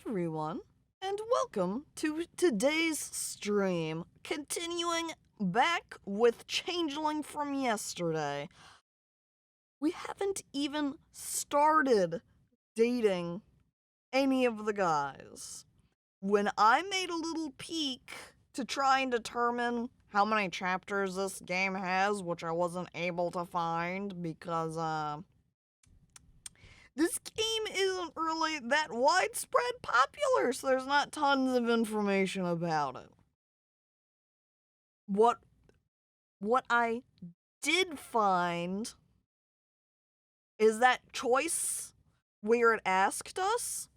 everyone, and welcome to today's stream. Continuing back with Changeling from yesterday. We haven't even started dating any of the guys. When I made a little peek to try and determine how many chapters this game has, which I wasn't able to find because, this game isn't really that widespread popular, so there's not tons of information about it. What I did find is that choice where it asked us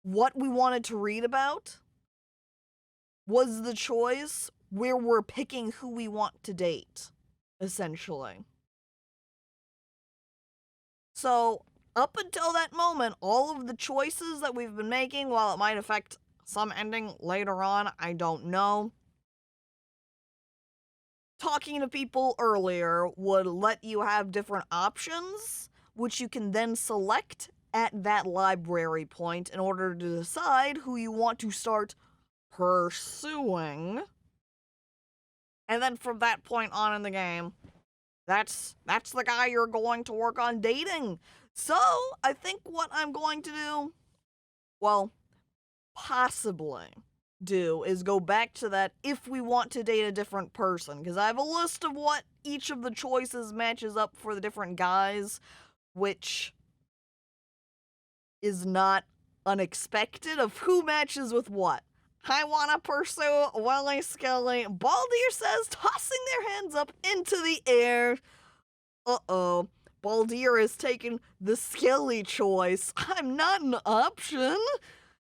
what we wanted to read about was the choice where we're picking who we want to date, essentially. So, up until that moment, all of the choices that we've been making, while it might affect some ending later on, I don't know. Talking to people earlier would let you have different options, which you can then select at that library point in order to decide who you want to start pursuing. And then from that point on in the game, that's the guy you're going to work on dating. So, I think what I'm going to do, well, possibly do, is go back to that if we want to date a different person. Because I have a list of what each of the choices matches up for the different guys, which is not unexpected of who matches with what. I want to pursue Willy Skelly. Baldir says, tossing their hands up into the air. Uh-oh. Baldir is taking the Skelly choice. I'm not an option.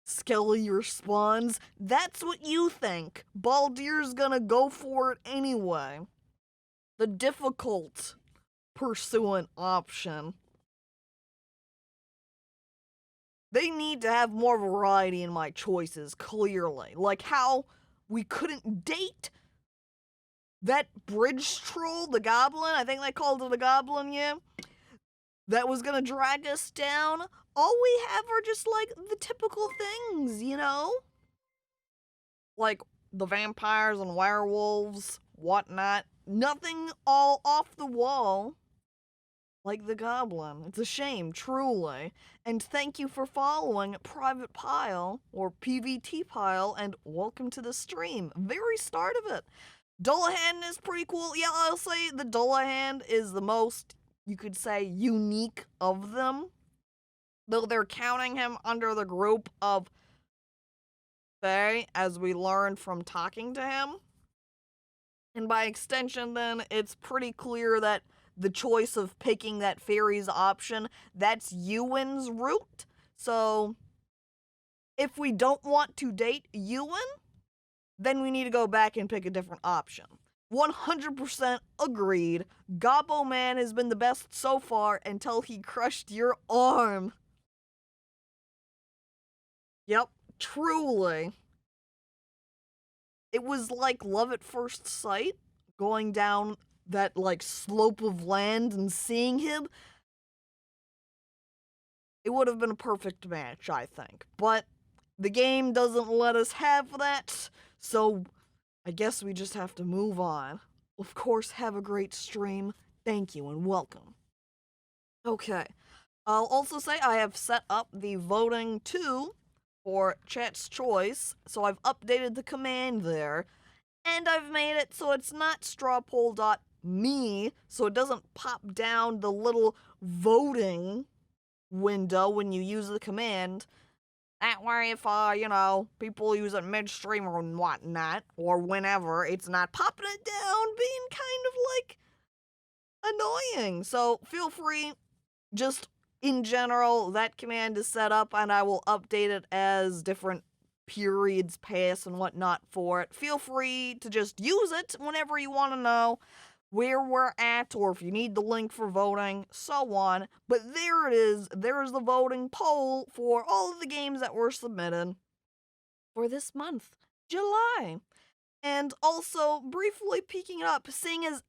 Skelly responds, that's what you think. Baldir's gonna go for it anyway. The difficult pursuant option. They need to have more variety in my choices, clearly. Like how we couldn't date that bridge troll, the goblin, I think they called it a goblin, yeah, that was gonna drag us down. All we have are just, like, the typical things, you know? Like, the vampires and werewolves, whatnot. Nothing all off the wall like the goblin. It's a shame, truly. And thank you for following Private Pile, or PVT Pile, and welcome to the stream. Very start of it. Dullahan is pretty cool. Yeah, I'll say the Dullahan is the most, you could say, unique of them. Though they're counting him under the group of Fae, as we learned from talking to him. And by extension, then, it's pretty clear that the choice of picking that fairies option, that's Ewan's route. So, if we don't want to date Ewan, then we need to go back and pick a different option. 100% agreed. Gobbo Man has been the best so far until he crushed your arm. Yep, truly. It was like love at first sight, going down that, like, slope of land and seeing him. It would have been a perfect match, I think. But the game doesn't let us have that, so I guess we just have to move on. Of course, have a great stream. Thank you and welcome. Okay. I'll also say I have set up the voting too for chat's choice, so I've updated the command there, and I've made it so it's not strawpoll.me, so it doesn't pop down the little voting window when you use the command. That way, if, people use it midstream or whatnot, or whenever, it's not popping it down, being kind of, annoying. So, feel free, just in general, that command is set up, and I will update it as different periods pass and whatnot for it. Feel free to just use it whenever you want to know where we're at, or if you need the link for voting, so on. But there it is. There's the voting poll for all of the games that were submitted for this month, July. And also, briefly peeking it up, seeing as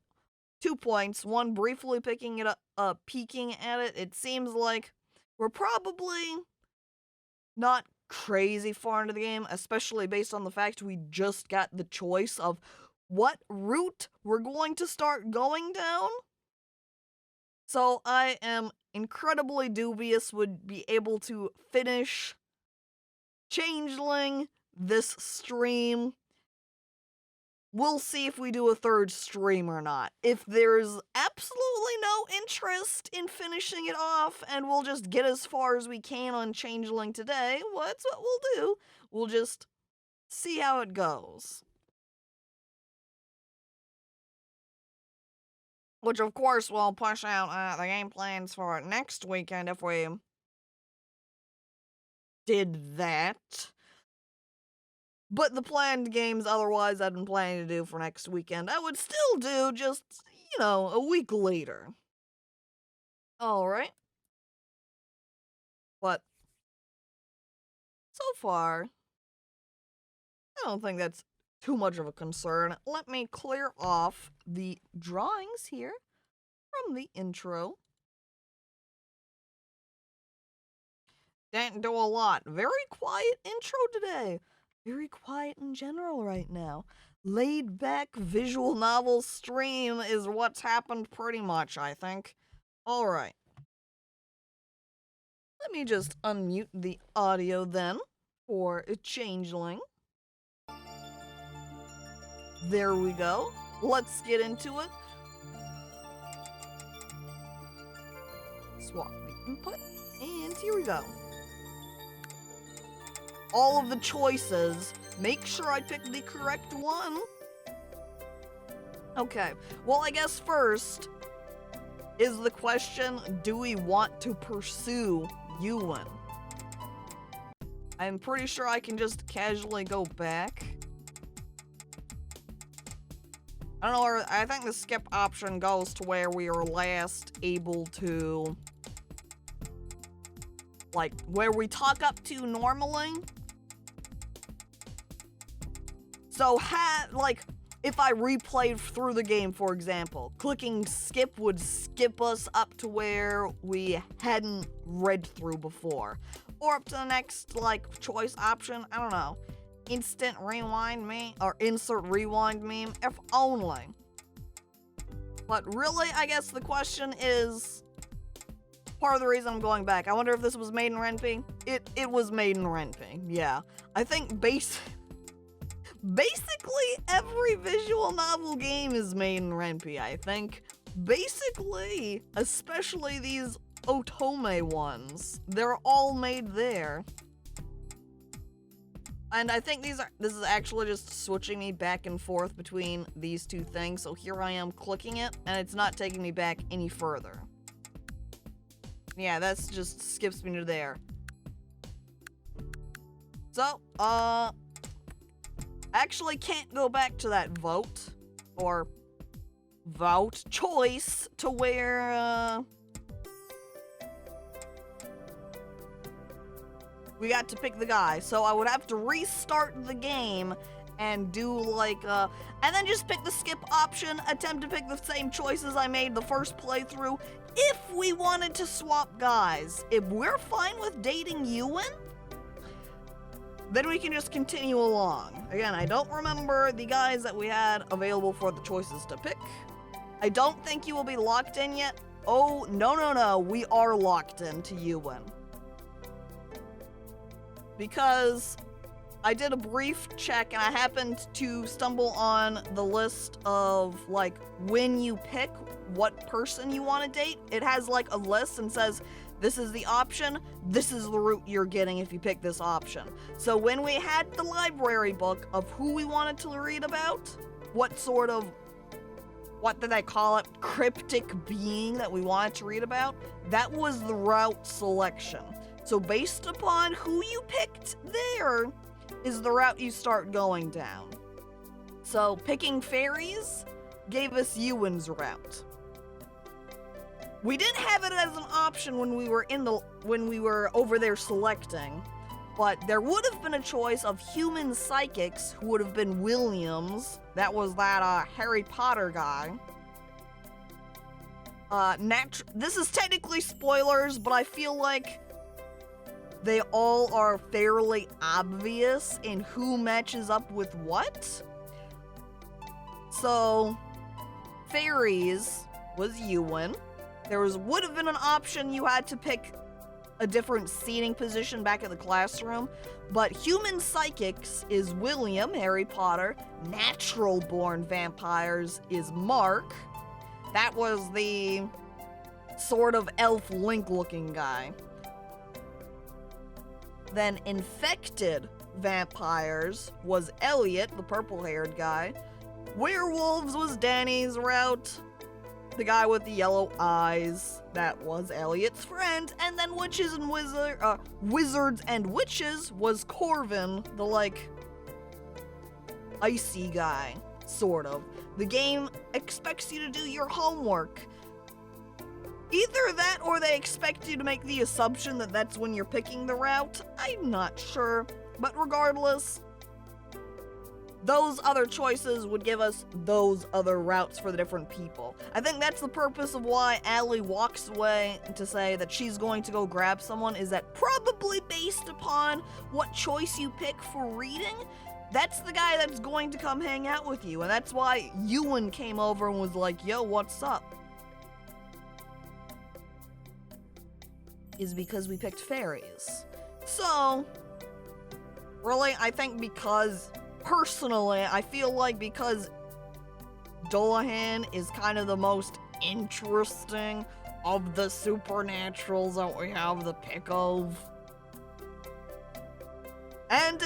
2 points. One, briefly peeking at it, it seems like we're probably not crazy far into the game, especially based on the fact we just got the choice of what route we're going to start going down. So I am incredibly dubious would be able to finish Changeling this stream. We'll see if we do a third stream or not. If there's absolutely no interest in finishing it off and we'll just get as far as we can on Changeling today, well, that's what we'll do. We'll just see how it goes. Which, of course, will push out the game plans for next weekend if we did that. But the planned games otherwise I'd been planning to do for next weekend, I would still do, just, you know, a week later. Alright. But so far, I don't think that's too much of a concern. Let me clear off the drawings here from the intro. Didn't do a lot. Very quiet intro today. Very quiet in general right now. Laid back visual novel stream is what's happened pretty much, I think. Alright. Let me just unmute the audio then for a Changeling. There we go. Let's get into it. Swap the input, and here we go. All of the choices. Make sure I pick the correct one. Okay, well, I guess first is the question, do we want to pursue Ewan? I'm pretty sure I can just casually go back. I don't know where, I think the skip option goes to where we were last able to, like, where we talk up to normally. So, if I replayed through the game, for example, clicking skip would skip us up to where we hadn't read through before. Or up to the next, choice option, I don't know. Instant rewind meme, or insert rewind meme, if only. But really, I guess the question is, part of the reason I'm going back, I wonder if this was made in Ren'Py? It was made in Ren'Py, yeah. I think basically every visual novel game is made in Ren'Py, I think. Basically, especially these Otome ones, they're all made there. And I think this is actually just switching me back and forth between these two things. So here I am clicking it, and it's not taking me back any further. Yeah, that's just skips me to there. So, actually can't go back to that vote choice to where, we got to pick the guy, so I would have to restart the game and do and then just pick the skip option, attempt to pick the same choices I made the first playthrough if we wanted to swap guys. If we're fine with dating Ewan, then we can just continue along. Again, I don't remember the guys that we had available for the choices to pick. I don't think you will be locked in yet. Oh, no, we are locked into Ewan. Because I did a brief check and I happened to stumble on the list of when you pick what person you want to date. It has a list and says, this is the option, this is the route you're getting if you pick this option. So when we had the library book of who we wanted to read about, what did I call it, cryptic being that we wanted to read about, that was the route selection. So based upon who you picked there is the route you start going down. So picking fairies gave us Ewan's route. We didn't have it as an option when we were over there selecting, but there would have been a choice of human psychics who would have been Williams. That was that Harry Potter guy. This is technically spoilers, but I feel like they all are fairly obvious in who matches up with what. So, fairies was Ewan. There would have been an option you had to pick a different seating position back in the classroom, but human psychics is William, Harry Potter. Natural-born vampires is Mark. That was the sort of elf Link-looking guy. Then infected vampires was Elliot, the purple-haired guy. Werewolves was Danny's route. The guy with the yellow eyes, that was Elliot's friend. And then wizards and witches was Corvin, the, like, icy guy, sort of. The game expects you to do your homework. Either that or they expect you to make the assumption that that's when you're picking the route. I'm not sure. But regardless, those other choices would give us those other routes for the different people. I think that's the purpose of why Allie walks away to say that she's going to go grab someone, is that probably based upon what choice you pick for reading, that's the guy that's going to come hang out with you. And that's why Ewan came over and was like, yo, what's up? Is because we picked fairies. So, really, I think because... Personally, I feel like because Dullahan is kind of the most interesting of the supernaturals that we have the pick of. And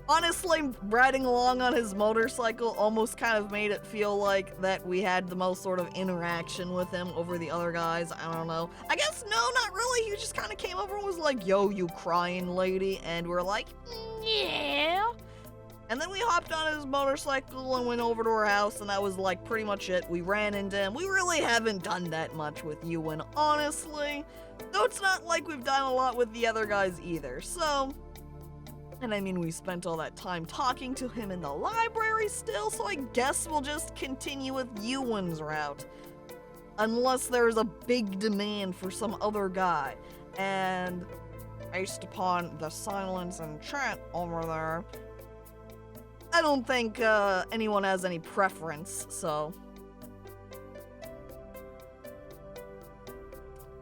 honestly, riding along on his motorcycle almost kind of made it feel like that we had the most sort of interaction with him over the other guys. I don't know. I guess, no, not really. He just kind of came over and was like, yo, you crying lady. And we're like, yeah. And then we hopped on his motorcycle and went over to her house, and that was, like, pretty much it. We ran into him. We really haven't done that much with Ewan, honestly. Though it's not like we've done a lot with the other guys either, so... And I mean, we spent all that time talking to him in the library still, so I guess we'll just continue with Ewan's route. Unless there's a big demand for some other guy. And based upon the silence and chat over there, I don't think anyone has any preference, so.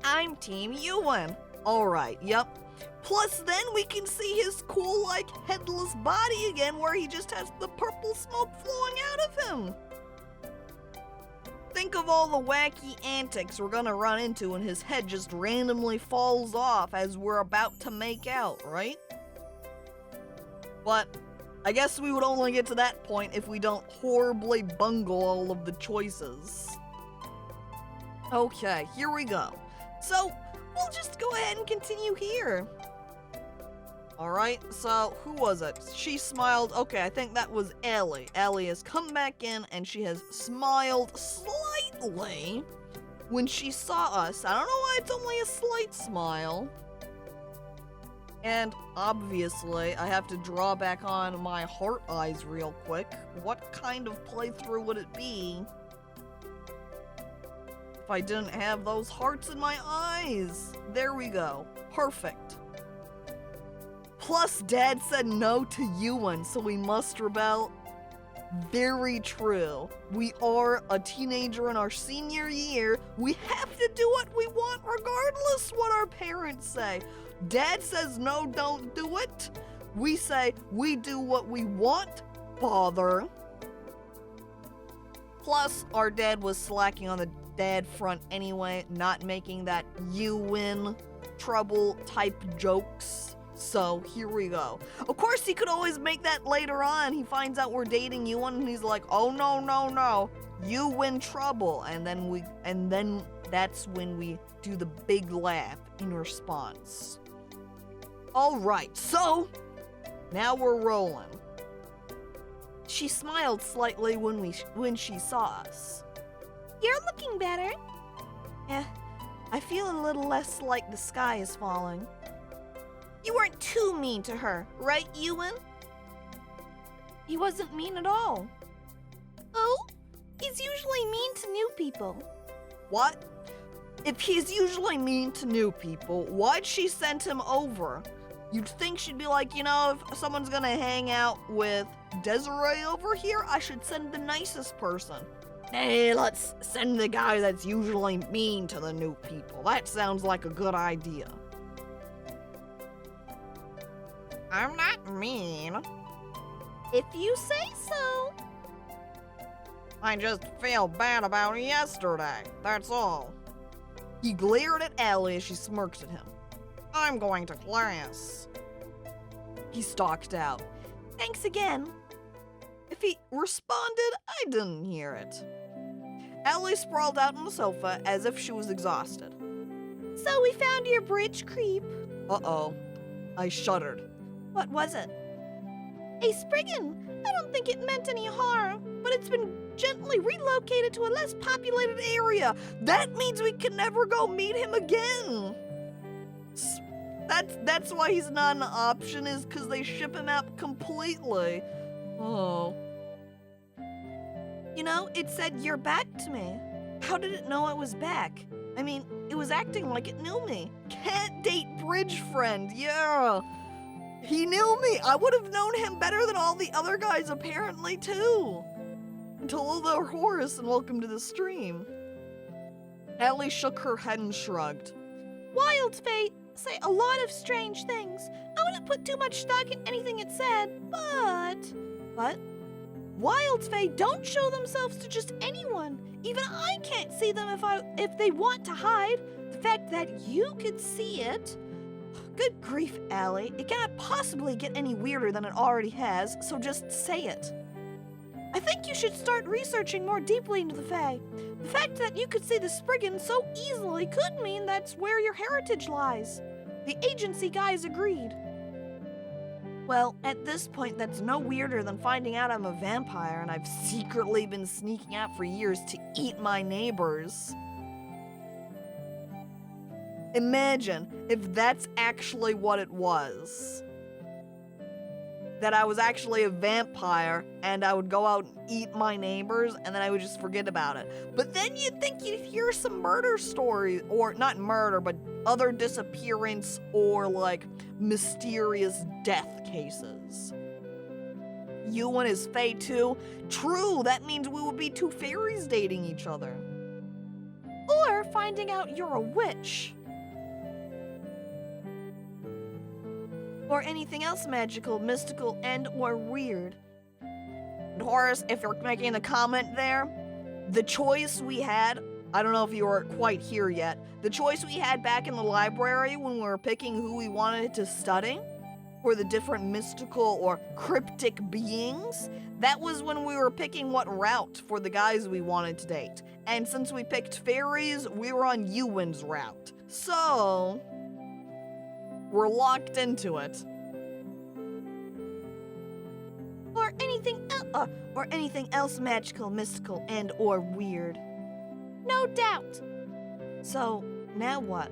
I'm Team Ewan. Alright, yep. Plus then we can see his cool, like, headless body again where he just has the purple smoke flowing out of him. Think of all the wacky antics we're gonna run into when his head just randomly falls off as we're about to make out, right? But I guess we would only get to that point if we don't horribly bungle all of the choices. Okay, here we go. So, we'll just go ahead and continue here. Alright, so who was it? She smiled. Okay, I think that was Ellie. Ellie has come back in and she has smiled slightly when she saw us. I don't know why it's only a slight smile. And obviously, I have to draw back on my heart eyes real quick. What kind of playthrough would it be if I didn't have those hearts in my eyes? There we go. Perfect. Plus, Dad said no to Ewan, so we must rebel. Very true. We are a teenager in our senior year. We have to do what we want regardless what our parents say. Dad says no, don't do it. We say we do what we want, father. Plus, our dad was slacking on the dad front anyway, not making that you win trouble type jokes. So here we go. Of course, he could always make that later on. He finds out we're dating Ewan and he's like, oh no, no, no, you win trouble. And then that's when we do the big laugh in response. All right, so now we're rolling. She smiled slightly when she saw us. You're looking better. I feel a little less like the sky is falling. You weren't too mean to her, right, Ewan? He wasn't mean at all. Oh? He's usually mean to new people. What? If he's usually mean to new people, why'd she send him over? You'd think she'd be like, if someone's gonna hang out with Desiree over here, I should send the nicest person. Hey, let's send the guy that's usually mean to the new people. That sounds like a good idea. I'm not mean. If you say so. I just feel bad about yesterday, that's all. He glared at Allie as she smirked at him. I'm going to class. He stalked out. Thanks again. If he responded, I didn't hear it. Allie sprawled out on the sofa as if she was exhausted. So we found your bridge, creep. Uh-oh. I shuddered. What was it? A Spriggan. I don't think it meant any harm, but it's been gently relocated to a less populated area. That means we can never go meet him again. That's why he's not an option, is because they ship him out completely. Oh. It said you're back to me. How did it know I was back? I mean, it was acting like it knew me. Can't date bridge friend, yeah. He knew me. I would have known him better than all the other guys apparently too. Hello, Horace, and welcome to the stream. Allie shook her head and shrugged. Wild Fate say a lot of strange things. I wouldn't put too much stock in anything it said, but Wild Fae don't show themselves to just anyone. Even I can't see them if they want to hide. The fact that you could see it. Good grief, Allie. It cannot possibly get any weirder than it already has, so just say it. I think you should start researching more deeply into the Fae. The fact that you could see the Spriggan so easily could mean that's where your heritage lies. The agency guys agreed. Well, at this point, that's no weirder than finding out I'm a vampire and I've secretly been sneaking out for years to eat my neighbors. Imagine if that's actually what it was. That I was actually a vampire and I would go out and eat my neighbors and then I would just forget about it. But then you'd think you'd hear some murder stories, or not murder, but other disappearance or like mysterious death cases. You and his fae too? True, that means we would be two fairies dating each other. Or finding out you're a witch. Or anything else magical, mystical, and or weird. And Horace, if you're making a comment there, the choice we had, I don't know if you were quite here yet, the choice we had back in the library when we were picking who we wanted to study for the different mystical or cryptic beings, that was when we were picking what route for the guys we wanted to date. And since we picked fairies, we were on Ewan's route. So we're locked into it. Or anything else magical, mystical, and or weird. No doubt. So, now what?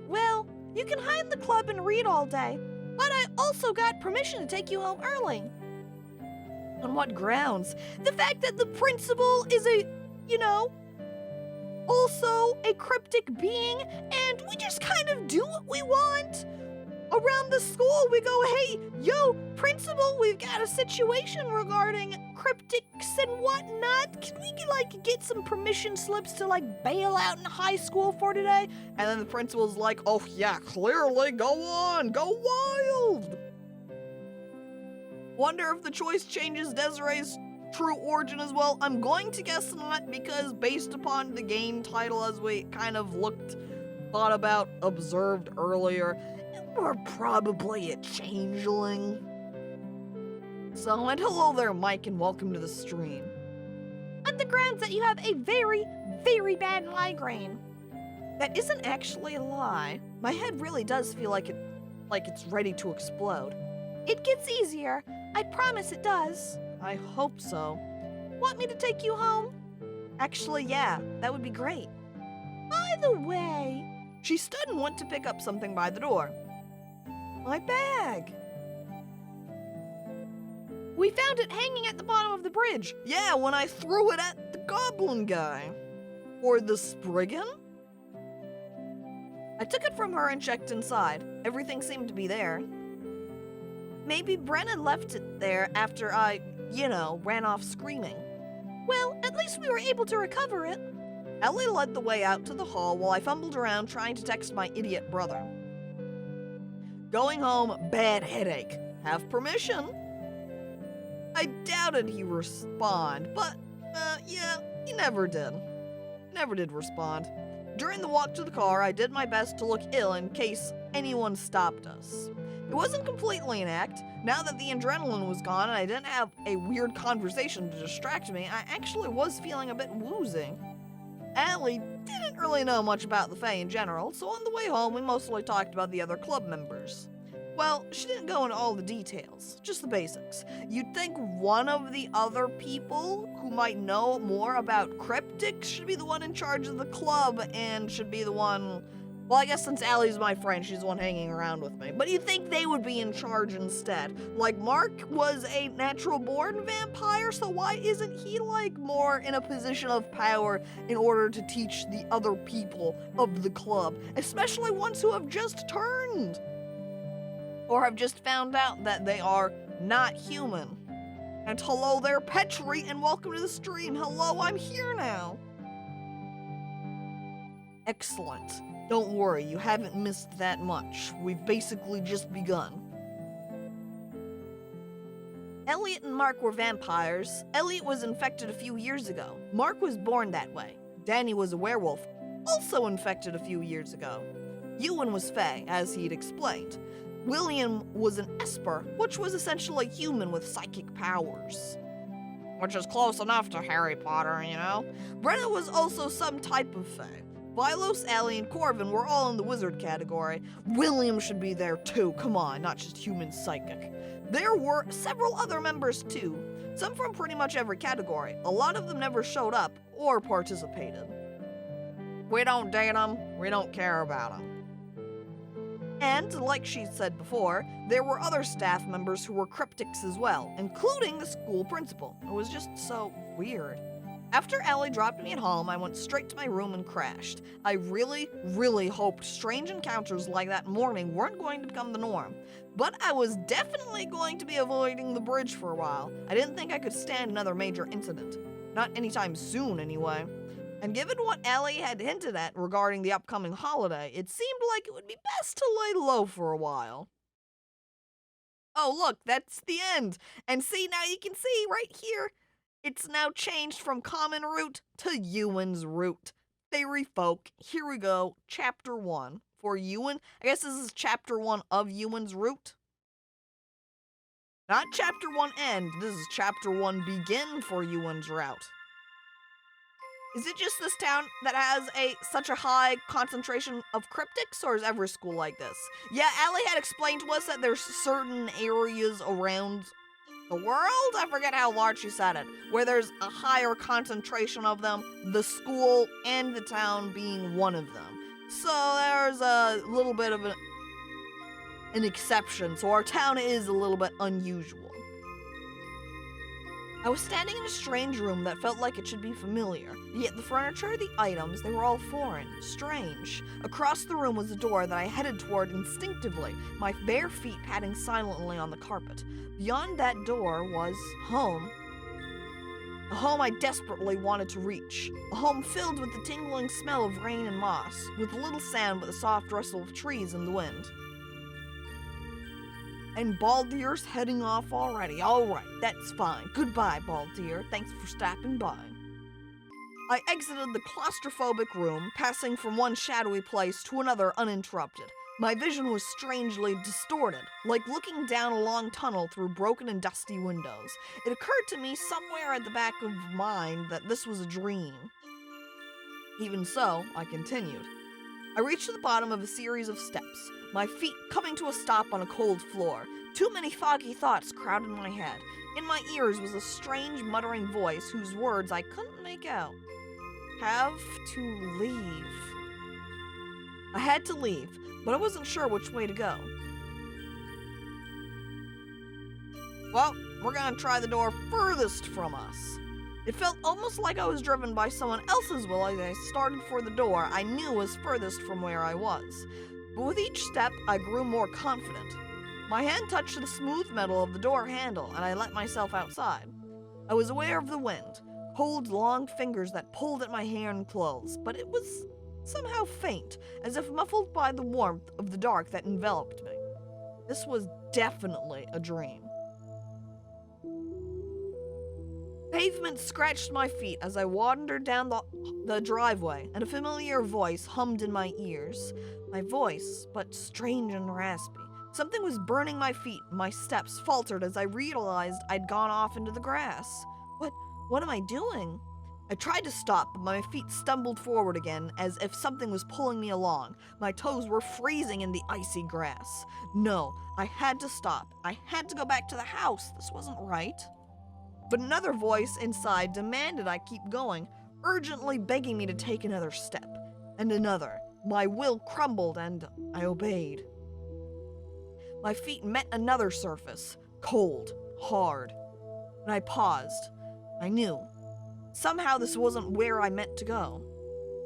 Well, you can hide in the club and read all day, but I also got permission to take you home early. On what grounds? The fact that the principal is also a cryptic being, and we just kind of do what we want. Around the school, we go, hey, yo, principal, we've got a situation regarding cryptics and whatnot. Can we, get some permission slips to, bail out in high school for today? And then the principal's like, oh, yeah, clearly, go on, go wild. Wonder if the choice changes Desiree's true origin as well. I'm going to guess not, because based upon the game title as we kind of thought about, observed earlier, we're probably a changeling. So, and hello there, Mike, and welcome to the stream. On the grounds that you have a very, very bad migraine. That isn't actually a lie. My head really does feel like it's ready to explode. It gets easier. I promise it does. I hope so. Want me to take you home? Actually, yeah, that would be great. By the way... She stood and went to pick up something by the door. My bag. We found it hanging at the bottom of the bridge. Yeah, when I threw it at the goblin guy. Or the Spriggan? I took it from her and checked inside. Everything seemed to be there. Maybe Brennan left it there after I, ran off screaming. Well, at least we were able to recover it. Ellie led the way out to the hall while I fumbled around trying to text my idiot brother. Going home, bad headache. Have permission? I doubted he'd respond, but, he never did. Never did respond. During the walk to the car, I did my best to look ill in case anyone stopped us. It wasn't completely an act. Now that the adrenaline was gone and I didn't have a weird conversation to distract me, I actually was feeling a bit woozy. Allie didn't really know much about the Fae in general, so on the way home we mostly talked about the other club members. Well, she didn't go into all the details, just the basics. You'd think one of the other people who might know more about cryptics should be the one in charge of the club and should be the one... Well, I guess since Allie's my friend, she's the one hanging around with me. But you'd think they would be in charge instead. Like, Mark was a natural-born vampire, so why isn't he, more in a position of power in order to teach the other people of the club? Especially ones who have just turned. Or have just found out that they are not human. And hello there, Petri, and welcome to the stream. Hello, I'm here now. Excellent. Don't worry, you haven't missed that much. We've basically just begun. Elliot and Mark were vampires. Elliot was infected a few years ago. Mark was born that way. Danny was a werewolf, also infected a few years ago. Ewan was Fae, as he'd explained. William was an Esper, which was essentially human with psychic powers. Which is close enough to Harry Potter, Brenna was also some type of Fae. Vilos, Allie, and Corvin were all in the wizard category. William should be there too, come on, not just human psychic. There were several other members too, some from pretty much every category. A lot of them never showed up or participated. We don't date them, we don't care about them. And, like she said before, there were other staff members who were cryptics as well, including the school principal. It was just so weird. After Allie dropped me at home, I went straight to my room and crashed. I really, really hoped strange encounters like that morning weren't going to become the norm. But I was definitely going to be avoiding the bridge for a while. I didn't think I could stand another major incident. Not anytime soon, anyway. And given what Allie had hinted at regarding the upcoming holiday, it seemed like it would be best to lay low for a while. Oh, look, that's the end. And see, now you can see right here, it's now changed from common root to Ewan's root. Fairy folk, here we go, chapter 1 for Ewan. I guess this is chapter 1 of Ewan's root. Not chapter 1 end, this is chapter 1 begin for Ewan's route. Is it just this town that has such a high concentration of cryptics, or is every school like this? Yeah, Allie had explained to us that there's certain areas around the world? I forget how large she said it. Where there's a higher concentration of them, the school and the town being one of them. So there's a little bit of an exception, so our town is a little bit unusual. I was standing in a strange room that felt like it should be familiar, yet the furniture, the items, they were all foreign, strange. Across the room was a door that I headed toward instinctively, my bare feet padding silently on the carpet. Beyond that door was home. A home I desperately wanted to reach. A home filled with the tingling smell of rain and moss, with little sound but the soft rustle of trees in the wind. And Baldir's heading off already. Alright, that's fine. Goodbye, Baldir. Thanks for stopping by. I exited the claustrophobic room, passing from one shadowy place to another uninterrupted. My vision was strangely distorted, like looking down a long tunnel through broken and dusty windows. It occurred to me somewhere at the back of mind that this was a dream. Even so, I continued. I reached the bottom of a series of steps, my feet coming to a stop on a cold floor. Too many foggy thoughts crowded my head. In my ears was a strange muttering voice whose words I couldn't make out. Have to leave. I had to leave, but I wasn't sure which way to go. Well, we're gonna try the door furthest from us. It felt almost like I was driven by someone else's will as I started for the door I knew was furthest from where I was. But with each step, I grew more confident. My hand touched the smooth metal of the door handle, and I let myself outside. I was aware of the wind, cold, long fingers that pulled at my hair and clothes, but it was somehow faint, as if muffled by the warmth of the dark that enveloped me. This was definitely a dream. Pavement scratched my feet as I wandered down the driveway, and a familiar voice hummed in my ears. My voice, but strange and raspy. Something was burning my feet, and my steps faltered as I realized I'd gone off into the grass. What am I doing? I tried to stop, but my feet stumbled forward again as if something was pulling me along. My toes were freezing in the icy grass. No, I had to stop. I had to go back to the house. This wasn't right. But another voice inside demanded I keep going, urgently begging me to take another step. And another. My will crumbled and I obeyed. My feet met another surface, cold, hard. And I paused. I knew. Somehow this wasn't where I meant to go.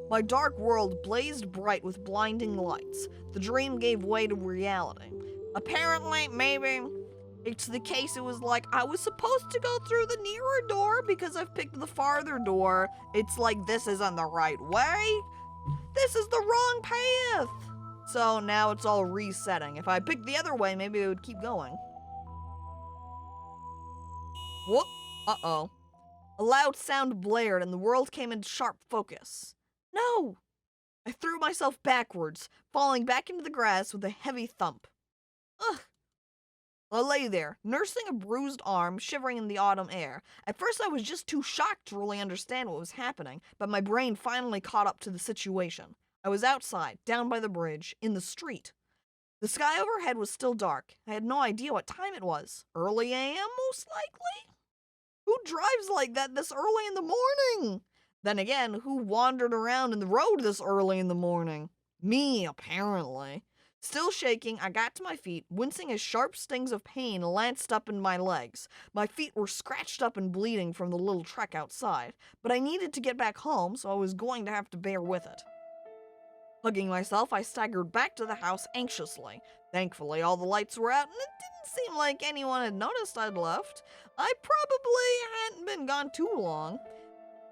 My dark world blazed bright with blinding lights. The dream gave way to reality. Apparently, maybe it's the case it was like I was supposed to go through the nearer door because I've picked the farther door. It's like this isn't the right way. This is the wrong path. So now it's all resetting. If I picked the other way, maybe it would keep going. Whoop. Uh-oh. A loud sound blared and the world came into sharp focus. No! I threw myself backwards, falling back into the grass with a heavy thump. Ugh! I lay there, nursing a bruised arm, shivering in the autumn air. At first I was just too shocked to really understand what was happening, but my brain finally caught up to the situation. I was outside, down by the bridge, in the street. The sky overhead was still dark. I had no idea what time it was. Early a.m., most likely? Who drives like that this early in the morning? Then again, who wandered around in the road this early in the morning? Me, apparently. Still shaking, I got to my feet, wincing as sharp stings of pain lanced up in my legs. My feet were scratched up and bleeding from the little trek outside, but I needed to get back home, so I was going to have to bear with it. Hugging myself, I staggered back to the house anxiously. Thankfully, all the lights were out, and it didn't seem like anyone had noticed I'd left. I probably hadn't been gone too long.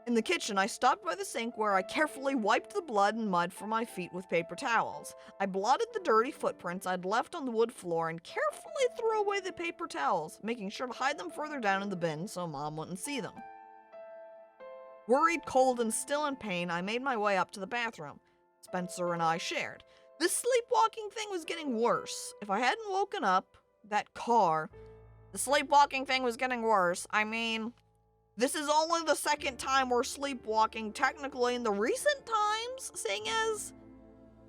In the kitchen, I stopped by the sink where I carefully wiped the blood and mud from my feet with paper towels. I blotted the dirty footprints I'd left on the wood floor and carefully threw away the paper towels, making sure to hide them further down in the bin so Mom wouldn't see them. Worried, cold, and still in pain, I made my way up to the bathroom. Spencer and I shared. This sleepwalking thing was getting worse. If I hadn't woken up, the sleepwalking thing was getting worse. I mean, this is only the second time we're sleepwalking technically in the recent times, seeing as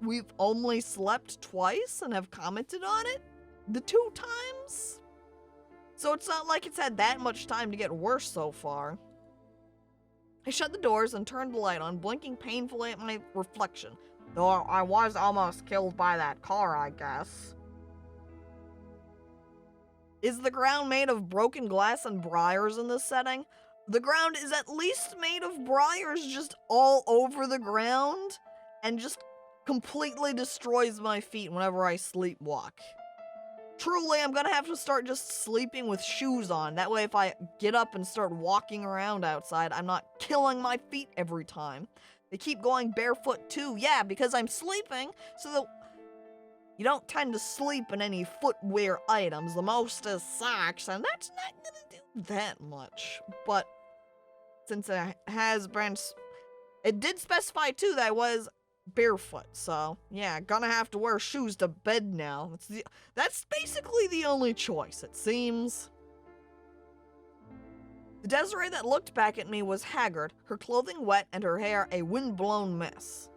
we've only slept twice and have commented on it the 2 times. So it's not like it's had that much time to get worse so far. I shut the doors and turned the light on, blinking painfully at my reflection. Though I was almost killed by that car, I guess. Is the ground made of broken glass and briars in this setting? The ground is at least made of briars just all over the ground and just completely destroys my feet whenever I sleepwalk. Truly, I'm gonna have to start just sleeping with shoes on. That way if I get up and start walking around outside, I'm not killing my feet every time. They keep going barefoot too. Yeah, because I'm sleeping, so that you don't tend to sleep in any footwear items. The most is socks, and that's not gonna do that much. But since it did specify too that I was barefoot, so yeah, gonna have to wear shoes to bed now. That's basically the only choice, it seems. The Desiree that looked back at me was haggard, her clothing wet and her hair a wind-blown mess.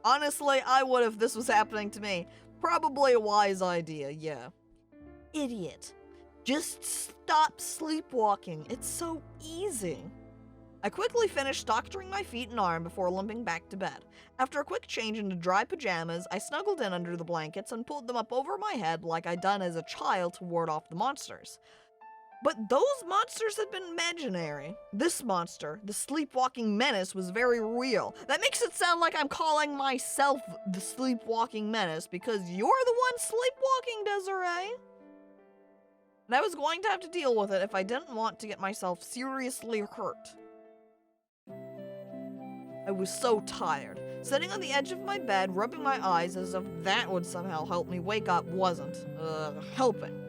Honestly, I would if this was happening to me. Probably a wise idea, yeah. Idiot. Just stop sleepwalking. It's so easy. I quickly finished doctoring my feet and arm before limping back to bed. After a quick change into dry pajamas, I snuggled in under the blankets and pulled them up over my head like I'd done as a child to ward off the monsters. But those monsters had been imaginary. This monster, the sleepwalking menace, was very real. That makes it sound like I'm calling myself the sleepwalking menace because you're the one sleepwalking, Desiree. And I was going to have to deal with it if I didn't want to get myself seriously hurt. I was so tired. Sitting on the edge of my bed, rubbing my eyes as if that would somehow help me wake up wasn't, helping.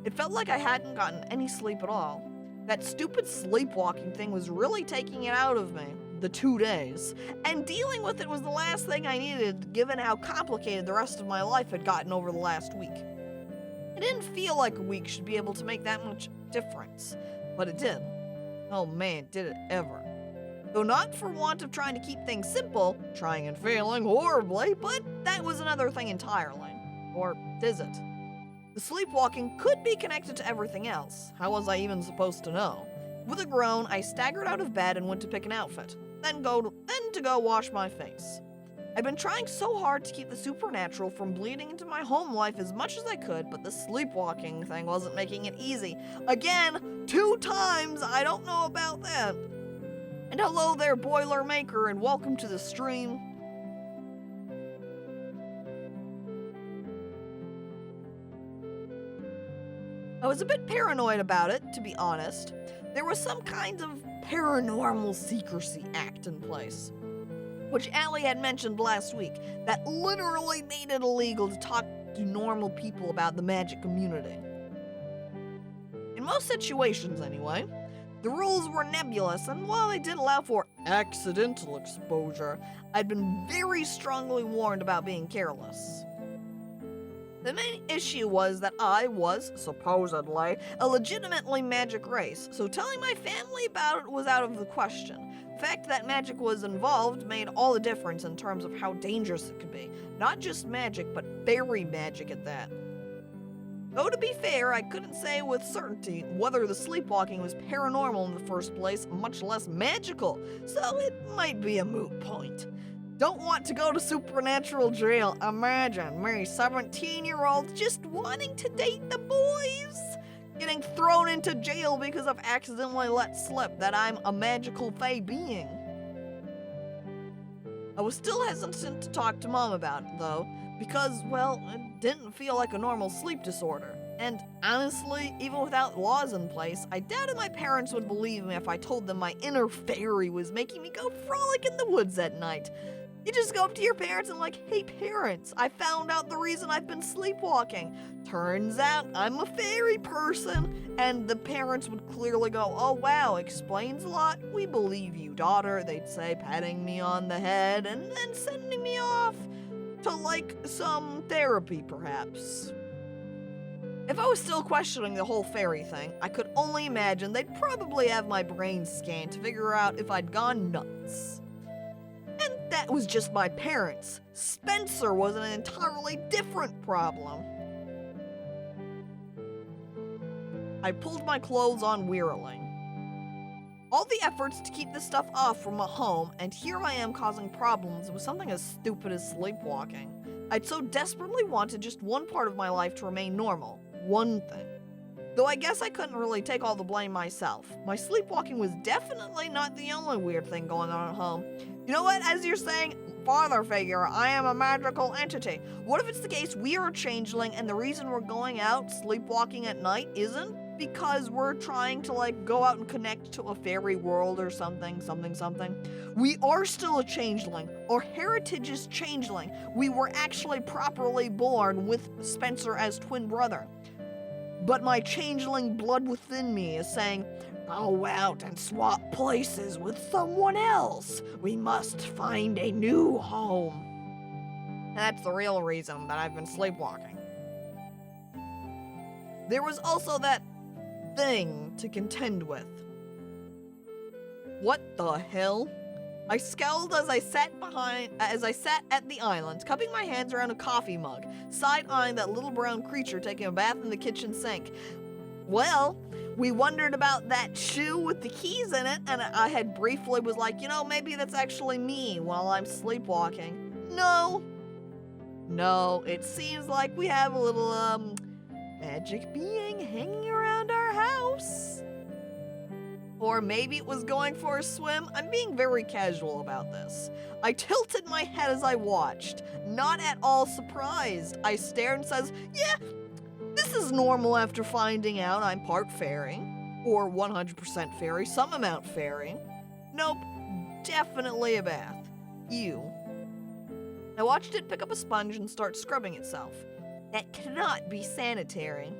It felt like I hadn't gotten any sleep at all. That stupid sleepwalking thing was really taking it out of me, the 2 days. And dealing with it was the last thing I needed, given how complicated the rest of my life had gotten over the last week. It didn't feel like a week should be able to make that much difference, but it did. Oh man, did it ever. Though not for want of trying to keep things simple, trying and failing horribly, but that was another thing entirely. Or is it? The sleepwalking could be connected to everything else. How was I even supposed to know? With a groan, I staggered out of bed and went to pick an outfit, then to go wash my face. I'd been trying so hard to keep the supernatural from bleeding into my home life as much as I could, but the sleepwalking thing wasn't making it easy. Again, 2 times, I don't know about that. And hello there, Boilermaker, and welcome to the stream. I was a bit paranoid about it, to be honest. There was some kind of paranormal secrecy act in place, which Allie had mentioned last week, that literally made it illegal to talk to normal people about the magic community. In most situations, anyway. The rules were nebulous, and while they did allow for accidental exposure, I'd been very strongly warned about being careless. The main issue was that I was, supposedly, a legitimately magic race, so telling my family about it was out of the question. The fact that magic was involved made all the difference in terms of how dangerous it could be. Not just magic, but fairy magic at that. Though to be fair, I couldn't say with certainty whether the sleepwalking was paranormal in the first place, much less magical, so it might be a moot point. Don't want to go to supernatural jail. Imagine me, 17-year-old, just wanting to date the boys, getting thrown into jail because I've accidentally let slip that I'm a magical fae being. I was still hesitant to talk to Mom about it, though, because, well, it didn't feel like a normal sleep disorder. And honestly, even without laws in place, I doubted my parents would believe me if I told them my inner fairy was making me go frolic in the woods at night. You just go up to your parents and like, hey parents, I found out the reason I've been sleepwalking. Turns out I'm a fairy person. And the parents would clearly go, oh wow, explains a lot. We believe you, daughter, they'd say, patting me on the head and then sending me off to like some therapy perhaps. If I was still questioning the whole fairy thing, I could only imagine they'd probably have my brain scanned to figure out if I'd gone nuts. And that was just my parents. Spencer was an entirely different problem. I pulled my clothes on wearily. All the efforts to keep this stuff off from my home, and here I am causing problems with something as stupid as sleepwalking. I'd so desperately wanted just one part of my life to remain normal. One thing. Though I guess I couldn't really take all the blame myself. My sleepwalking was definitely not the only weird thing going on at home. You know what, as you're saying, father figure, I am a magical entity. What if it's the case we are a changeling and the reason we're going out sleepwalking at night isn't because we're trying to like go out and connect to a fairy world or something. We are still a changeling. Our heritage is changeling. We were actually properly born with Spencer as twin brother. But my changeling blood within me is saying, go out and swap places with someone else. We must find a new home. And that's the real reason that I've been sleepwalking. There was also that thing to contend with. What the hell? I scowled as I sat at the island, cupping my hands around a coffee mug, side-eyeing that little brown creature taking a bath in the kitchen sink. Well, we wondered about that shoe with the keys in it, and I had briefly was like, maybe that's actually me while I'm sleepwalking. No, it seems like we have a little, magic being hanging around our house. Or maybe it was going for a swim. I'm being very casual about this. I tilted my head as I watched, not at all surprised. I stared and says, yeah, this is normal after finding out I'm part fairy. Or 100% fairy, some amount fairy. Nope, definitely a bath. Ew. I watched it pick up a sponge and start scrubbing itself. That cannot be sanitary.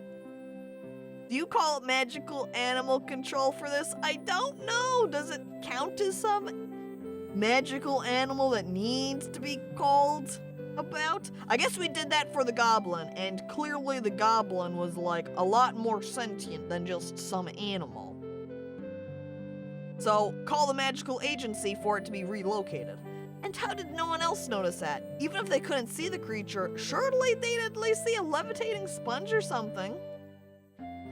Do you call it magical animal control for this? I don't know. Does it count as some magical animal that needs to be called about? I guess we did that for the goblin, and clearly the goblin was like a lot more sentient than just some animal. So call the magical agency for it to be relocated. And how did no one else notice that? Even if they couldn't see the creature, surely they'd at least see a levitating sponge or something.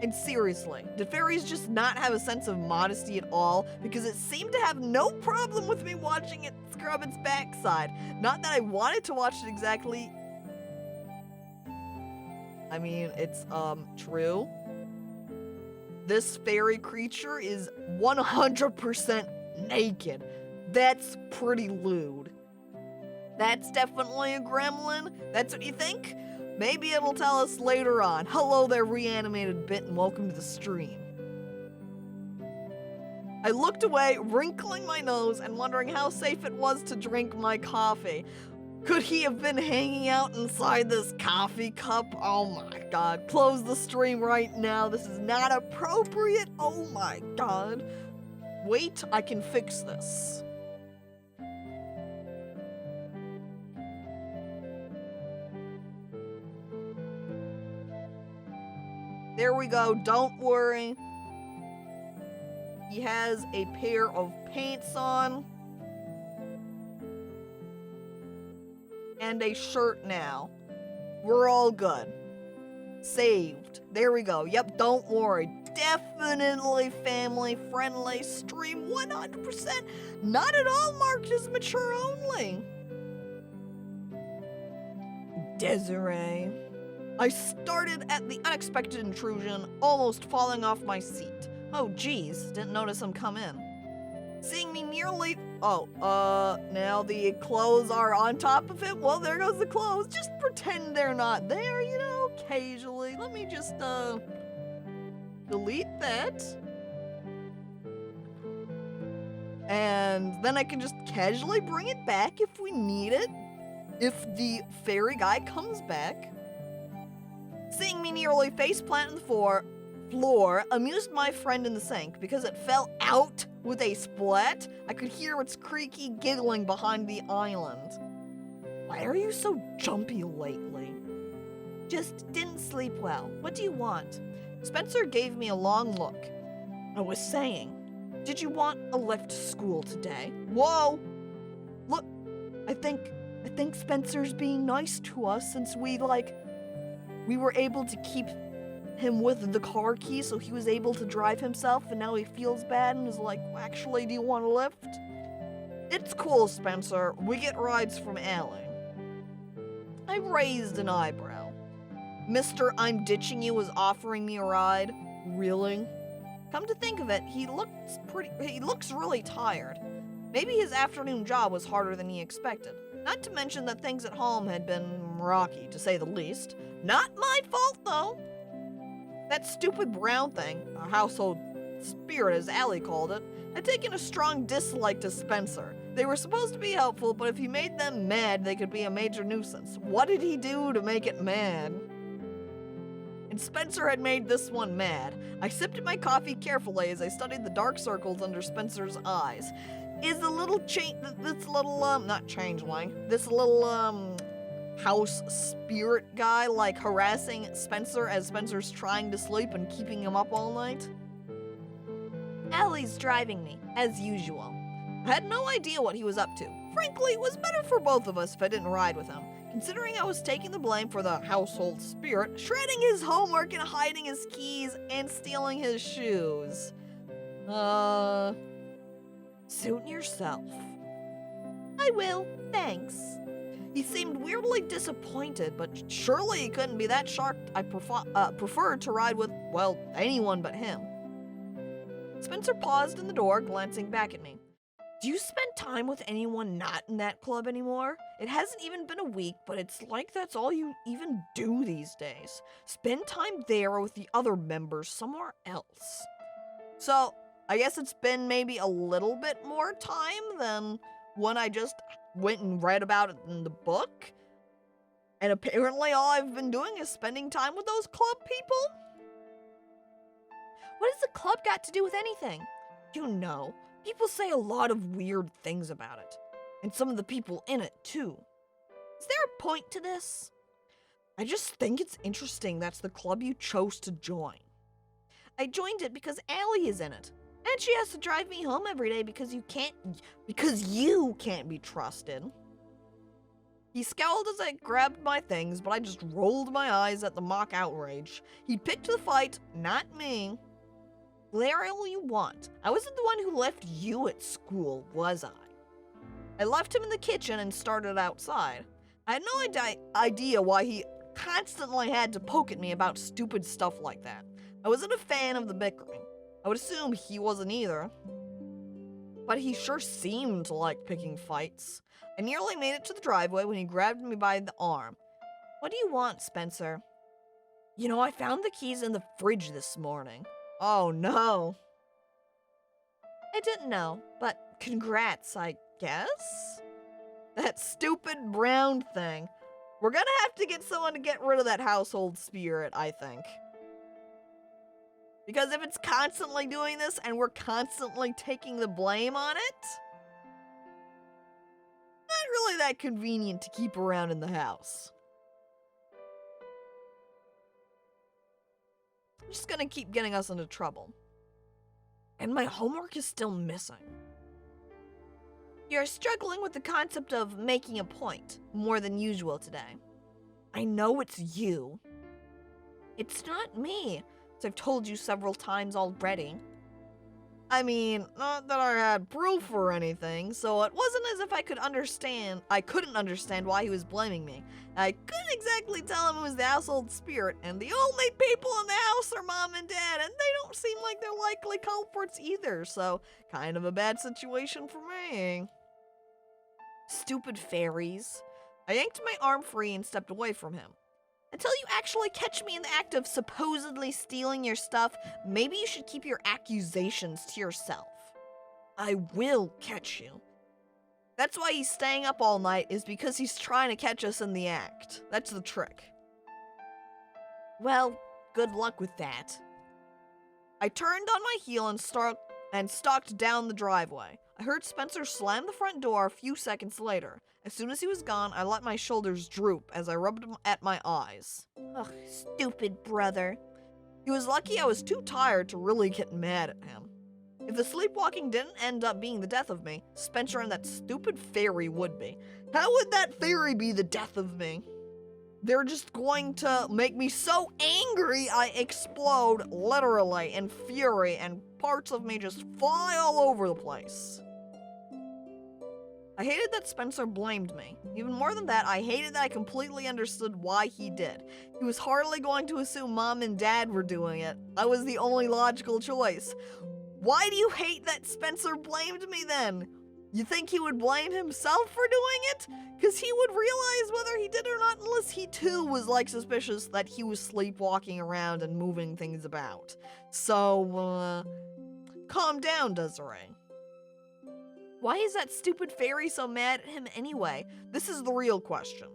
And seriously, did fairies just not have a sense of modesty at all? Because it seemed to have no problem with me watching it scrub its backside. Not that I wanted to watch it exactly. I mean, it's, true. This fairy creature is 100% naked. That's pretty lewd. That's definitely a gremlin. That's what you think? Maybe it'll tell us later on. Hello there, reanimated bit, and welcome to the stream. I looked away, wrinkling my nose and wondering how safe it was to drink my coffee. Could he have been hanging out inside this coffee cup? Oh my god. Close the stream right now. This is not appropriate. Oh my god. Wait, I can fix this. There we go, don't worry. He has a pair of pants on. And a shirt now. We're all good. Saved. There we go. Yep, don't worry. Definitely family-friendly stream 100%. Not at all marked as mature only. Desiree. I started at the unexpected intrusion, almost falling off my seat. Oh geez, didn't notice him come in. Seeing me nearly... now the clothes are on top of it? Well, there goes the clothes. Just pretend they're not there, you know, occasionally. Let me just, delete that. And then I can just casually bring it back if we need it. If the fairy guy comes back. Seeing me nearly faceplant on the floor amused my friend in the sink because it fell out with a splat. I could hear its creaky giggling behind the island. Why are you so jumpy lately? Just didn't sleep well. What do you want? Spencer gave me a long look. I was saying, did you want a lift to school today? Whoa! Look, I think Spencer's being nice to us since we were able to keep him with the car key so he was able to drive himself, and now he feels bad and is like, actually, do you want a lift? It's cool, Spencer. We get rides from Allie. I raised an eyebrow. Mr. I'm ditching you was offering me a ride? Really? Come to think of it, he looks really tired. Maybe his afternoon job was harder than he expected. Not to mention that things at home had been rocky, to say the least. Not my fault, though. That stupid brown thing, a household spirit as Allie called it, had taken a strong dislike to Spencer. They were supposed to be helpful, but if he made them mad, they could be a major nuisance. What did he do to make it mad? And Spencer had made this one mad. I sipped at my coffee carefully as I studied the dark circles under Spencer's eyes. Is the little house spirit guy harassing Spencer as Spencer's trying to sleep and keeping him up all night? Allie's driving me, as usual. I had no idea what he was up to. Frankly, it was better for both of us if I didn't ride with him, considering I was taking the blame for the household spirit, shredding his homework and hiding his keys and stealing his shoes. Suit yourself. I will, thanks. He seemed weirdly disappointed, but surely he couldn't be that shocked I preferred to ride with, well, anyone but him. Spencer paused in the door, glancing back at me. Do you spend time with anyone not in that club anymore? It hasn't even been a week, but it's like that's all you even do these days. Spend time there with the other members somewhere else. So, I guess it's been maybe a little bit more time than when I just went and read about it in the book. And apparently all I've been doing is spending time with those club people? What has the club got to do with anything? You know, people say a lot of weird things about it. And some of the people in it, too. Is there a point to this? I just think it's interesting that's the club you chose to join. I joined it because Allie is in it. And she has to drive me home every day because you can't be trusted. He scowled as I grabbed my things, but I just rolled my eyes at the mock outrage. He picked the fight, not me. Glare all you want. I wasn't the one who left you at school, was I? I left him in the kitchen and started outside. I had no idea why he constantly had to poke at me about stupid stuff like that. I wasn't a fan of the bickering. I would assume he wasn't either. But he sure seemed to like picking fights. I nearly made it to the driveway when he grabbed me by the arm. What do you want, Spencer? You know, I found the keys in the fridge this morning. Oh no. I didn't know, but congrats, I guess? That stupid brown thing. We're gonna have to get someone to get rid of that household spirit, I think. Because if it's constantly doing this and we're constantly taking the blame on it, not really that convenient to keep around in the house. I'm just gonna keep getting us into trouble. And my homework is still missing. You're struggling with the concept of making a point more than usual today. I know it's you. It's not me, as I've told you several times already. I mean, not that I had proof or anything, so it wasn't as if I couldn't understand why he was blaming me. I couldn't exactly tell him it was the household spirit, and the only people in the house are Mom and Dad, and they don't seem like they're likely culprits either, so kind of a bad situation for me. Stupid fairies. I yanked my arm free and stepped away from him. Until you actually catch me in the act of supposedly stealing your stuff, maybe you should keep your accusations to yourself. I will catch you. That's why he's staying up all night, is because he's trying to catch us in the act. That's the trick. Well, good luck with that. I turned on my heel and stalked down the driveway. I heard Spencer slam the front door a few seconds later. As soon as he was gone, I let my shoulders droop as I rubbed them at my eyes. Ugh, stupid brother. He was lucky I was too tired to really get mad at him. If the sleepwalking didn't end up being the death of me, Spencer and that stupid fairy would be. How would that fairy be the death of me? They're just going to make me so angry I explode, literally, in fury, and parts of me just fly all over the place. I hated that Spencer blamed me. Even more than that, I hated that I completely understood why he did. He was hardly going to assume Mom and Dad were doing it. I was the only logical choice. Why do you hate that Spencer blamed me then? You think he would blame himself for doing it? Because he would realize whether he did or not unless he too was like suspicious that he was sleepwalking around and moving things about. So, calm down, Desiree. Why is that stupid fairy so mad at him anyway? This is the real question.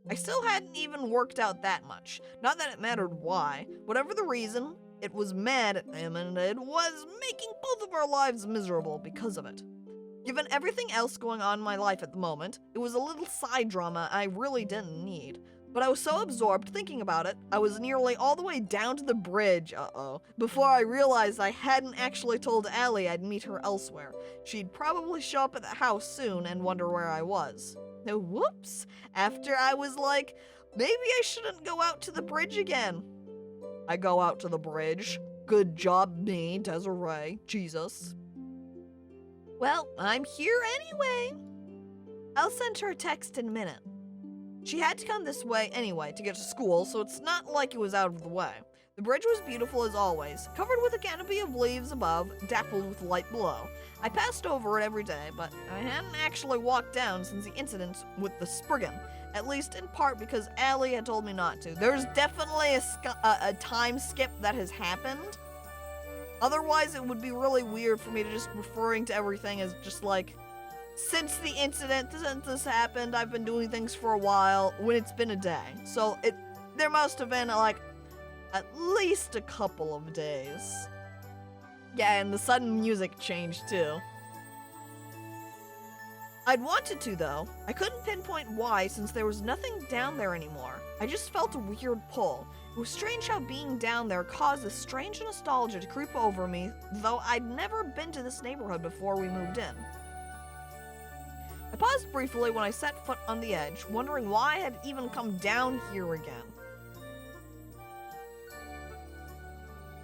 I still hadn't even worked out that much. Not that it mattered why. Whatever the reason, it was mad at him and it was making both of our lives miserable because of it. Given everything else going on in my life at the moment, it was a little side drama I really didn't need. But I was so absorbed thinking about it, I was nearly all the way down to the bridge, before I realized I hadn't actually told Allie I'd meet her elsewhere. She'd probably show up at the house soon and wonder where I was. Now, whoops, after I was like, maybe I shouldn't go out to the bridge again. I go out to the bridge. Good job me, Desiree. Jesus. Well, I'm here anyway. I'll send her a text in a minute. She had to come this way anyway to get to school, so it's not like it was out of the way. The bridge was beautiful as always, covered with a canopy of leaves above, dappled with light below. I passed over it every day, but I hadn't actually walked down since the incident with the Spriggan, at least in part because Allie had told me not to. There's definitely a time skip that has happened. Otherwise, it would be really weird for me to just referring to everything as just like, since the incident, since this happened, I've been doing things for a while, when it's been a day. So there must have been like at least a couple of days. Yeah, and the sudden music changed too. I'd wanted to though. I couldn't pinpoint why since there was nothing down there anymore. I just felt a weird pull. It was strange how being down there caused a strange nostalgia to creep over me, though I'd never been to this neighborhood before we moved in. I paused briefly when I set foot on the edge, wondering why I had even come down here again.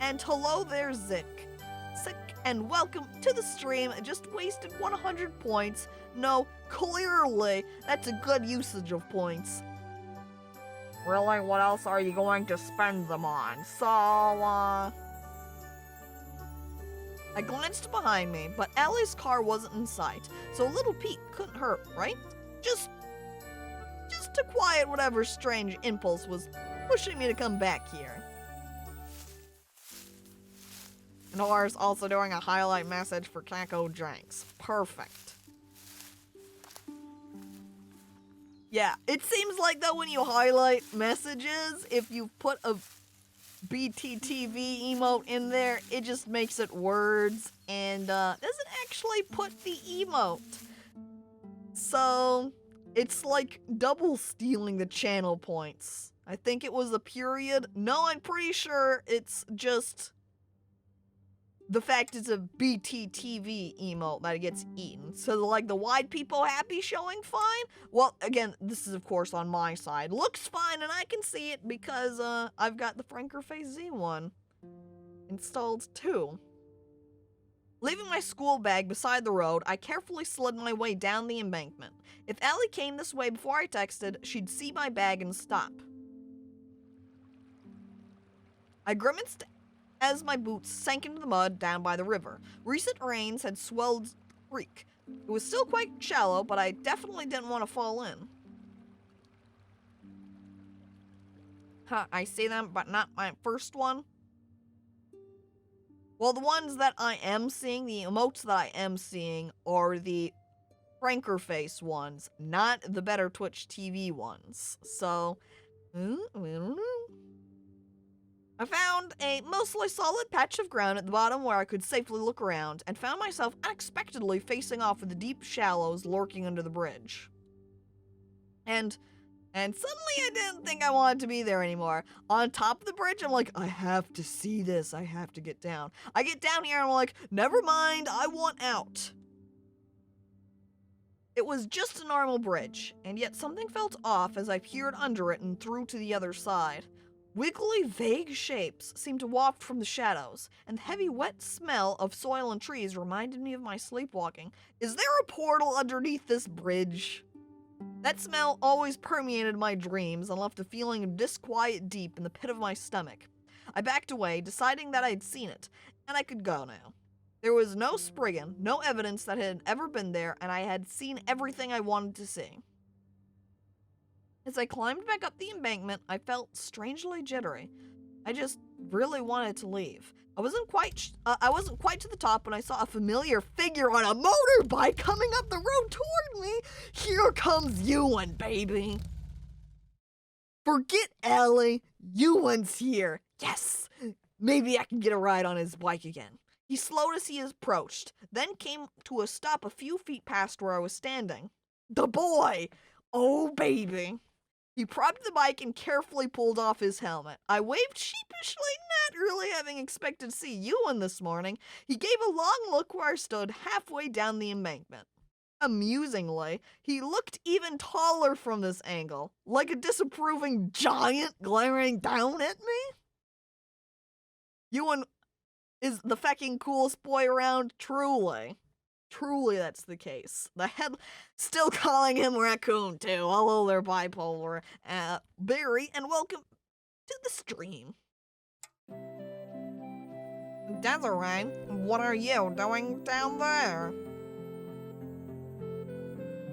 And hello there, Zick, and welcome to the stream. I just wasted 100 points. No, clearly, that's a good usage of points. Really, what else are you going to spend them on? So, I glanced behind me, but Allie's car wasn't in sight, so a little peek couldn't hurt, right? Just to quiet whatever strange impulse was pushing me to come back here. Nora's also doing a highlight message for Caco Drinks. Perfect. Yeah, it seems like though when you highlight messages, if you put a BTTV emote in there, it just makes it words and doesn't actually put the emote. So it's like double stealing the channel points. I think it was a period. No, I'm pretty sure it's just the fact it's a BTTV emote that it gets eaten. So like the wide people happy showing fine? Well, again, this is of course on my side. Looks fine and I can see it because I've got the Frankerface Z one installed too. Leaving my school bag beside the road, I carefully slid my way down the embankment. If Allie came this way before I texted, she'd see my bag and stop. I grimaced as my boots sank into the mud down by the river. Recent rains had swelled the creek. It was still quite shallow, but I definitely didn't want to fall in. Huh, I see them, but not my first one. Well, the ones that I am seeing, the emotes that I am seeing, are the Frankerface ones, not the Better Twitch TV ones. So, I don't know. I found a mostly solid patch of ground at the bottom where I could safely look around, and found myself unexpectedly facing off with the deep shallows lurking under the bridge. And suddenly I didn't think I wanted to be there anymore. On top of the bridge, I'm like, I have to see this. I have to get down. I get down here and I'm like, never mind, I want out. It was just a normal bridge, and yet something felt off as I peered under it and through to the other side. Wiggly, vague shapes seemed to waft from the shadows, and the heavy, wet smell of soil and trees reminded me of my sleepwalking. Is there a portal underneath this bridge? That smell always permeated my dreams and left a feeling of disquiet deep in the pit of my stomach. I backed away, deciding that I'd seen it, and I could go now. There was no Spriggan, no evidence that it had ever been there, and I had seen everything I wanted to see. As I climbed back up the embankment, I felt strangely jittery. I just really wanted to leave. I wasn't quite to the top when I saw a familiar figure on a motorbike coming up the road toward me. Here comes Ewan, baby. Forget Allie. Ewan's here. Yes. Maybe I can get a ride on his bike again. He slowed as he approached, then came to a stop a few feet past where I was standing. The boy. Oh, baby. He propped the bike and carefully pulled off his helmet. I waved sheepishly, not really having expected to see Ewan this morning. He gave a long look where I stood halfway down the embankment. Amusingly, he looked even taller from this angle, like a disapproving giant glaring down at me. Ewan is the fecking coolest boy around, truly. Truly, that's the case. The head still calling him Raccoon, too. Hello there, bipolar. Barry, and welcome to the stream. Desiree, what are you doing down there?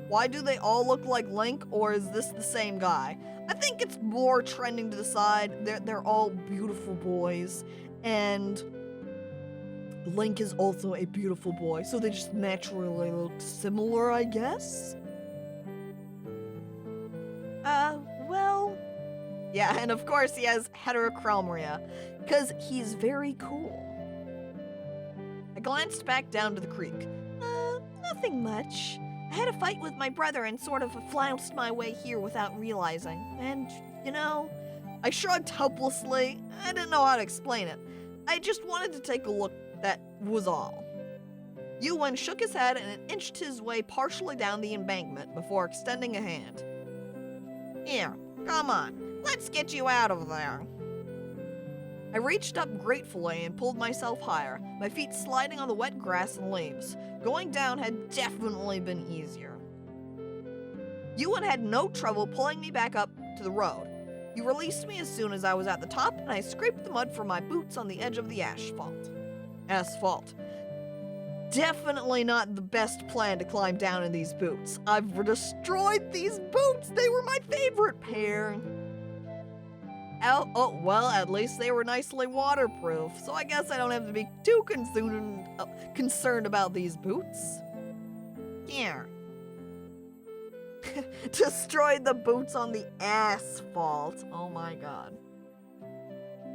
Why do they all look like Link, or is this the same guy? I think it's more trending to the side. They're all beautiful boys, and Link is also a beautiful boy, so they just naturally look similar, I guess? Well... Yeah, and of course he has heterochromia, because he's very cool. I glanced back down to the creek. Nothing much. I had a fight with my brother and sort of flounced my way here without realizing. And, you know, I shrugged helplessly. I didn't know how to explain it. I just wanted to take a look, that was all. Yuan shook his head and inched his way partially down the embankment before extending a hand. Here, come on, let's get you out of there. I reached up gratefully and pulled myself higher, my feet sliding on the wet grass and leaves. Going down had definitely been easier. Yuan had no trouble pulling me back up to the road. He released me as soon as I was at the top, and I scraped the mud from my boots on the edge of the asphalt. Definitely not the best plan to climb down in these boots. I've destroyed these boots! They were my favorite pair! Oh, well, at least they were nicely waterproof, so I guess I don't have to be too concerned about these boots. Here. Destroyed the boots on the asphalt. Oh my god.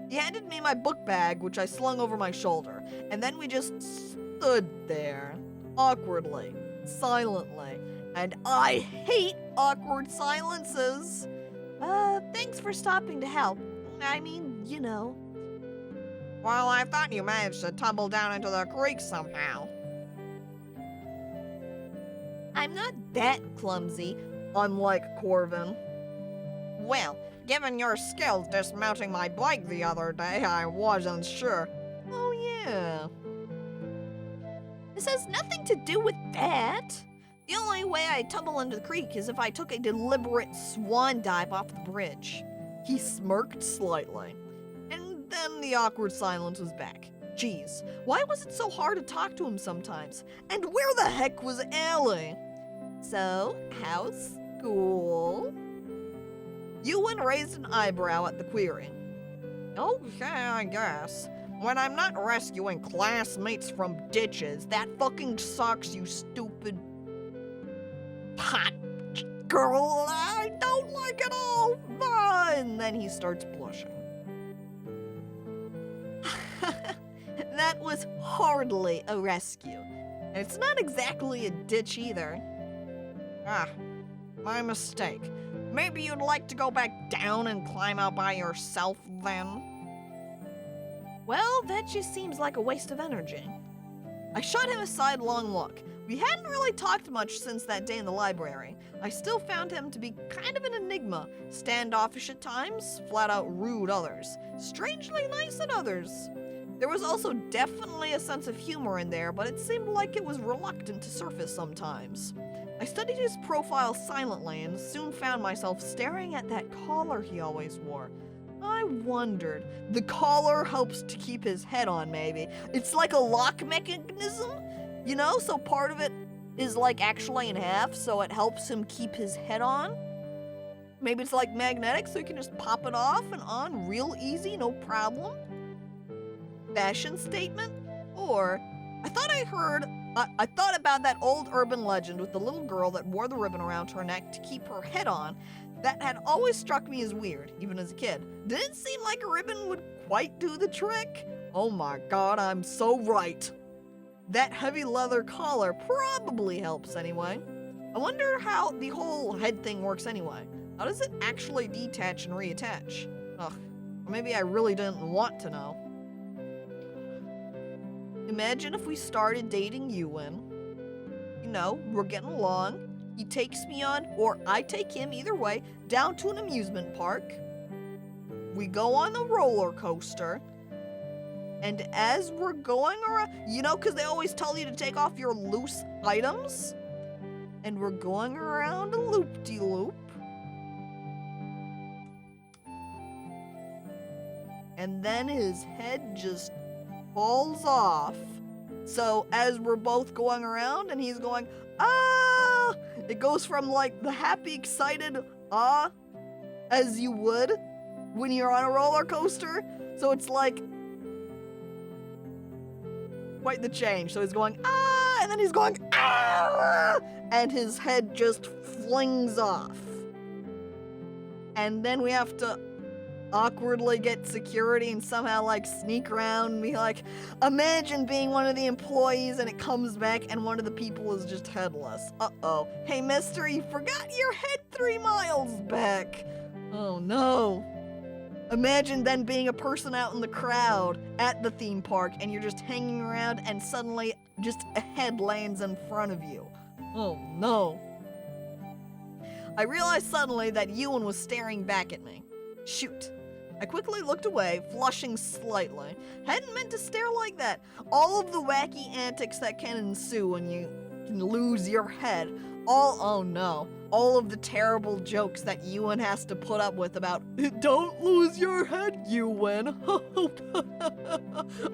He handed me my book bag, which I slung over my shoulder, and then we just stood there, awkwardly, silently, and I hate awkward silences. Thanks for stopping to help. I mean, you know. Well, I thought you managed to tumble down into the creek somehow. I'm not that clumsy, unlike Corvin. Well, given your skills dismounting my bike the other day, I wasn't sure. Oh, yeah. This has nothing to do with that. The only way I tumble into the creek is if I took a deliberate swan dive off the bridge. He smirked slightly, and then the awkward silence was back. Geez, why was it so hard to talk to him sometimes? And where the heck was Ellie? So, how's school? Yuan raised an eyebrow at the query. Okay, I guess. When I'm not rescuing classmates from ditches, that fucking sucks, you stupid hot girl. I don't like it all. And then he starts blushing. That was hardly a rescue. And it's not exactly a ditch either. Ah, my mistake. Maybe you'd like to go back down and climb out by yourself then? Well, that just seems like a waste of energy. I shot him a sidelong look. We hadn't really talked much since that day in the library. I still found him to be kind of an enigma, standoffish at times, flat out rude others, strangely nice at others. There was also definitely a sense of humor in there, but it seemed like it was reluctant to surface sometimes. I studied his profile silently and soon found myself staring at that collar he always wore. I wondered. The collar helps to keep his head on, maybe. It's like a lock mechanism, you know, so part of it is like actually in half, so it helps him keep his head on. Maybe it's like magnetic, so you can just pop it off and on real easy, no problem. Fashion statement? Or, I thought about that old urban legend with the little girl that wore the ribbon around her neck to keep her head on. That had always struck me as weird, even as a kid. Didn't seem like a ribbon would quite do the trick. Oh my god, I'm so right. That heavy leather collar probably helps anyway. I wonder how the whole head thing works anyway. How does it actually detach and reattach? Ugh, or maybe I really didn't want to know. Imagine if we started dating Yuan. You know, we're getting along. He takes me on, or I take him, either way, down to an amusement park. We go on the roller coaster. And as we're going around, you know, because they always tell you to take off your loose items. And we're going around a loop-de-loop. And then his head just falls off. So as we're both going around and he's going, ah, it goes from like the happy, excited, ah, as you would when you're on a roller coaster. So it's like quite the change. So he's going, ah, and then he's going, ah, and his head just flings off. And then we have to awkwardly get security and somehow like sneak around and be like, imagine being one of the employees and it comes back and one of the people is just headless. Uh-oh. Hey, mister, you forgot your head 3 miles back. Oh no. Imagine then being a person out in the crowd at the theme park and you're just hanging around and suddenly just a head lands in front of you. Oh no. I realized suddenly that Ewan was staring back at me. Shoot. I quickly looked away, flushing slightly. Hadn't meant to stare like that. All of the wacky antics that can ensue when you can lose your head. Oh no. All of the terrible jokes that Ewan has to put up with about, don't lose your head, Ewan.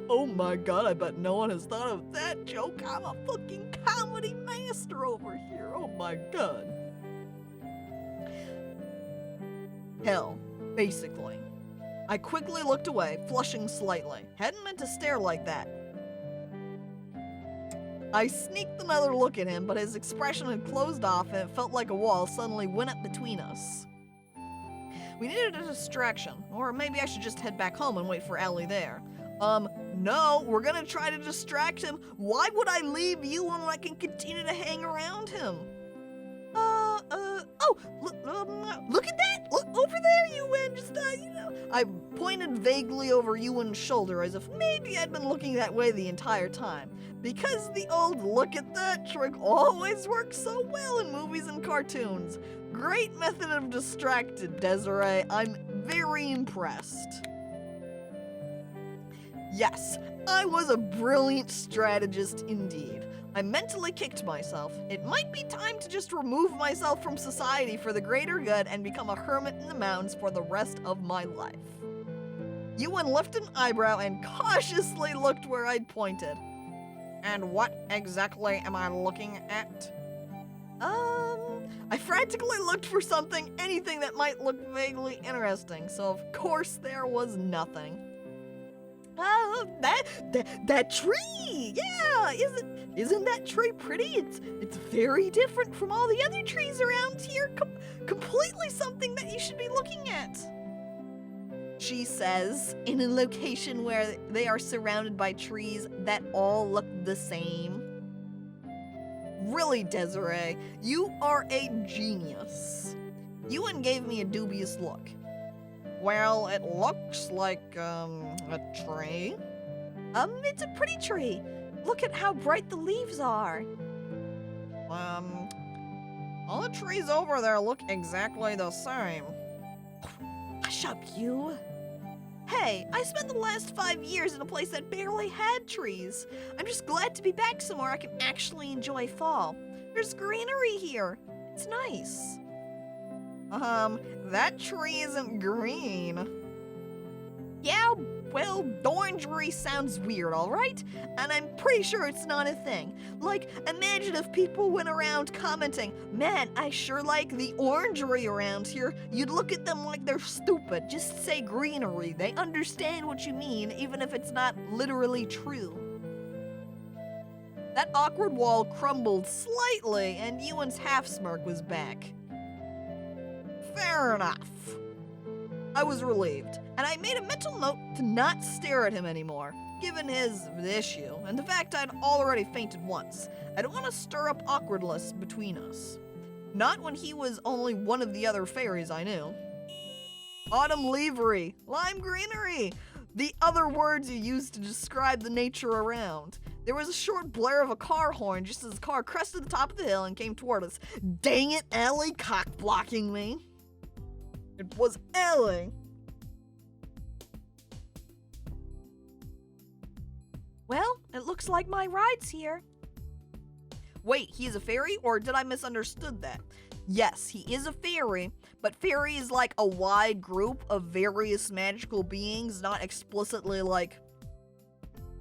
Oh my god, I bet no one has thought of that joke. I'm a fucking comedy master over here. Oh my god. Hell, basically. I quickly looked away, flushing slightly. Hadn't meant to stare like that. I sneaked another look at him, but his expression had closed off and it felt like a wall suddenly went up between us. We needed a distraction, or maybe I should just head back home and wait for Ellie there. No, we're gonna try to distract him. Why would I leave you when I can continue to hang around him? Look at that! Look over there, Ewan! Just, I pointed vaguely over Ewan's shoulder as if maybe I'd been looking that way the entire time. Because the old look at that trick always works so well in movies and cartoons. Great method of distracted, Desiree. I'm very impressed. Yes, I was a brilliant strategist indeed. I mentally kicked myself. It might be time to just remove myself from society for the greater good and become a hermit in the mountains for the rest of my life. Ewan lifted an eyebrow and cautiously looked where I'd pointed. And what exactly am I looking at? I frantically looked for something, anything that might look vaguely interesting, so of course there was nothing. That tree! Yeah, isn't that tree pretty? It's very different from all the other trees around here. Completely something that you should be looking at. She says, in a location where they are surrounded by trees that all look the same. Really, Desiree, you are a genius. Ewan gave me a dubious look. Well, it looks like, a tree. It's a pretty tree. Look at how bright the leaves are. All the trees over there look exactly the same. Hush up, you. Hey, I spent the last 5 years in a place that barely had trees. I'm just glad to be back somewhere I can actually enjoy fall. There's greenery here. It's nice. That tree isn't green. Yeah, well, orangery sounds weird, alright? And I'm pretty sure it's not a thing. Like, imagine if people went around commenting, man, I sure like the orangery around here. You'd look at them like they're stupid. Just say greenery. They understand what you mean, even if it's not literally true. That awkward wall crumbled slightly, and Ewan's half-smirk was back. Fair enough. I was relieved, and I made a mental note to not stare at him anymore, given his issue, and the fact I'd already fainted once. I don't want to stir up awkwardness between us. Not when he was only one of the other fairies I knew. Autumn leavery, lime greenery, the other words you used to describe the nature around. There was a short blare of a car horn just as the car crested the top of the hill and came toward us. Dang it, Ellie, cock-blocking me. It was Ellie. Well, it looks like my ride's here. Wait, he's a fairy, or did I misunderstood that? Yes, he is a fairy, but fairy is like a wide group of various magical beings, not explicitly like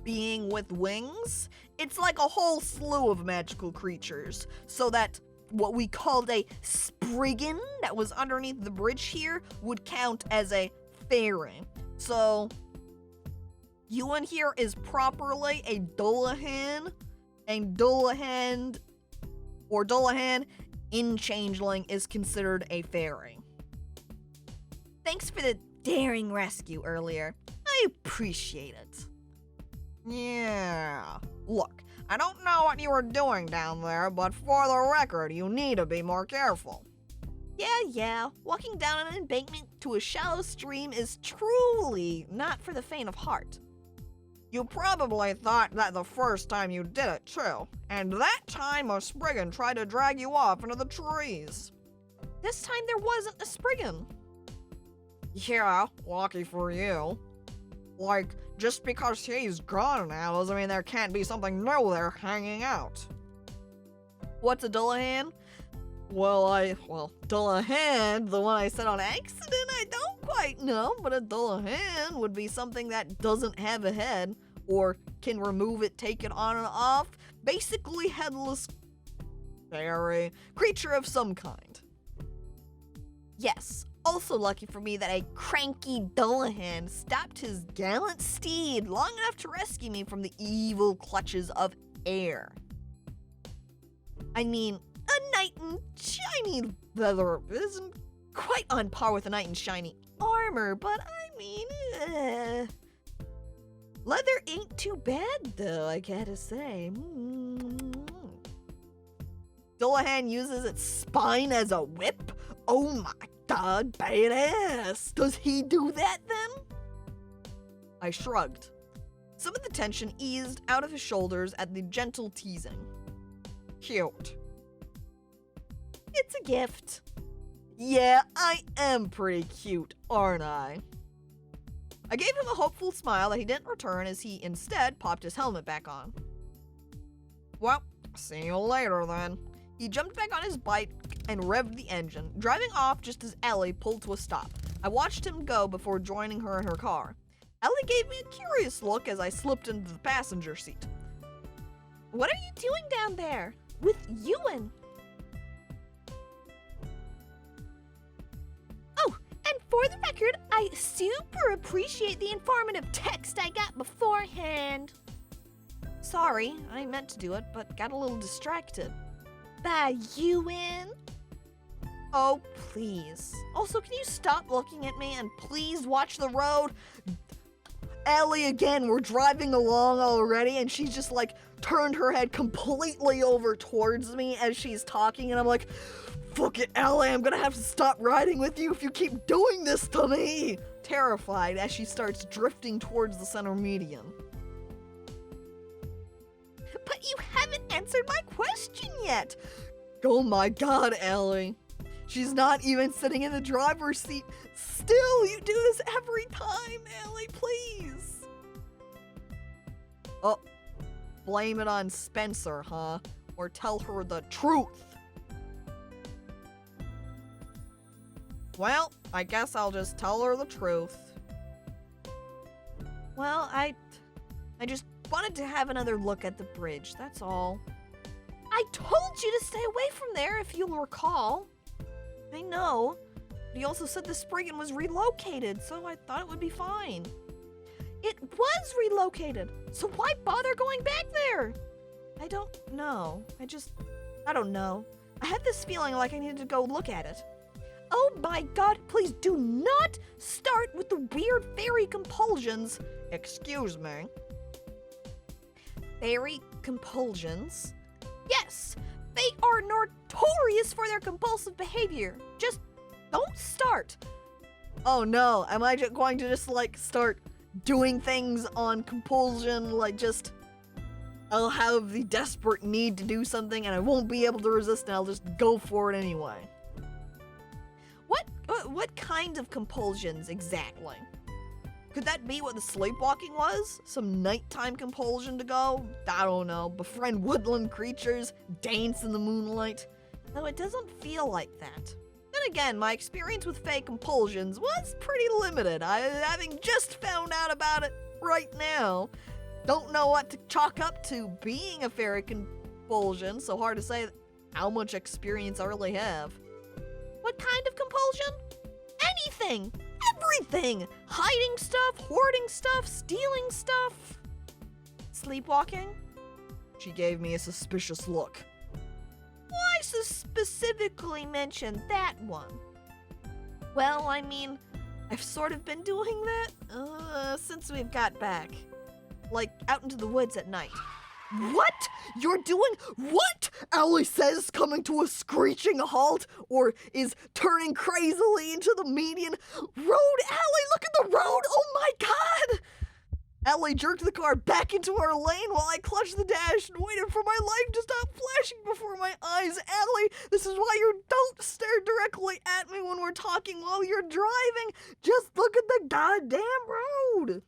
being with wings. It's like a whole slew of magical creatures, so that what we called a spriggan that was underneath the bridge here would count as a fairy. So, Ewan here is properly a Dullahan, and Dullahan in Changeling is considered a fairy. Thanks for the daring rescue earlier. I appreciate it. Yeah. Look, I don't know what you were doing down there, but for the record, you need to be more careful. Yeah. Walking down an embankment to a shallow stream is truly not for the faint of heart. You probably thought that the first time you did it, too. And that time a spriggan tried to drag you off into the trees. This time there wasn't a spriggan. Yeah, lucky for you. Like, just because he's gone now doesn't mean there can't be something new there hanging out. What's a Dullahan? Well, Dullahan, the one I said on accident, I don't quite know, but a Dullahan would be something that doesn't have a head, or can remove it, take it on and off. Basically headless fairy, creature of some kind. Yes, also lucky for me that a cranky Dullahan stopped his gallant steed long enough to rescue me from the evil clutches of air. I mean, a knight in shiny leather isn't quite on par with a knight in shiny armor, but I mean, leather ain't too bad though, I gotta say. Dullahan uses its spine as a whip? Oh my god, badass! Does he do that then? I shrugged. Some of the tension eased out of his shoulders at the gentle teasing. Cute. It's a gift. Yeah, I am pretty cute, aren't I? I gave him a hopeful smile that he didn't return as he instead popped his helmet back on. Well, see you later then. He jumped back on his bike and revved the engine, driving off just as Ellie pulled to a stop. I watched him go before joining her in her car. Ellie gave me a curious look as I slipped into the passenger seat. What are you doing down there? With Ewan? Oh, and for the record, I super appreciate the informative text I got beforehand. Sorry, I meant to do it, but got a little distracted. By Ewan? Oh, please. Also, can you stop looking at me and please watch the road? Ellie, again, we're driving along already, and she's just like turned her head completely over towards me as she's talking, and I'm like, fuck it, Ellie, I'm gonna have to stop riding with you if you keep doing this to me. Terrified as she starts drifting towards the center median. But you haven't answered my question yet. Oh my god, Ellie. She's not even sitting in the driver's seat. Still, you do this every time, Ellie, please. Oh, blame it on Spencer, huh? Or tell her the truth. Well, I guess I'll just tell her the truth. Well, I just wanted to have another look at the bridge, that's all. I told you to stay away from there, if you'll recall. I know, but he also said the spriggan was relocated, so I thought it would be fine. It was relocated, so why bother going back there? I don't know. I don't know. I had this feeling like I needed to go look at it. Oh my god, please do not start with the weird fairy compulsions. Excuse me. Fairy compulsions? Yes, they are notorious for their compulsive behavior. Just don't start. Oh no, am I going to just like start doing things on compulsion, like just I'll have the desperate need to do something and I won't be able to resist and I'll just go for it anyway. What kind of compulsions exactly? Could that be what the sleepwalking was? Some nighttime compulsion to go, I don't know, befriend woodland creatures, dance in the moonlight? Though it doesn't feel like that. Then again, my experience with fey compulsions was pretty limited. Having just found out about it right now, don't know what to chalk up to being a fairy compulsion, so hard to say how much experience I really have. What kind of compulsion? Anything! Everything! Hiding stuff, hoarding stuff, stealing stuff. Sleepwalking? She gave me a suspicious look. Why specifically mention that one? Well, I mean, I've sort of been doing that since we've got back. Like, out into the woods at night. What? You're doing what? Allie says, coming to a screeching halt, or is turning crazily into the median road. Allie, look at the road! Oh my god! Allie jerked the car back into our lane while I clutched the dash and waited for my life to stop flashing before my eyes. Allie, this is why you don't stare directly at me when we're talking while you're driving. Just look at the goddamn road.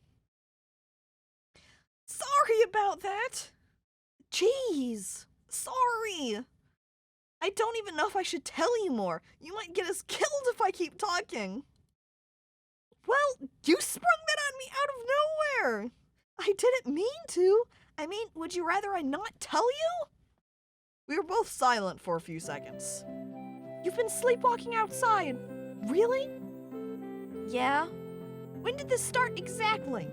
Sorry about that. Jeez, sorry. I don't even know if I should tell you more. You might get us killed if I keep talking. Well, you sprung that on me out of nowhere. I didn't mean to. I mean, would you rather I not tell you? We were both silent for a few seconds. You've been sleepwalking outside. Really? Yeah. When did this start exactly?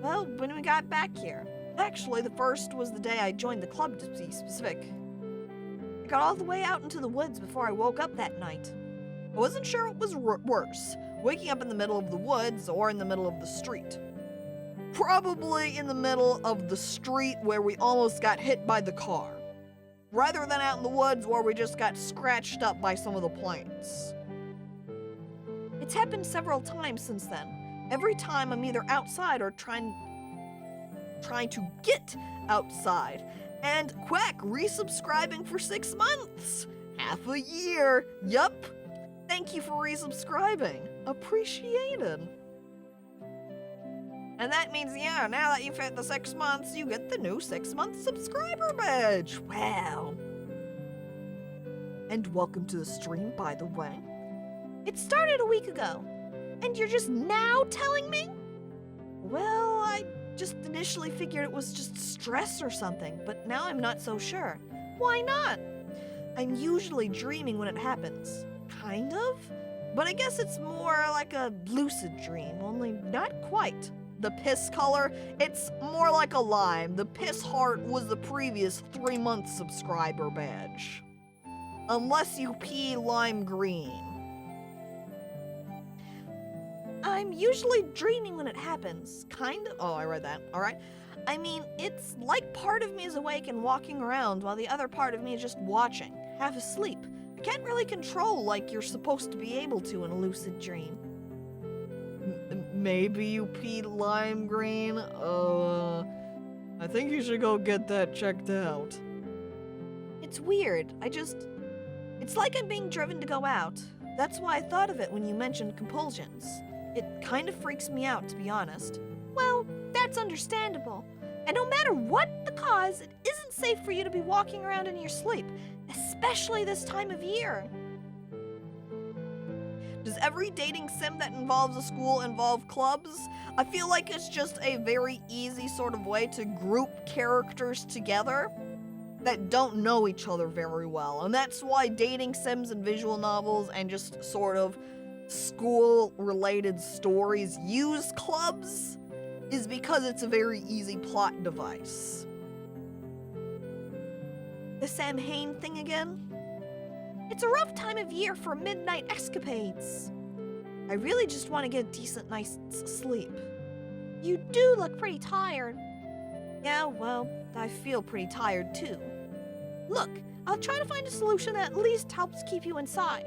Well, when we got back here. Actually, the first was the day I joined the club, to be specific. I got all the way out into the woods before I woke up that night. I wasn't sure what was worse, waking up in the middle of the woods or in the middle of the street. Probably in the middle of the street where we almost got hit by the car, rather than out in the woods where we just got scratched up by some of the plants. It's happened several times since then. Every time I'm either outside or trying to get outside. And Quack resubscribing for 6 months. Half a year. Yup. Thank you for resubscribing. Appreciated. And that means, yeah, now that you've hit the 6 months, you get the new 6-month subscriber badge. Wow. And welcome to the stream, by the way. It started a week ago. And you're just now telling me? Well, I just initially figured it was just stress or something, but now I'm not so sure. Why not? I'm usually dreaming when it happens. Kind of? But I guess it's more like a lucid dream, only not quite. The piss color, it's more like a lime. The piss heart was the previous 3-month subscriber badge. Unless you pee lime green. I'm usually dreaming when it happens. Kind of. Oh, I read that. All right. I mean, it's like part of me is awake and walking around while the other part of me is just watching, half asleep. I can't really control like you're supposed to be able to in a lucid dream. Maybe you peed lime green? I think you should go get that checked out. It's weird. It's like I'm being driven to go out. That's why I thought of it when you mentioned compulsions. It kind of freaks me out, to be honest. Well, that's understandable. And no matter what the cause, it isn't safe for you to be walking around in your sleep, especially this time of year. Does every dating sim that involves a school involve clubs? I feel like it's just a very easy sort of way to group characters together that don't know each other very well. And that's why dating sims and visual novels and just sort of school-related stories use clubs, is because it's a very easy plot device. The Sam Hain thing again? It's a rough time of year for midnight escapades. I really just want to get a decent night's sleep. You do look pretty tired. Yeah, well, I feel pretty tired too. Look, I'll try to find a solution that at least helps keep you inside.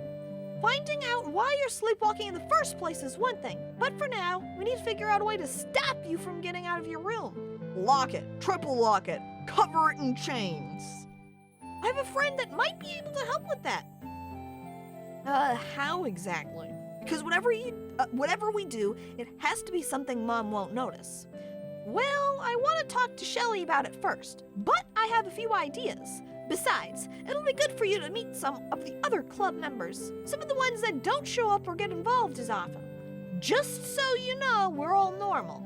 Finding out why you're sleepwalking in the first place is one thing, but for now, we need to figure out a way to stop you from getting out of your room. Lock it, triple lock it, cover it in chains. I have a friend that might be able to help with that. How exactly? Because whatever we do, it has to be something Mom won't notice. Well, I want to talk to Shelly about it first, but I have a few ideas. Besides, it'll be good for you to meet some of the other club members, some of the ones that don't show up or get involved as often. Just so you know, we're all normal.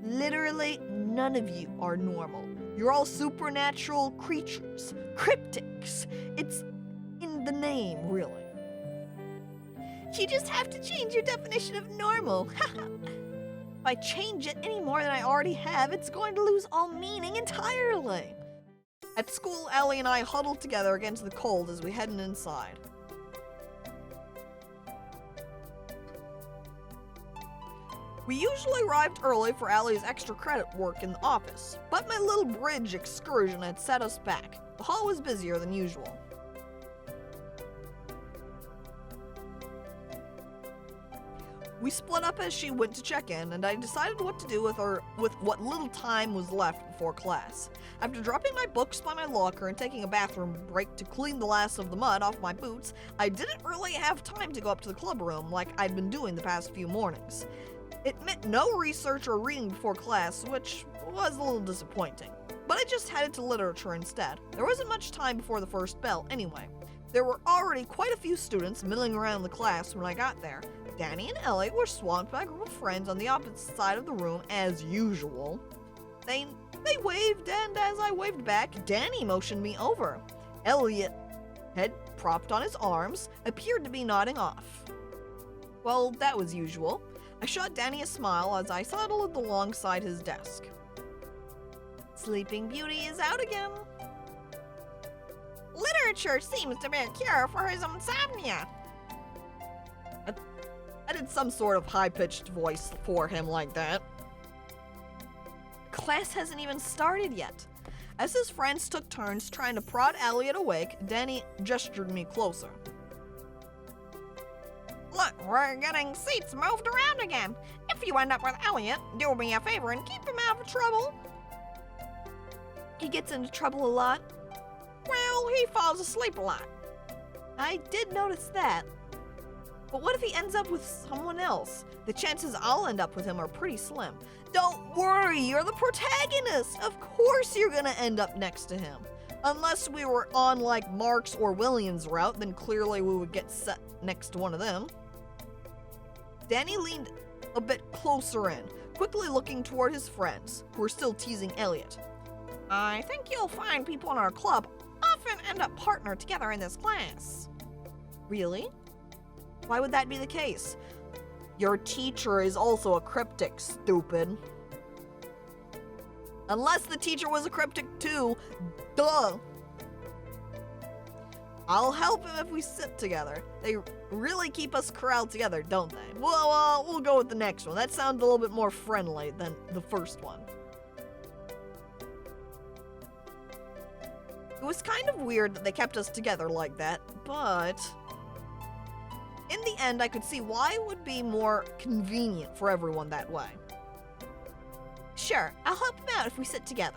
Literally, none of you are normal. You're all supernatural creatures, cryptics. It's in the name, really. You just have to change your definition of normal. If I change it any more than I already have, it's going to lose all meaning entirely. At school, Allie and I huddled together against the cold as we headed inside. We usually arrived early for Allie's extra credit work in the office, but my little bridge excursion had set us back. The hall was busier than usual. We split up as she went to check in, and I decided what to do with what little time was left before class. After dropping my books by my locker and taking a bathroom break to clean the last of the mud off my boots, I didn't really have time to go up to the club room like I'd been doing the past few mornings. It meant no research or reading before class, which was a little disappointing. But I just headed to literature instead. There wasn't much time before the first bell anyway. There were already quite a few students milling around the class when I got there. Danny and Ellie were swamped by a group of friends on the opposite side of the room as usual. They waved, and as I waved back, Danny motioned me over. Elliot, head propped on his arms, appeared to be nodding off. Well, that was usual. I shot Danny a smile as I sidled alongside his desk. Sleeping Beauty is out again. Literature seems to be a cure for his insomnia. I did some sort of high-pitched voice for him like that. Class hasn't even started yet. As his friends took turns trying to prod Elliot awake, Danny gestured me closer. Look, we're getting seats moved around again. If you end up with Elliot, do me a favor and keep him out of trouble. He gets into trouble a lot. Well, he falls asleep a lot. I did notice that. But what if he ends up with someone else? The chances I'll end up with him are pretty slim. Don't worry, you're the protagonist. Of course you're gonna end up next to him. Unless we were on like Mark's or William's route, then clearly we would get set next to one of them. Danny leaned a bit closer in, quickly looking toward his friends, who were still teasing Elliot. I think you'll find people in our club often end up partnered together in this class. Really? Why would that be the case? Your teacher is also a cryptic, stupid. Unless the teacher was a cryptic too. Duh. I'll help him if we sit together. They really keep us corralled together, don't they? Well, we'll go with the next one. That sounds a little bit more friendly than the first one. It was kind of weird that they kept us together like that, but in the end, I could see why it would be more convenient for everyone that way. Sure, I'll help him out if we sit together.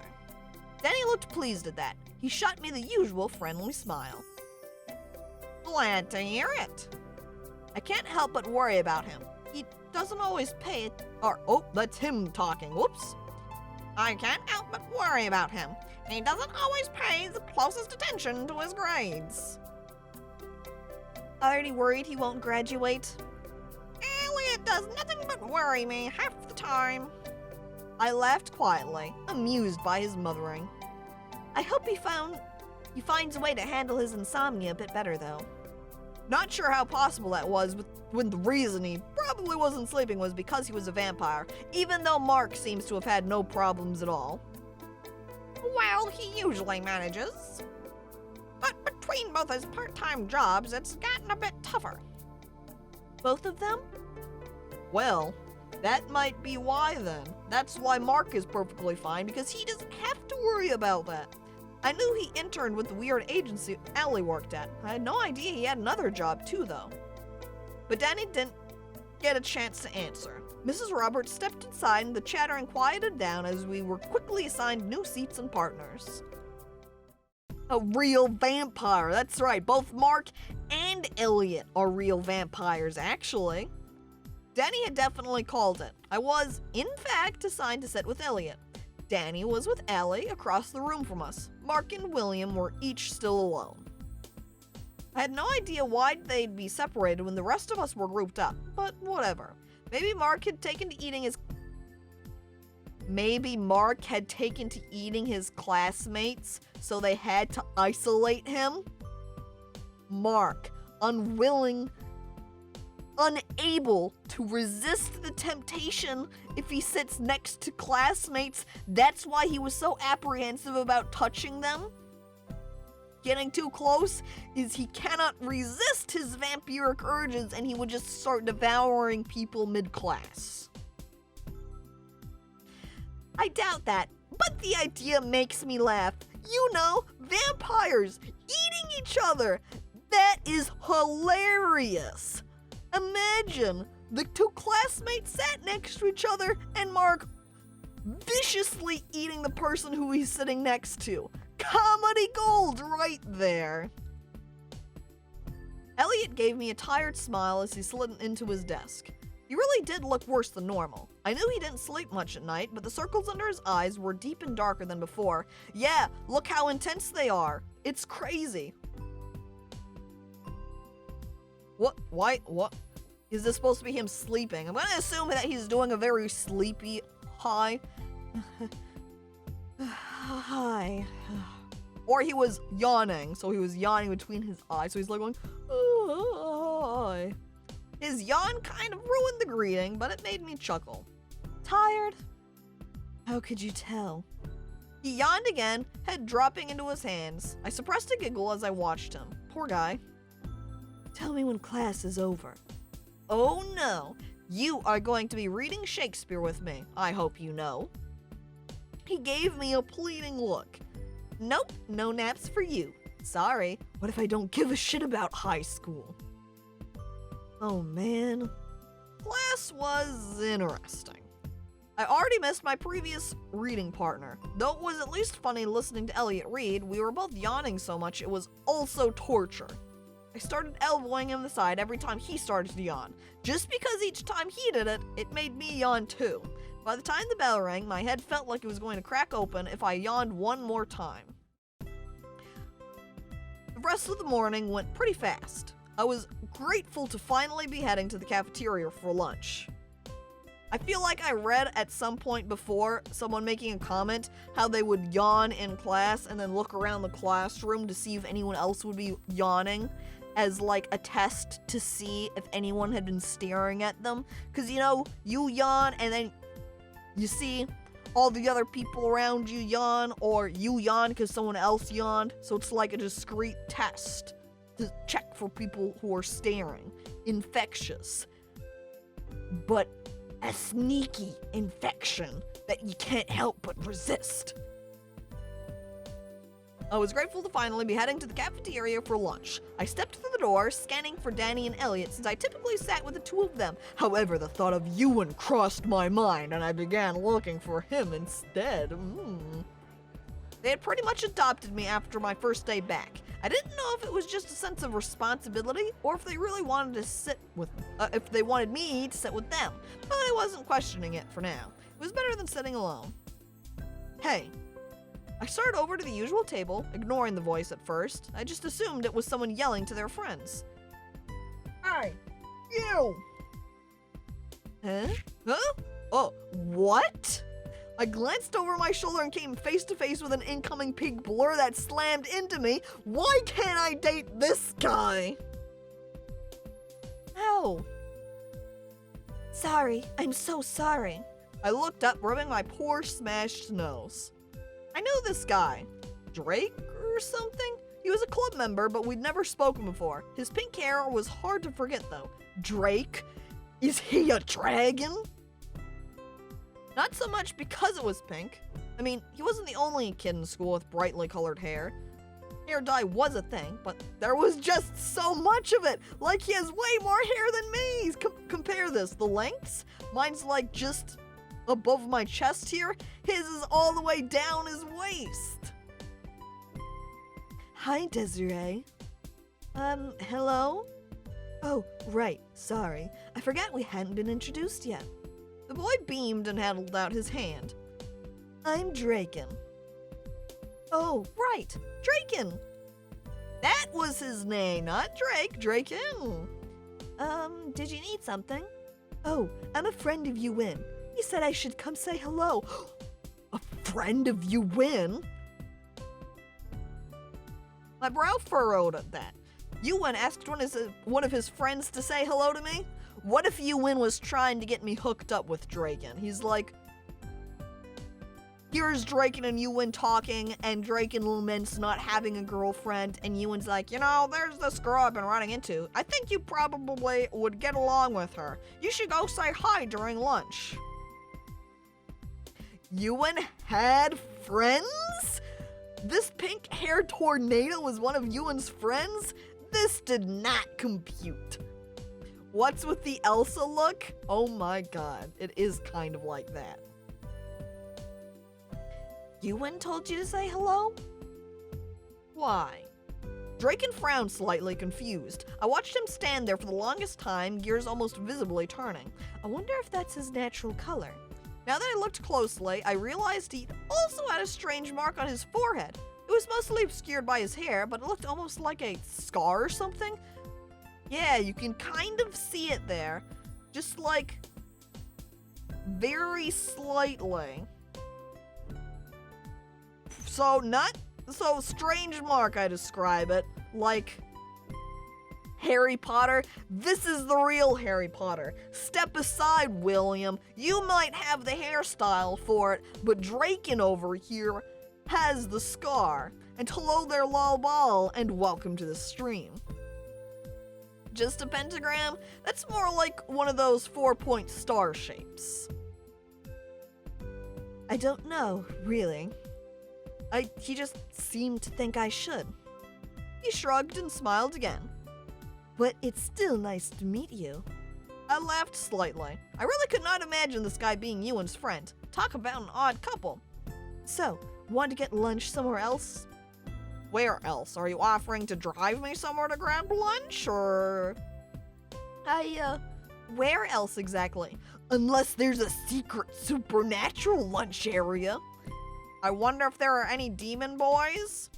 Danny looked pleased at that. He shot me the usual friendly smile. Glad to hear it. I can't help but worry about him. He doesn't always pay it. Oh, that's him talking. Whoops. I can't help but worry about him. He doesn't always pay the closest attention to his grades. Already worried he won't graduate? Elliot does nothing but worry me half the time. I laughed quietly, amused by his mothering. I hope he finds a way to handle his insomnia a bit better, though. Not sure how possible that was, when the reason he probably wasn't sleeping was because he was a vampire, even though Mark seems to have had no problems at all. Well, he usually manages. But between both his part-time jobs, it's gotten a bit tougher. Both of them? Well, that might be why then. That's why Mark is perfectly fine, because he doesn't have to worry about that. I knew he interned with the weird agency Allie worked at. I had no idea he had another job too, though. But Danny didn't get a chance to answer. Mrs. Roberts stepped inside and the chattering quieted down as we were quickly assigned new seats and partners. A real vampire. That's right. Both Mark and Elliot are real vampires, actually. Danny had definitely called it. I was, in fact, assigned to sit with Elliot. Danny was with Allie across the room from us. Mark and William were each still alone. I had no idea why they'd be separated when the rest of us were grouped up, but whatever. Maybe Mark had taken to eating his classmates, so they had to isolate him. Mark, unable to resist the temptation if he sits next to classmates. That's why he was so apprehensive about touching them. Getting too close is he cannot resist his vampiric urges and he would just start devouring people mid-class. I doubt that, but the idea makes me laugh. You know, vampires eating each other. That is hilarious. Imagine the two classmates sat next to each other and Mark viciously eating the person who he's sitting next to. Comedy gold right there. Elliot gave me a tired smile as he slid into his desk. He really did look worse than normal. I knew he didn't sleep much at night, but the circles under his eyes were deep and darker than before. Yeah, look how intense they are. It's crazy. What? Why? What? Is this supposed to be him sleeping? I'm gonna assume that he's doing a very sleepy hi. Hi. Or he was yawning, so he was yawning between his eyes, so he's like going, hi. His yawn kind of ruined the greeting, but it made me chuckle. Tired? How could you tell? He yawned again, head dropping into his hands. I suppressed a giggle as I watched him. Poor guy. Tell me when class is over. Oh no, you are going to be reading Shakespeare with me, I hope you know. He gave me a pleading look. Nope, no naps for you. Sorry, what if I don't give a shit about high school? Oh man. Class was interesting. I already missed my previous reading partner. Though it was at least funny listening to Elliot read, we were both yawning so much it was also torture. I started elbowing him in the side every time he started to yawn. Just because each time he did it, it made me yawn too. By the time the bell rang, my head felt like it was going to crack open if I yawned one more time. The rest of the morning went pretty fast. I was grateful to finally be heading to the cafeteria for lunch. I feel like I read at some point before someone making a comment how they would yawn in class and then look around the classroom to see if anyone else would be yawning as like a test to see if anyone had been staring at them. Because, you know, you yawn and then you see all the other people around you yawn, or you yawn because someone else yawned. So it's like a discrete test to check for people who are staring. Infectious. But a sneaky infection that you can't help but resist. I was grateful to finally be heading to the cafeteria for lunch. I stepped through the door, scanning for Danny and Elliot since I typically sat with the two of them. However, the thought of Ewan crossed my mind and I began looking for him instead. They had pretty much adopted me after my first day back. I didn't know if it was just a sense of responsibility or if they really wanted to if they wanted me to sit with them, but I wasn't questioning it for now. It was better than sitting alone. Hey. I started over to the usual table, ignoring the voice at first. I just assumed it was someone yelling to their friends. Hey, you! Huh? Huh? Oh, what? I glanced over my shoulder and came face to face with an incoming pink blur that slammed into me. Why can't I date this guy? Ow. Sorry, I'm so sorry. I looked up, rubbing my poor smashed nose. I know this guy. Drake or something? He was a club member, but we'd never spoken before. His pink hair was hard to forget though. Drake? Is he a dragon? Not so much because it was pink. I mean, he wasn't the only kid in school with brightly colored hair. Hair dye was a thing, but there was just so much of it. Like he has way more hair than me. Compare this, the lengths. Mine's like just above my chest here. His is all the way down his waist. Hi, Desiree. Hello? Oh, right, sorry. I forgot we hadn't been introduced yet. The boy beamed and held out his hand. I'm Draken. Oh, right, Draken. That was his name, not Drake, Draken. Did you need something? Oh, I'm a friend of Yuin. He said I should come say hello. A friend of Yuin? My brow furrowed at that. Yuin asked one of his friends to say hello to me? What if Yuin was trying to get me hooked up with Draken? He's like, here's Draken and Yuin talking, and Draken laments not having a girlfriend, and Yuin's like, you know, there's this girl I've been running into. I think you probably would get along with her. You should go say hi during lunch. Yuin had friends? This pink-haired tornado was one of Yuin's friends? This did not compute. What's with the Elsa look? Oh my god, it is kind of like that. Yuin told you to say hello? Why? Draken frowned slightly confused. I watched him stand there for the longest time, gears almost visibly turning. I wonder if that's his natural color. Now that I looked closely, I realized he also had a strange mark on his forehead. It was mostly obscured by his hair, but it looked almost like a scar or something. Yeah, you can kind of see it there. Just like, very slightly. So strange mark, I describe it. Like Harry Potter. This is the real Harry Potter. Step aside, William. You might have the hairstyle for it, but Draken over here has the scar. And hello there, lol ball, and welcome to the stream. Just a pentagram? That's more like one of those 4-point star shapes. I don't know, really. He just seemed to think I should. He shrugged and smiled again. But it's still nice to meet you. I laughed slightly. I really could not imagine this guy being Yuin's friend. Talk about an odd couple. So, want to get lunch somewhere else? Where else? Are you offering to drive me somewhere to grab lunch, or...? Where else exactly? Unless there's a secret supernatural lunch area. I wonder if there are any demon boys?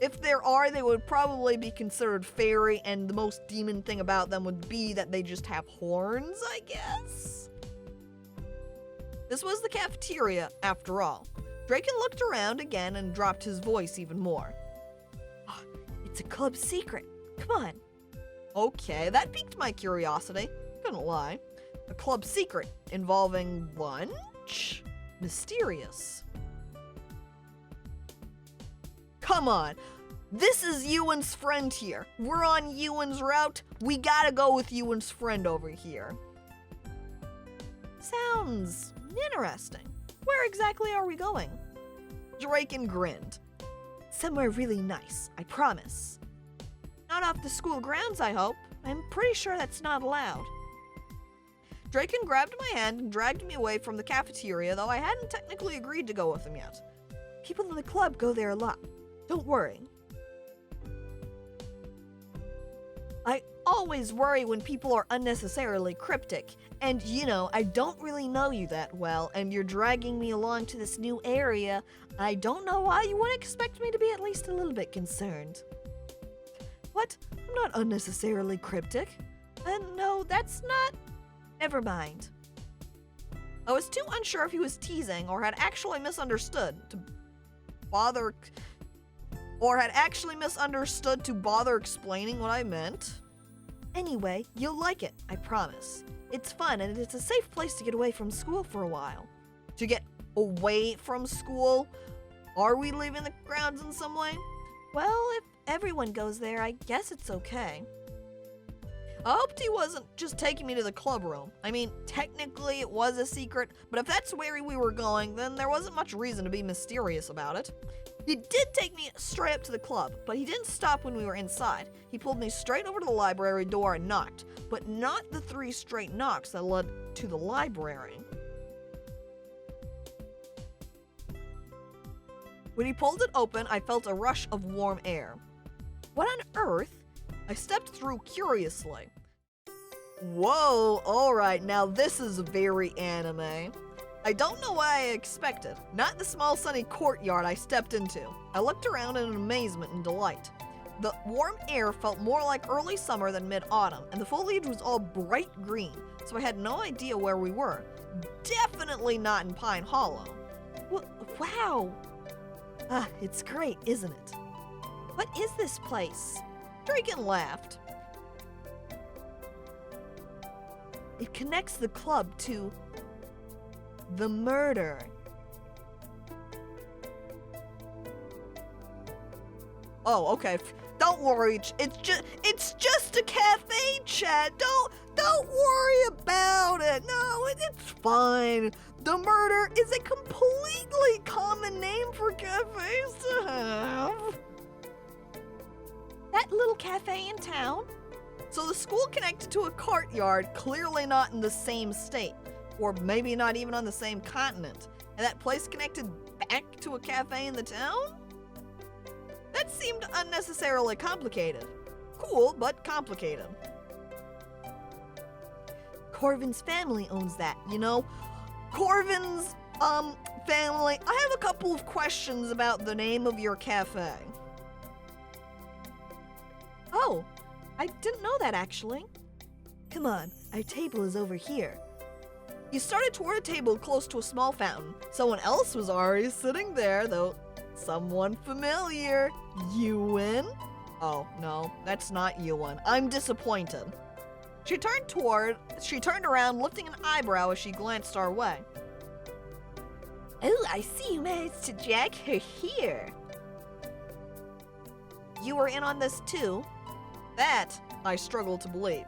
If there are, they would probably be considered fairy, and the most demon thing about them would be that they just have horns, I guess? This was the cafeteria, after all. Draken looked around again and dropped his voice even more. It's a club secret. Come on. Okay, that piqued my curiosity. Couldn't lie. A club secret involving lunch? Mysterious. Come on. This is Yuin's friend here. We're on Yuin's route. We gotta go with Yuin's friend over here. Sounds interesting. Where exactly are we going? Draken grinned. Somewhere really nice, I promise. Not off the school grounds, I hope. I'm pretty sure that's not allowed. Draken grabbed my hand and dragged me away from the cafeteria, though I hadn't technically agreed to go with him yet. People in the club go there a lot. Don't worry. I always worry when people are unnecessarily cryptic, and you know, I don't really know you that well, and you're dragging me along to this new area. I don't know why you would expect me to be at least a little bit concerned. What? I'm not unnecessarily cryptic. No, that's not... Never mind. I was too unsure if he was teasing or had actually misunderstood to bother explaining what I meant. Anyway, you'll like it, I promise. It's fun and it's a safe place to get away from school for a while. To get away from school? Are we leaving the grounds in some way? Well, if everyone goes there, I guess it's okay. I hoped he wasn't just taking me to the club room. I mean, technically it was a secret, but if that's where we were going, then there wasn't much reason to be mysterious about it. He did take me straight up to the club, but he didn't stop when we were inside. He pulled me straight over to the library door and knocked, but not the 3 straight knocks that led to the library. When he pulled it open, I felt a rush of warm air. What on earth? I stepped through curiously. Whoa, alright, now this is very anime. I don't know what I expected. Not the small sunny courtyard I stepped into. I looked around in amazement and delight. The warm air felt more like early summer than mid-autumn, and the foliage was all bright green, so I had no idea where we were. Definitely not in Pine Hollow. Wow! It's great, isn't it? What is this place? Draken laughed. It connects the club to the murder. Oh, okay. Don't worry. It's just a cafe, Chad. Don't worry about it. No, it's fine. The murder is a completely common name for cafes to have. That little cafe in town? So the school connected to a courtyard, clearly not in the same state, or maybe not even on the same continent, and that place connected back to a cafe in the town? That seemed unnecessarily complicated. Cool, but complicated. Corvin's family owns that, you know? Corvin's, family, I have a couple of questions about the name of your cafe. Oh, I didn't know that actually. Come on, our table is over here. You started toward a table close to a small fountain. Someone else was already sitting there, though. Someone familiar. Ewan? Oh, no, that's not Ewan. I'm disappointed. She turned around, lifting an eyebrow as she glanced our way. Oh, I see you managed to drag her here. You were in on this too? That, I struggle to believe.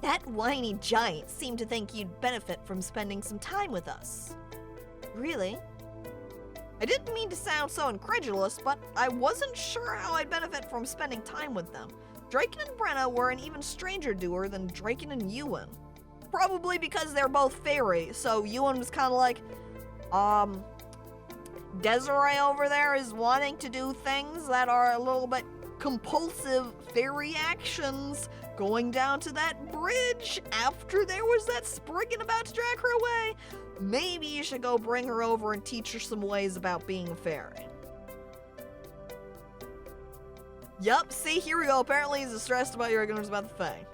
That whiny giant seemed to think you'd benefit from spending some time with us. Really? I didn't mean to sound so incredulous, but I wasn't sure how I'd benefit from spending time with them. Draken and Brenna were an even stranger doer than Draken and Ewan. Probably because they're both fairy, so Ewan was kind of like, Desiree over there is wanting to do things that are a little bit compulsive fairy actions, going down to that bridge after there was that spriggan about to drag her away. Maybe you should go bring her over and teach her some ways about being a fairy. Yup, see, here we go. Apparently he's stressed about your ignorance about the Fae.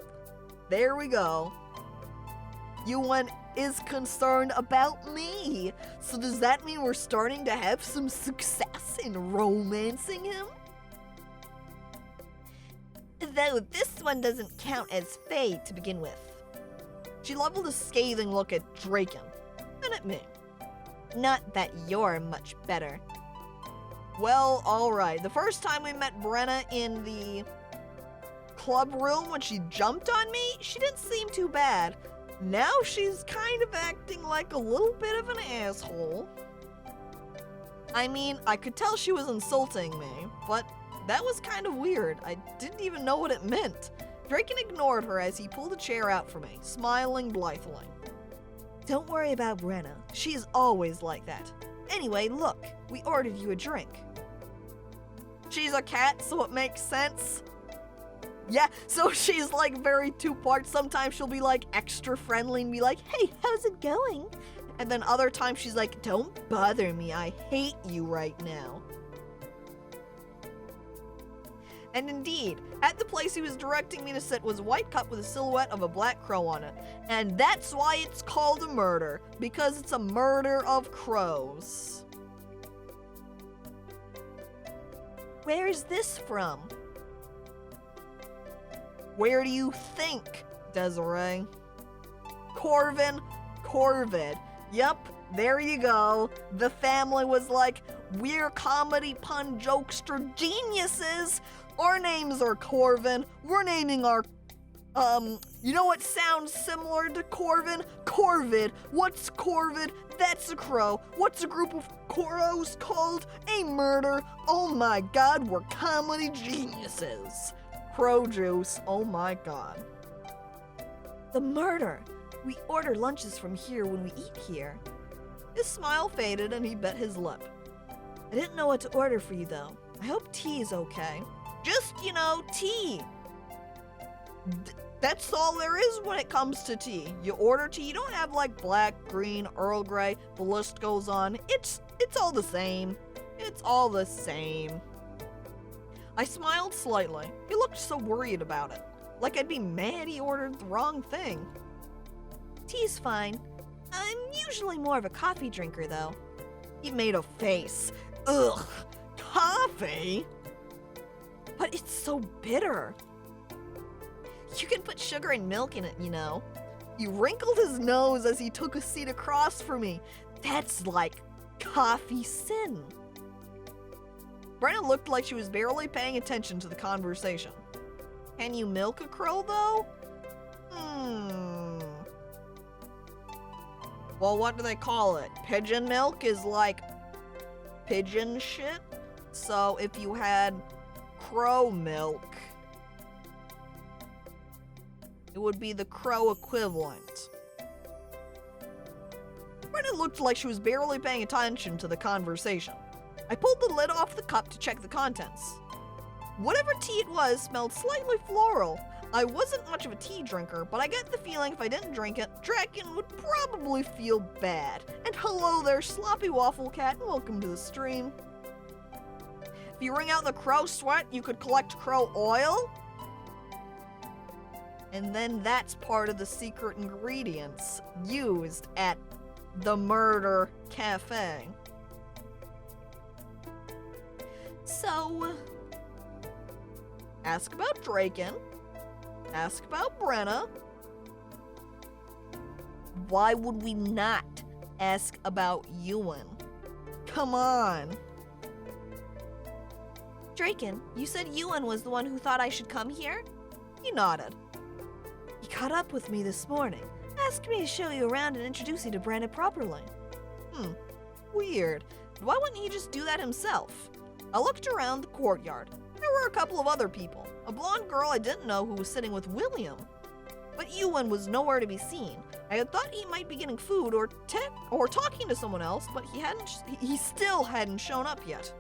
There we go. Ewan is concerned about me. So does that mean we're starting to have some success in romancing him? Though this one doesn't count as Fae to begin with. She leveled a scathing look at Draken, and at me. Not that you're much better. Well, alright. The first time we met Brenna in the club room when she jumped on me, she didn't seem too bad. Now she's kind of acting like a little bit of an asshole. I mean, I could tell she was insulting me, but that was kind of weird. I didn't even know what it meant. Draken ignored her as he pulled a chair out for me, smiling blithely. Don't worry about Brenna. She's always like that. Anyway, look, we ordered you a drink. She's a cat, so it makes sense. Yeah, so she's like very two-part. Sometimes she'll be like extra friendly and be like, hey, how's it going? And then other times she's like, don't bother me, I hate you right now. And indeed, at the place he was directing me to sit was a white cup with a silhouette of a black crow on it. And that's why it's called a murder, because it's a murder of crows. Where is this from? Where do you think, Desiree? Corvid. Yep, there you go. The family was like, we're comedy pun jokester geniuses. Our names are Corvin. We're naming our, you know what sounds similar to Corvin? Corvid. What's Corvid? That's a crow. What's a group of crows called? A murder. Oh my god, we're comedy geniuses. Crow juice. Oh my god. The murder. We order lunches from here when we eat here. His smile faded and he bit his lip. I didn't know what to order for you, though. I hope tea is okay. Just, tea. That's all there is when it comes to tea. You order tea, you don't have like black, green, Earl Grey, the list goes on. It's all the same. It's all the same. I smiled slightly. He looked so worried about it. Like I'd be mad he ordered the wrong thing. Tea's fine. I'm usually more of a coffee drinker, though. He made a face. Ugh, coffee? But it's so bitter. You can put sugar and milk in it, He wrinkled his nose as he took a seat across from me. That's like coffee sin. Brenna looked like she was barely paying attention to the conversation. Can you milk a crow, though? Well, what do they call it? Pigeon milk is like pigeon shit. So if you had crow milk, it would be the crow equivalent. Brenna looked like she was barely paying attention to the conversation. I pulled the lid off the cup to check the contents. Whatever tea it was smelled slightly floral. I wasn't much of a tea drinker, but I get the feeling if I didn't drink it, Draken would probably feel bad. And hello there, Sloppy Waffle Cat, and welcome to the stream. If you wring out the crow sweat, you could collect crow oil. And then that's part of the secret ingredients used at the Murder Cafe. So, ask about Draken. Ask about Brenna. Why would we not ask about Ewan? Come on. Draken, you said Ewan was the one who thought I should come here? He nodded. He caught up with me this morning. Asked me to show you around and introduce you to Brenna properly. Weird. Why wouldn't he just do that himself? I looked around the courtyard. There were a couple of other people. A blonde girl I didn't know who was sitting with William. But Ewan was nowhere to be seen. I had thought he might be getting food or talking to someone else, but he still hadn't shown up yet.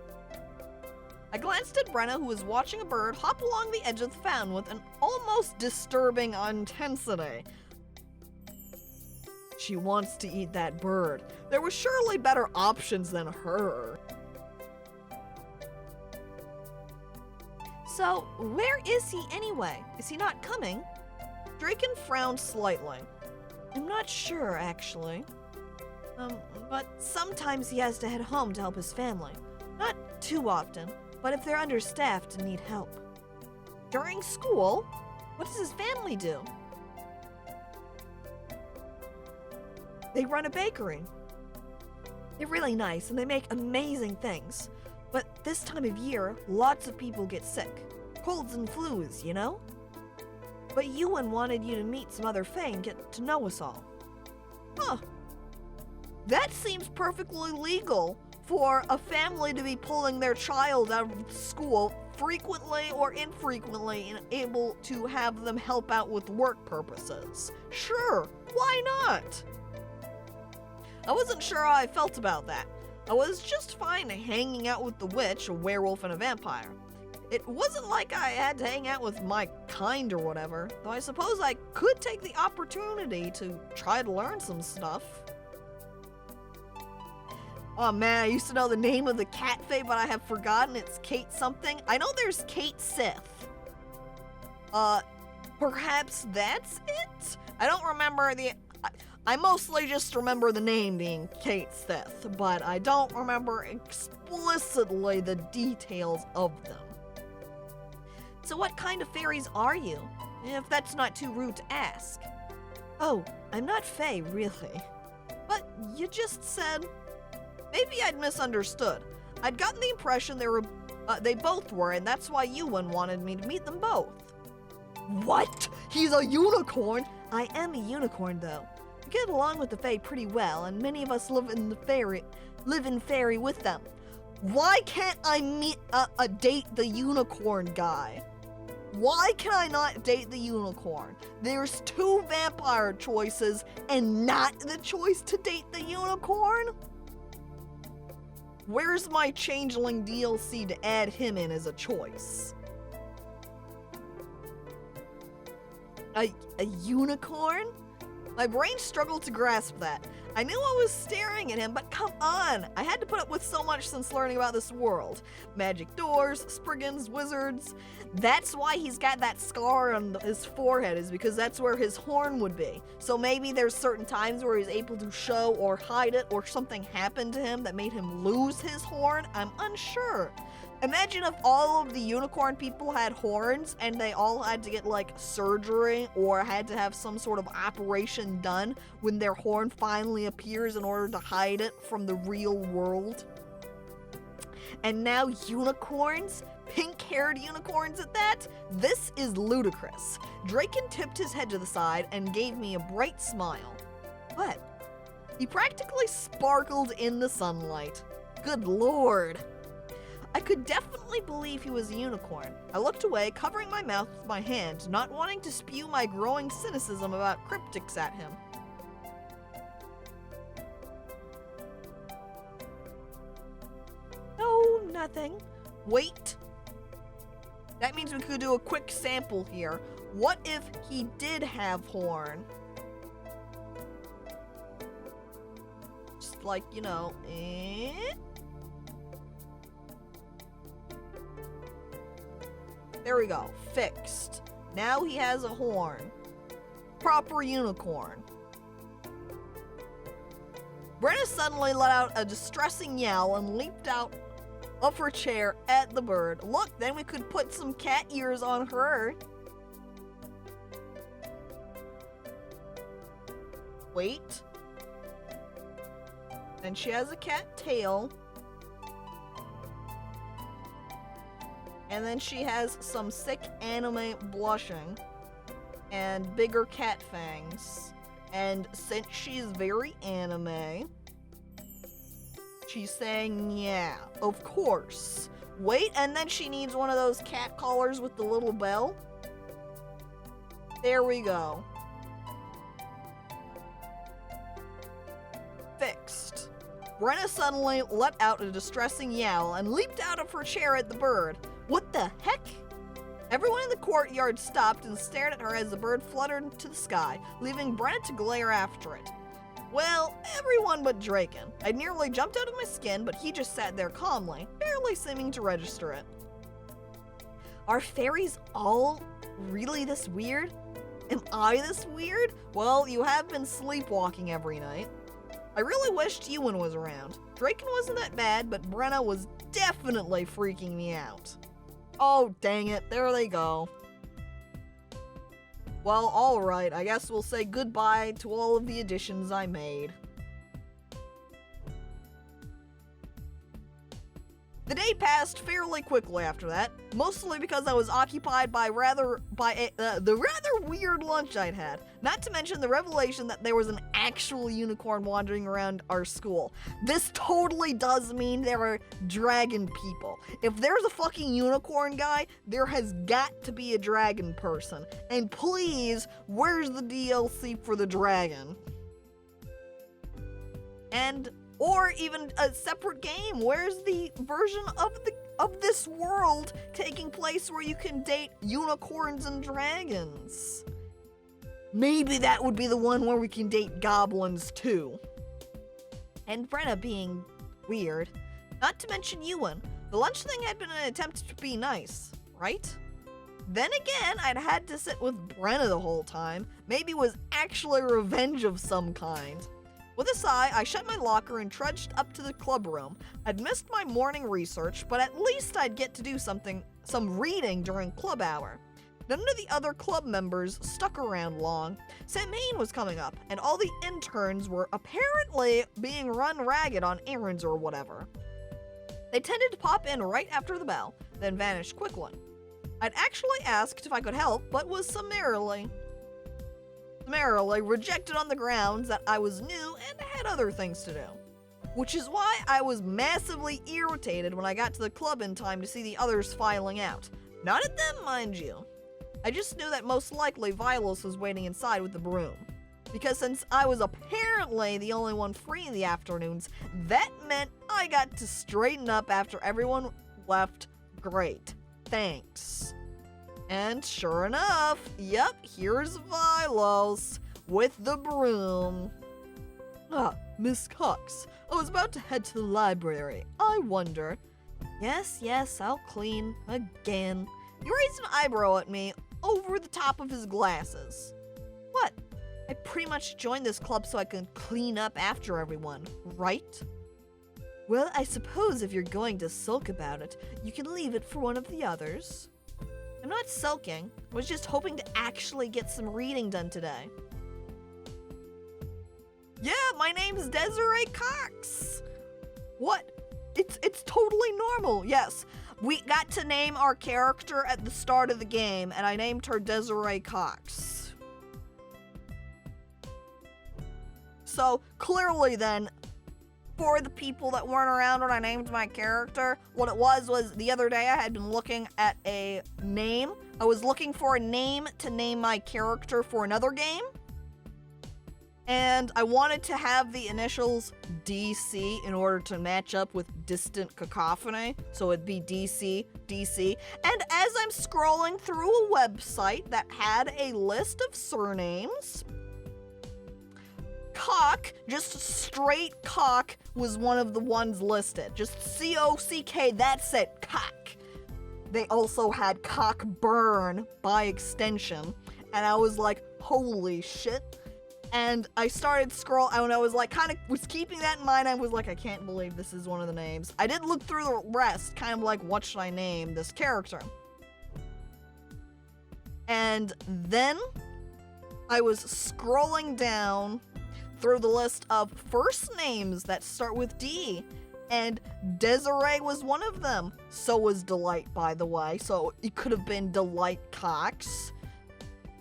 I glanced at Brenna, who was watching a bird hop along the edge of the fountain with an almost disturbing intensity. She wants to eat that bird. There were surely better options than her. So, where is he anyway? Is he not coming? Draken frowned slightly. I'm not sure, actually. But sometimes he has to head home to help his family. Not too often, but if they're understaffed and need help. During school? What does his family do? They run a bakery. They're really nice and they make amazing things. But this time of year, lots of people get sick. Colds and flus, But Ewan wanted you to meet some other Fae and get to know us all. Huh. That seems perfectly legal for a family to be pulling their child out of school frequently or infrequently and able to have them help out with work purposes. Sure, why not? I wasn't sure how I felt about that. I was just fine hanging out with the witch, a werewolf, and a vampire. It wasn't like I had to hang out with my kind or whatever, though I suppose I could take the opportunity to try to learn some stuff. Oh man, I used to know the name of the cat fae, but I have forgotten. It's Kate something. I know there's Kate Sith. Perhaps that's it? I don't remember I mostly just remember the name being Kate Sith, but I don't remember explicitly the details of them. So what kind of fairies are you? If that's not too rude to ask. Oh, I'm not Fae, really. But you just said... Maybe I'd misunderstood. I'd gotten the impression they both were, and that's why Ewan wanted me to meet them both. What? He's a unicorn? I am a unicorn, though. I get along with the Fae pretty well, and many of us live in fairy with them. Why can't I date the unicorn guy? Why can I not date the unicorn? There's 2 vampire choices and not the choice to date the unicorn? Where's my Changeling DLC to add him in as a choice? A unicorn? My brain struggled to grasp that. I knew I was staring at him, but come on! I had to put up with so much since learning about this world. Magic doors, spriggans, wizards. That's why he's got that scar on his forehead, is because that's where his horn would be. So maybe there's certain times where he's able to show or hide it, or something happened to him that made him lose his horn. I'm unsure. Imagine if all of the unicorn people had horns and they all had to get like surgery or had to have some sort of operation done when their horn finally appears in order to hide it from the real world. And now unicorns? Pink-haired unicorns at that? This is ludicrous. Draken tipped his head to the side and gave me a bright smile. What? He practically sparkled in the sunlight. Good lord. I could definitely believe he was a unicorn. I looked away, covering my mouth with my hand, not wanting to spew my growing cynicism about cryptics at him. No, nothing. Wait. That means we could do a quick sample here. What if he did have horn? Just like, you know, There we go. Fixed. Now he has a horn. Proper unicorn. Brenna suddenly let out a distressing yell and leaped out of her chair at the bird. Look, then we could put some cat ears on her. Wait. Then she has a cat tail. And then she has some sick anime blushing and bigger cat fangs. And since she's very anime, she's saying, yeah, of course. Wait, and then she needs one of those cat collars with the little bell. There we go. Fixed. Brenna suddenly let out a distressing yell and leaped out of her chair at the bird. What the heck? Everyone in the courtyard stopped and stared at her as the bird fluttered to the sky, leaving Brenna to glare after it. Well, everyone but Draken. I nearly jumped out of my skin, but he just sat there calmly, barely seeming to register it. Are fairies all really this weird? Am I this weird? Well, you have been sleepwalking every night. I really wished Ewan was around. Draken wasn't that bad, but Brenna was definitely freaking me out. Oh, dang it. There they go. Well, alright. I guess we'll say goodbye to all of the additions I made. The day passed fairly quickly after that, mostly because I was occupied by the rather weird lunch I'd had. Not to mention the revelation that there was an actual unicorn wandering around our school. This totally does mean there are dragon people. If there's a fucking unicorn guy, there has got to be a dragon person. And please, where's the DLC for the dragon? Or even a separate game. Where's the version of this world taking place where you can date unicorns and dragons? Maybe that would be the one where we can date goblins too. And Brenna being weird. Not to mention Ewan. The lunch thing had been an attempt to be nice, right? Then again, I'd had to sit with Brenna the whole time. Maybe it was actually revenge of some kind. With a sigh, I shut my locker and trudged up to the club room. I'd missed my morning research, but at least I'd get to do some reading during club hour. None of the other club members stuck around long. Samhain was coming up, and all the interns were apparently being run ragged on errands or whatever. They tended to pop in right after the bell, then vanish quickly. I'd actually asked if I could help, but was summarily rejected on the grounds that I was new and had other things to do. Which is why I was massively irritated when I got to the club in time to see the others filing out. Not at them, mind you. I just knew that most likely Vilos was waiting inside with the broom. Because since I was apparently the only one free in the afternoons, that meant I got to straighten up after everyone left. Great. Thanks. And sure enough, yep, here's Vilos with the broom. Ah, Miss Cox, I was about to head to the library. I wonder. Yes, I'll clean again. He raised an eyebrow at me over the top of his glasses. What? I pretty much joined this club so I can clean up after everyone, right? Well, I suppose if you're going to sulk about it, you can leave it for one of the others. I'm not sulking. I was just hoping to actually get some reading done today. Yeah, my name's Desiree Cox. What? It's totally normal. Yes, we got to name our character at the start of the game, and I named her Desiree Cox. So clearly then, for the people that weren't around when I named my character, what it was the other day I had been looking at a name. I was looking for a name to name my character for another game. And I wanted to have the initials DC in order to match up with DistantCacophony. So it'd be DC. And as I'm scrolling through a website that had a list of surnames, Cock, just straight Cock, was one of the ones listed. Just C-O-C-K, that's it, Cock. They also had Cockburn by extension. And I was like, holy shit. And I started scrolling, and I was like, was keeping that in mind. I was like, I can't believe this is one of the names. I did look through the rest, kind of like, what should I name this character? And then I was scrolling down through the list of first names that start with D, and Desiree was one of them. So was Delight, by the way. So it could have been Delight Cox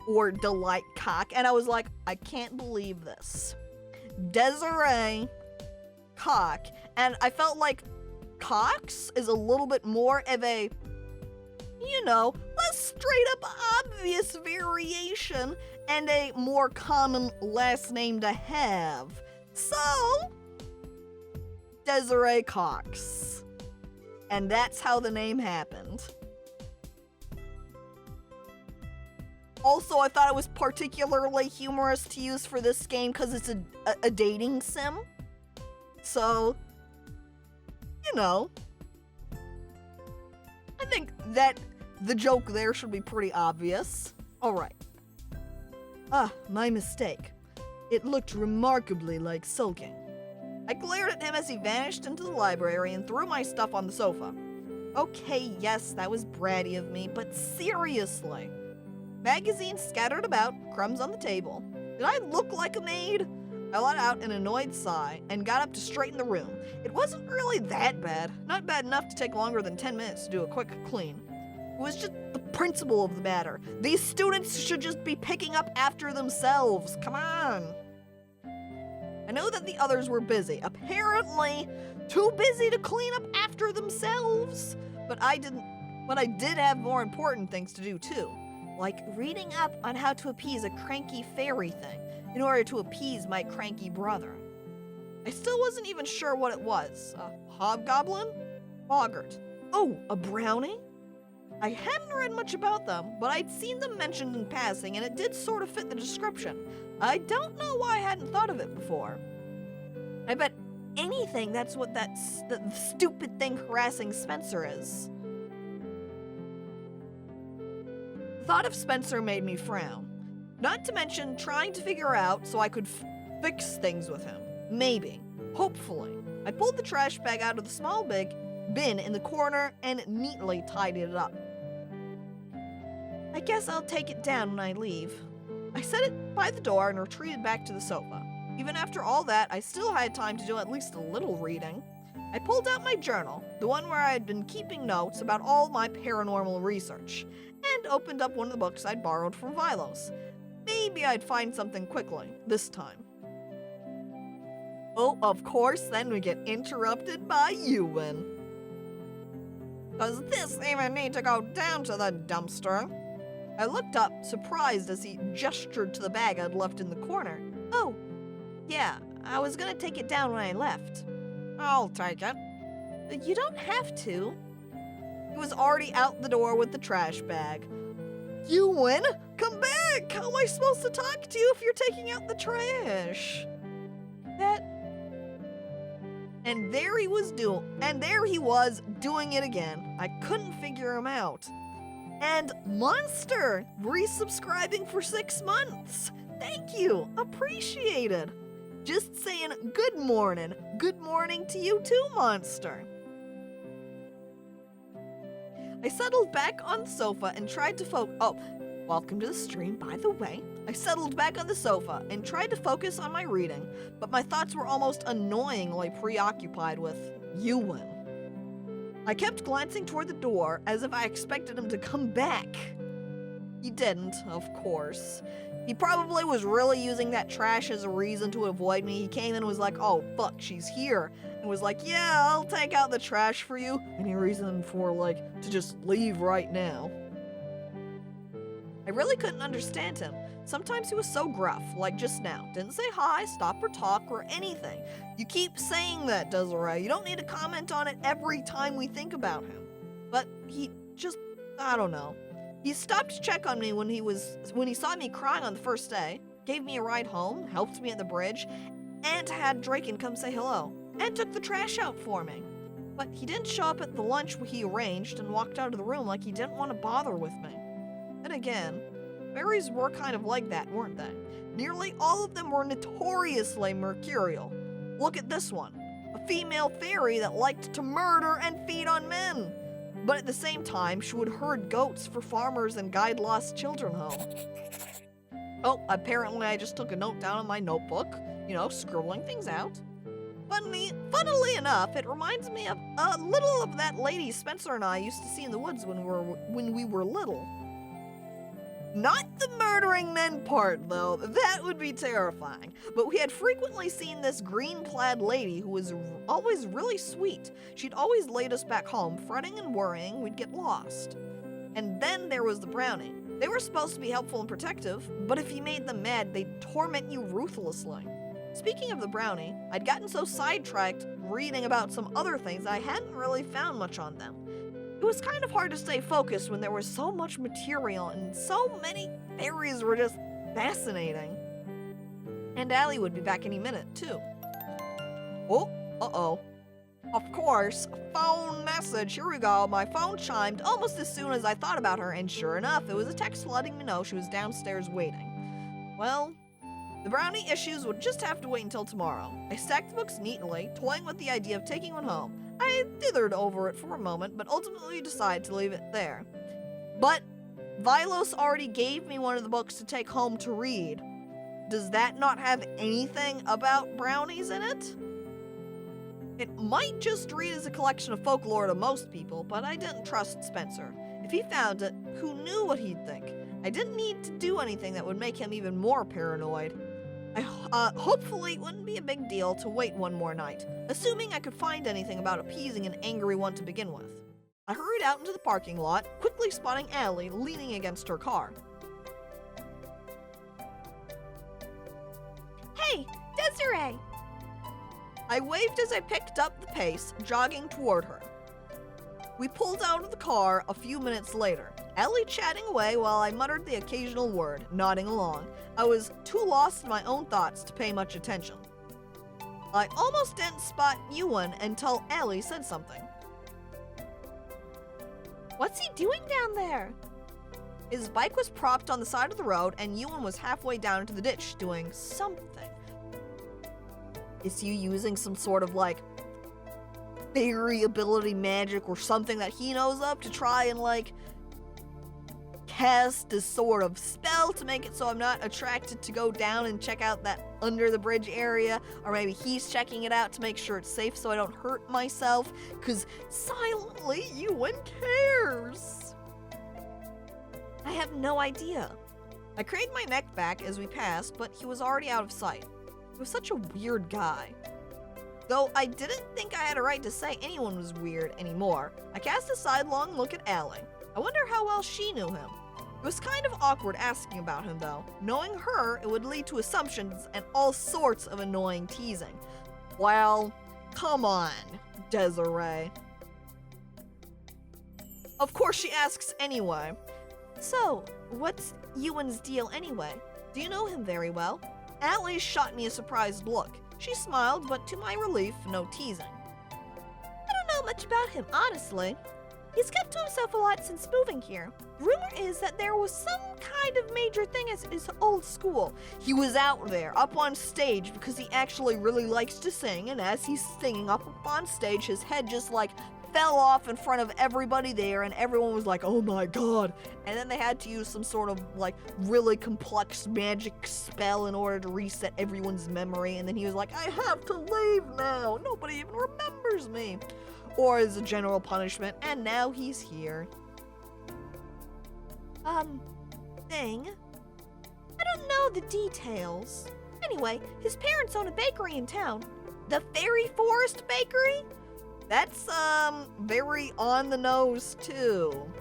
or Delight Cock, and I was like, I can't believe this. Desiree Cock, and I felt like Cox is a little bit more of a, less straight up obvious variation and a more common last name to have. So, Desiree Cox. And that's how the name happened. Also, I thought it was particularly humorous to use for this game because it's a dating sim. So, I think that the joke there should be pretty obvious. Alright. My mistake. It looked remarkably like sulking. I glared at him as he vanished into the library and threw my stuff on the sofa. Okay, yes, that was bratty of me, but seriously. Magazines scattered about, crumbs on the table. Did I look like a maid? I let out an annoyed sigh and got up to straighten the room. It wasn't really that bad. Not bad enough to take longer than 10 minutes to do a quick clean. It was just the principle of the matter. These students should just be picking up after themselves. Come on. I know that the others were busy. Apparently too busy to clean up after themselves. But I did have more important things to do too. Like reading up on how to appease a cranky fairy thing in order to appease my cranky brother. I still wasn't even sure what it was. A hobgoblin? Boggart. Oh, a brownie? I hadn't read much about them, but I'd seen them mentioned in passing, and it did sort of fit the description. I don't know why I hadn't thought of it before. I bet anything that's what the stupid thing harassing Spencer is. The thought of Spencer made me frown. Not to mention trying to figure out so I could fix things with him. Maybe. Hopefully. I pulled the trash bag out of the small bin in the corner and neatly tidied it up. I guess I'll take it down when I leave. I set it by the door and retreated back to the sofa. Even after all that, I still had time to do at least a little reading. I pulled out my journal, the one where I had been keeping notes about all my paranormal research, and opened up one of the books I'd borrowed from Vilos. Maybe I'd find something quickly, this time. Oh, of course, then we get interrupted by Ewan. Does this even need to go down to the dumpster? I looked up, surprised as he gestured to the bag I'd left in the corner. Oh, yeah, I was gonna take it down when I left. I'll take it. You don't have to. He was already out the door with the trash bag. Ewan, come back! How am I supposed to talk to you if you're taking out the trash? And there he was doing it again. I couldn't figure him out. And Monster, resubscribing for 6 months. Thank you, appreciated. Just saying good morning. Good morning to you too, Monster. I settled back on the sofa and tried to welcome to the stream, by the way. I settled back on the sofa and tried to focus on my reading, but my thoughts were almost annoyingly preoccupied with Ewan. I kept glancing toward the door as if I expected him to come back. He didn't, of course. He probably was really using that trash as a reason to avoid me. He came in and was like, oh, fuck, she's here. And was like, yeah, I'll take out the trash for you. Any reason for, to just leave right now? I really couldn't understand him. Sometimes he was so gruff, like just now. Didn't say hi, stop or talk, or anything. You keep saying that, Desiree. You don't need to comment on it every time we think about him. But he just, I don't know. He stopped to check on me when he saw me crying on the first day, gave me a ride home, helped me at the bridge, and had Draken come say hello, and took the trash out for me. But he didn't show up at the lunch he arranged and walked out of the room like he didn't want to bother with me. And again, fairies were kind of like that, weren't they? Nearly all of them were notoriously mercurial. Look at this one, a female fairy that liked to murder and feed on men. But at the same time, she would herd goats for farmers and guide lost children home. Oh, apparently I just took a note down in my notebook, scribbling things out. Funnily enough, it reminds me of a little of that lady Spencer and I used to see in the woods when we were little. Not the murdering men part, though. That would be terrifying. But we had frequently seen this green-clad lady who was always really sweet. She'd always laid us back home, fretting and worrying we'd get lost. And then there was the brownie. They were supposed to be helpful and protective, but if you made them mad, they'd torment you ruthlessly. Speaking of the brownie, I'd gotten so sidetracked reading about some other things I hadn't really found much on them. It was kind of hard to stay focused when there was so much material and so many fairies were just fascinating. And Allie would be back any minute, too. Oh, uh-oh. Of course, phone message. Here we go. My phone chimed almost as soon as I thought about her, and sure enough, it was a text letting me know she was downstairs waiting. Well, the brownie issues would just have to wait until tomorrow. I stacked the books neatly, toying with the idea of taking one home. I dithered over it for a moment, but ultimately decided to leave it there. But Vilos already gave me one of the books to take home to read. Does that not have anything about brownies in it? It might just read as a collection of folklore to most people, but I didn't trust Spencer. If he found it, who knew what he'd think? I didn't need to do anything that would make him even more paranoid. Hopefully it wouldn't be a big deal to wait one more night, assuming I could find anything about appeasing an angry one to begin with. I hurried out into the parking lot, quickly spotting Allie leaning against her car. Hey, Desiree! I waved as I picked up the pace, jogging toward her. We pulled out of the car a few minutes later, Allie chatting away while I muttered the occasional word, nodding along. I was too lost in my own thoughts to pay much attention. I almost didn't spot Ewan until Allie said something. What's he doing down there? His bike was propped on the side of the road and Ewan was halfway down into the ditch doing something. Is he using some sort of fairy ability magic or something that he knows of to try and cast a sort of spell to make it so I'm not attracted to go down and check out that under the bridge area, or maybe he's checking it out to make sure it's safe so I don't hurt myself, because silently Ewan cares. I have no idea. I craned my neck back as we passed, but he was already out of sight. He was such a weird guy. Though I didn't think I had a right to say anyone was weird anymore, I cast a sidelong look at Allie. I wonder how well she knew him. It was kind of awkward asking about him though. Knowing her, it would lead to assumptions and all sorts of annoying teasing. Well, come on, Desiree. Of course she asks anyway. So, what's Ewan's deal anyway? Do you know him very well? Allie shot me a surprised look. She smiled, but to my relief, no teasing. I don't know much about him, honestly. He's kept to himself a lot since moving here. The rumor is that there was some kind of major thing at his old school. He was out there, up on stage, because he actually really likes to sing, and as he's singing up on stage, his head just fell off in front of everybody there, and everyone was like, oh my god. And then they had to use some sort of really complex magic spell in order to reset everyone's memory, and then he was like, I have to leave now, nobody even remembers me. Or as a general punishment, and now he's here. Thing? I don't know the details. Anyway, his parents own a bakery in town. The Fairy Forest Bakery? That's, very on the nose, too.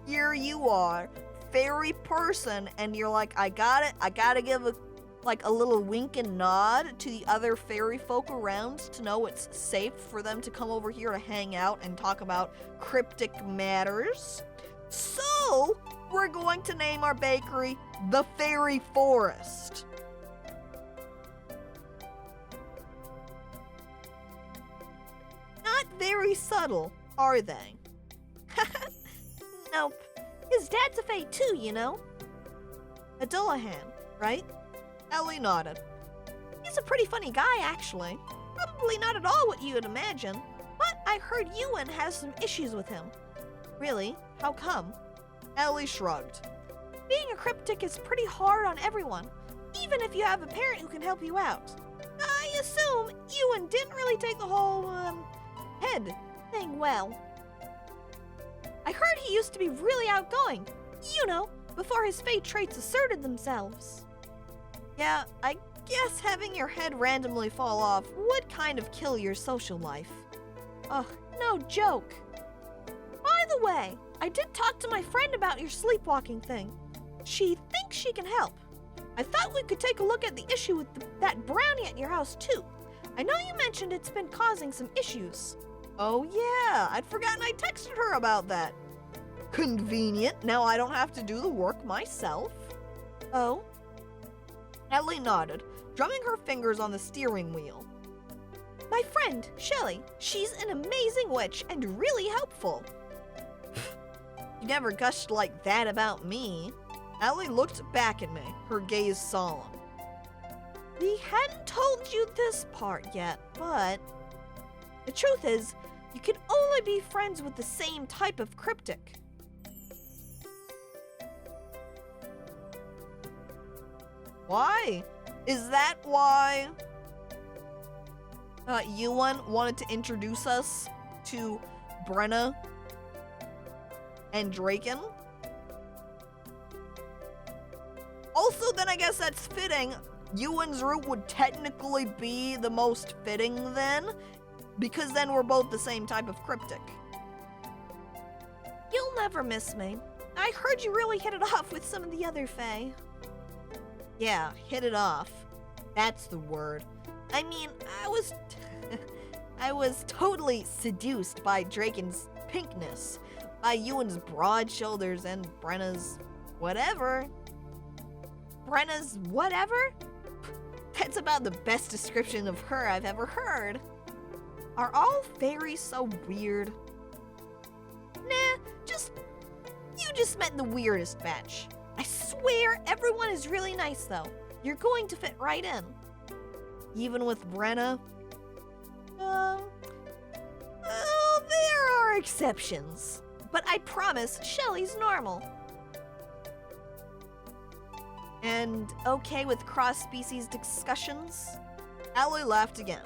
Here you are, fairy person, and you're like, I gotta give a little wink and nod to the other fairy folk around to know it's safe for them to come over here to hang out and talk about cryptic matters. So, we're going to name our bakery the Fairy Forest. Not very subtle, are they? Nope. His dad's a fae too, you know. A Dullahan, right? Ellie nodded. He's a pretty funny guy, actually. Probably not at all what you'd imagine. But I heard Ewan has some issues with him. Really? How come? Ellie shrugged. Being a cryptic is pretty hard on everyone, even if you have a parent who can help you out. I assume Ewan didn't really take the whole, head thing well. I heard he used to be really outgoing, you know, before his fate traits asserted themselves. Yeah, I guess having your head randomly fall off would kind of kill your social life. Ugh, no joke. By the way, I did talk to my friend about your sleepwalking thing. She thinks she can help. I thought we could take a look at the issue with that brownie at your house too. I know you mentioned it's been causing some issues. Oh yeah, I'd forgotten I texted her about that. Convenient, now I don't have to do the work myself. Oh? Ellie nodded, drumming her fingers on the steering wheel. My friend, Shelly, she's an amazing witch and really helpful. You never gushed like that about me. Ellie looked back at me, her gaze solemn. We hadn't told you this part yet, but the truth is, you can only be friends with the same type of cryptic. Why? Is that why Ewan wanted to introduce us to Brenna and Draken? Also, then I guess that's fitting. Ewan's route would technically be the most fitting then, because then we're both the same type of cryptic. You'll never miss me. I heard you really hit it off with some of the other fae. Yeah, hit it off. That's the word. I mean, I was totally seduced by Draken's pinkness, by Ewan's broad shoulders and Brenna's whatever. Brenna's whatever? That's about the best description of her I've ever heard. Are all fairies so weird? Nah, you just met the weirdest batch. I swear everyone is really nice though. You're going to fit right in. Even with Brenna? There are exceptions. But I promise Shelly's normal. And okay with cross-species discussions? Allie laughed again.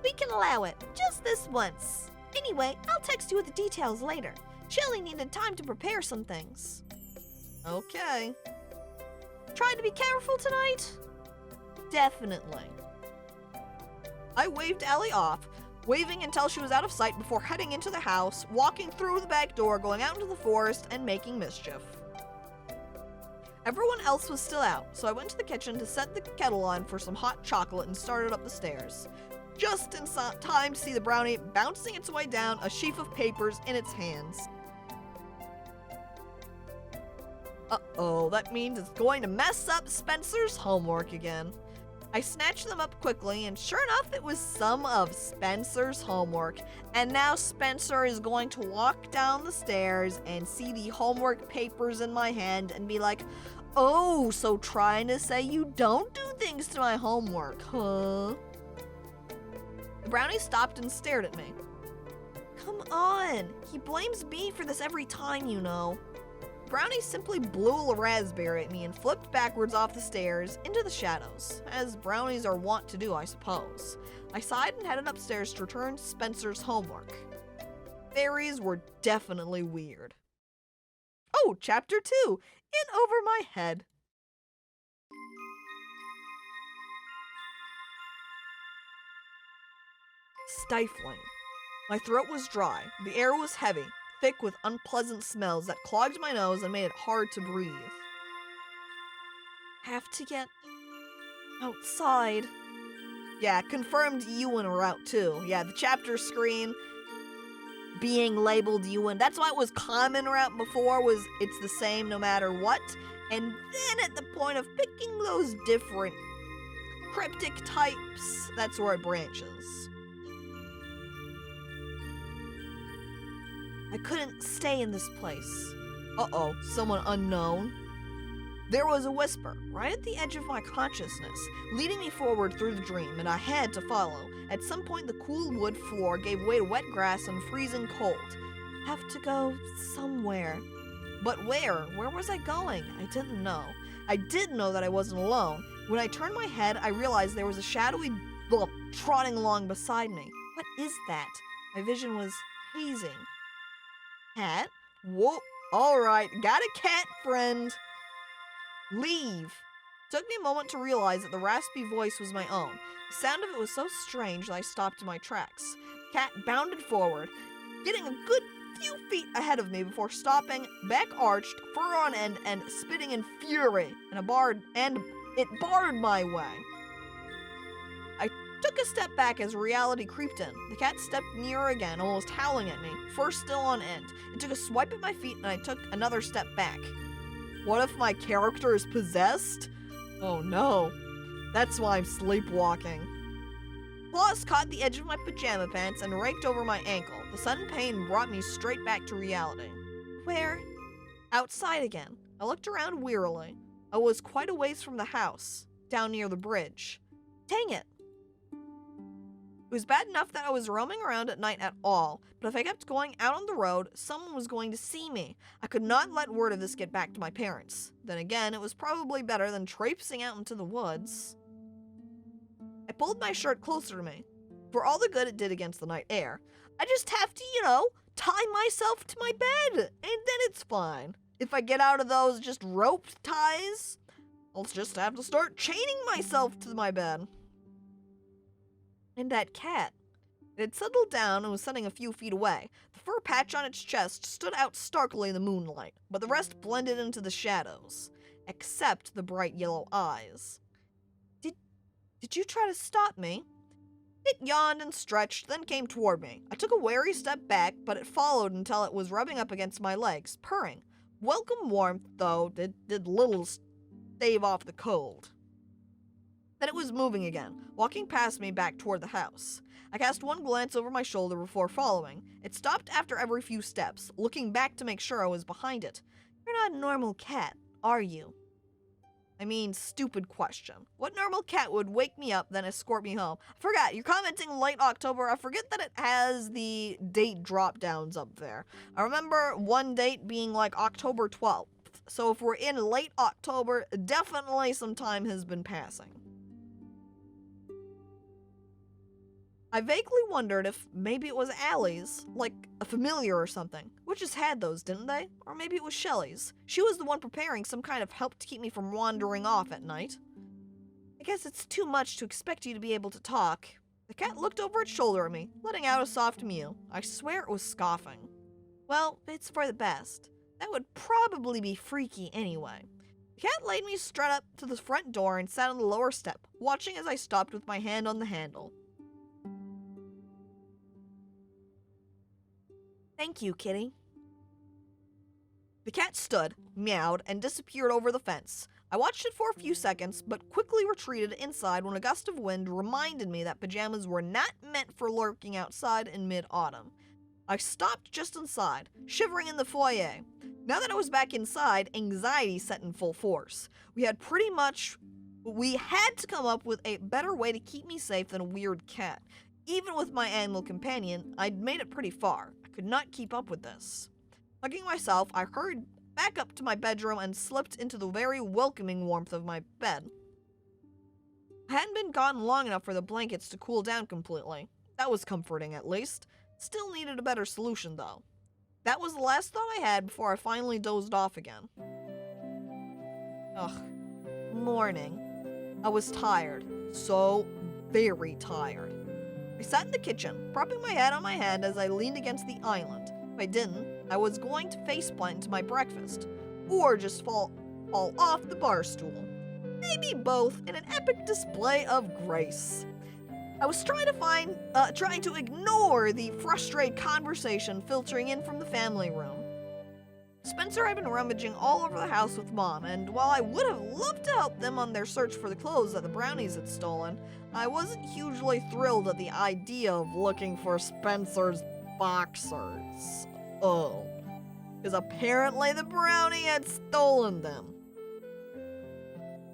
We can allow it, just this once. Anyway, I'll text you with the details later. Shelly needed time to prepare some things. Okay. Try to be careful tonight? Definitely. I waved Allie off, waving until she was out of sight before heading into the house, walking through the back door, going out into the forest, and making mischief. Everyone else was still out, so I went to the kitchen to set the kettle on for some hot chocolate and started up the stairs. Just in time to see the brownie bouncing its way down, a sheaf of papers in its hands. Uh-oh, that means it's going to mess up Spencer's homework again. I snatched them up quickly, and sure enough, it was some of Spencer's homework. And now Spencer is going to walk down the stairs and see the homework papers in my hand and be like, "Oh, so trying to say you don't do things to my homework, huh?" The brownie stopped and stared at me. Come on, he blames me for this every time, you know. Brownie simply blew a raspberry at me and flipped backwards off the stairs into the shadows, as brownies are wont to do, I suppose. I sighed and headed upstairs to return to Spencer's homework. Fairies were definitely weird. Oh, Chapter 2, In Over My Head. Stifling. My throat was dry, the air was heavy, thick with unpleasant smells that clogged my nose and made it hard to breathe. Have to get outside. Yeah, confirmed Ewan are out too. Yeah, the chapter screen being labeled Ewan. That's why it was common route before, was it's the same no matter what. And then at the point of picking those different cryptic types, that's where it branches. I couldn't stay in this place. Uh-oh, someone unknown. There was a whisper, right at the edge of my consciousness, leading me forward through the dream, and I had to follow. At some point, the cool wood floor gave way to wet grass and freezing cold. Have to go somewhere. But where? Where was I going? I didn't know. I did know that I wasn't alone. When I turned my head, I realized there was a shadowy lump trotting along beside me. What is that? My vision was hazing. Cat? Whoa, alright, got a cat friend. Leave. Took me a moment to realize that the raspy voice was my own. The sound of it was so strange that I stopped in my tracks. Cat bounded forward, getting a good few feet ahead of me before stopping, back arched, fur on end, and spitting in fury, and it barred my way. I took a step back as reality creeped in. The cat stepped nearer again, almost howling at me, fur still on end. It took a swipe at my feet, and I took another step back. What if my character is possessed? Oh no. That's why I'm sleepwalking. Claws caught the edge of my pajama pants and raked over my ankle. The sudden pain brought me straight back to reality. Where? Outside again. I looked around wearily. I was quite a ways from the house, down near the bridge. Dang it. It was bad enough that I was roaming around at night at all, but if I kept going out on the road, someone was going to see me. I could not let word of this get back to my parents. Then again, it was probably better than traipsing out into the woods. I pulled my shirt closer to me. For all the good it did against the night air, I just have to, tie myself to my bed, and then it's fine. If I get out of those just rope ties, I'll just have to start chaining myself to my bed. And that cat. It had settled down and was sitting a few feet away. The fur patch on its chest stood out starkly in the moonlight, but the rest blended into the shadows, except the bright yellow eyes. Did you try to stop me? It yawned and stretched, then came toward me. I took a wary step back, but it followed until it was rubbing up against my legs, purring. Welcome warmth, though, did little stave off the cold. Then it was moving again, walking past me back toward the house. I cast one glance over my shoulder before following. It stopped after every few steps, looking back to make sure I was behind it. You're not a normal cat, are you? I mean, stupid question. What normal cat would wake me up, then escort me home? I forgot, you're commenting late October. I forget that it has the date drop-downs up there. I remember one date being like October 12th. So if we're in late October, definitely some time has been passing. I vaguely wondered if maybe it was Allie's, like a familiar or something. Witches had those, didn't they? Or maybe it was Shelley's. She was the one preparing some kind of help to keep me from wandering off at night. I guess it's too much to expect you to be able to talk. The cat looked over its shoulder at me, letting out a soft mew. I swear it was scoffing. Well, it's for the best. That would probably be freaky anyway. The cat laid me straight up to the front door and sat on the lower step, watching as I stopped with my hand on the handle. Thank you, kitty. The cat stood, meowed, and disappeared over the fence. I watched it for a few seconds, but quickly retreated inside when a gust of wind reminded me that pajamas were not meant for lurking outside in mid-autumn. I stopped just inside, shivering in the foyer. Now that I was back inside, anxiety set in full force. We had to come up with a better way to keep me safe than a weird cat. Even with my animal companion, I'd made it pretty far. I could not keep up with this. Hugging myself, I hurried back up to my bedroom and slipped into the very welcoming warmth of my bed. I hadn't been gone long enough for the blankets to cool down completely. That was comforting, at least. Still needed a better solution, though. That was the last thought I had before I finally dozed off again. Ugh. Morning. I was tired. So very tired. I sat in the kitchen, propping my head on my hand as I leaned against the island. If I didn't, I was going to faceplant into my breakfast, or just fall off the bar stool. Maybe both in an epic display of grace. I was trying to ignore the frustrated conversation filtering in from the family room. Spencer had been rummaging all over the house with Mom, and while I would have loved to help them on their search for the clothes that the brownies had stolen, I wasn't hugely thrilled at the idea of looking for Spencer's boxers. Oh, because apparently the brownie had stolen them.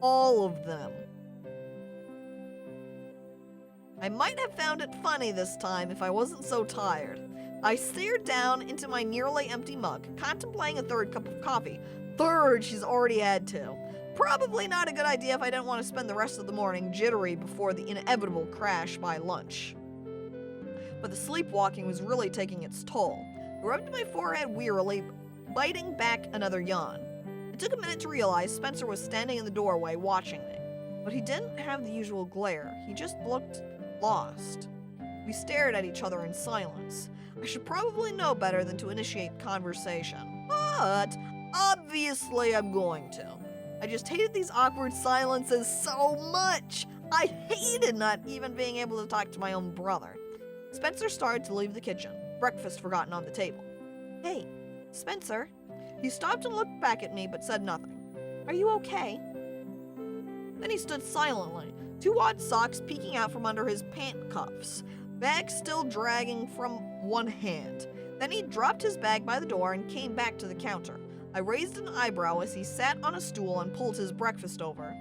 All of them. I might have found it funny this time if I wasn't so tired. I stared down into my nearly empty mug, contemplating a third cup of coffee. Third, she's already had two. Probably not a good idea if I didn't want to spend the rest of the morning jittery before the inevitable crash by lunch. But the sleepwalking was really taking its toll. I rubbed my forehead wearily, biting back another yawn. It took a minute to realize Spencer was standing in the doorway watching me. But he didn't have the usual glare. He just looked lost. We stared at each other in silence. I should probably know better than to initiate conversation. But obviously I'm going to. I just hated these awkward silences so much. I hated not even being able to talk to my own brother. Spencer started to leave the kitchen, breakfast forgotten on the table. Hey, Spencer. He stopped and looked back at me but said nothing. Are you okay? Then he stood silently, two odd socks peeking out from under his pant cuffs, bag still dragging from one hand. Then he dropped his bag by the door and came back to the counter. I raised an eyebrow as he sat on a stool and pulled his breakfast over.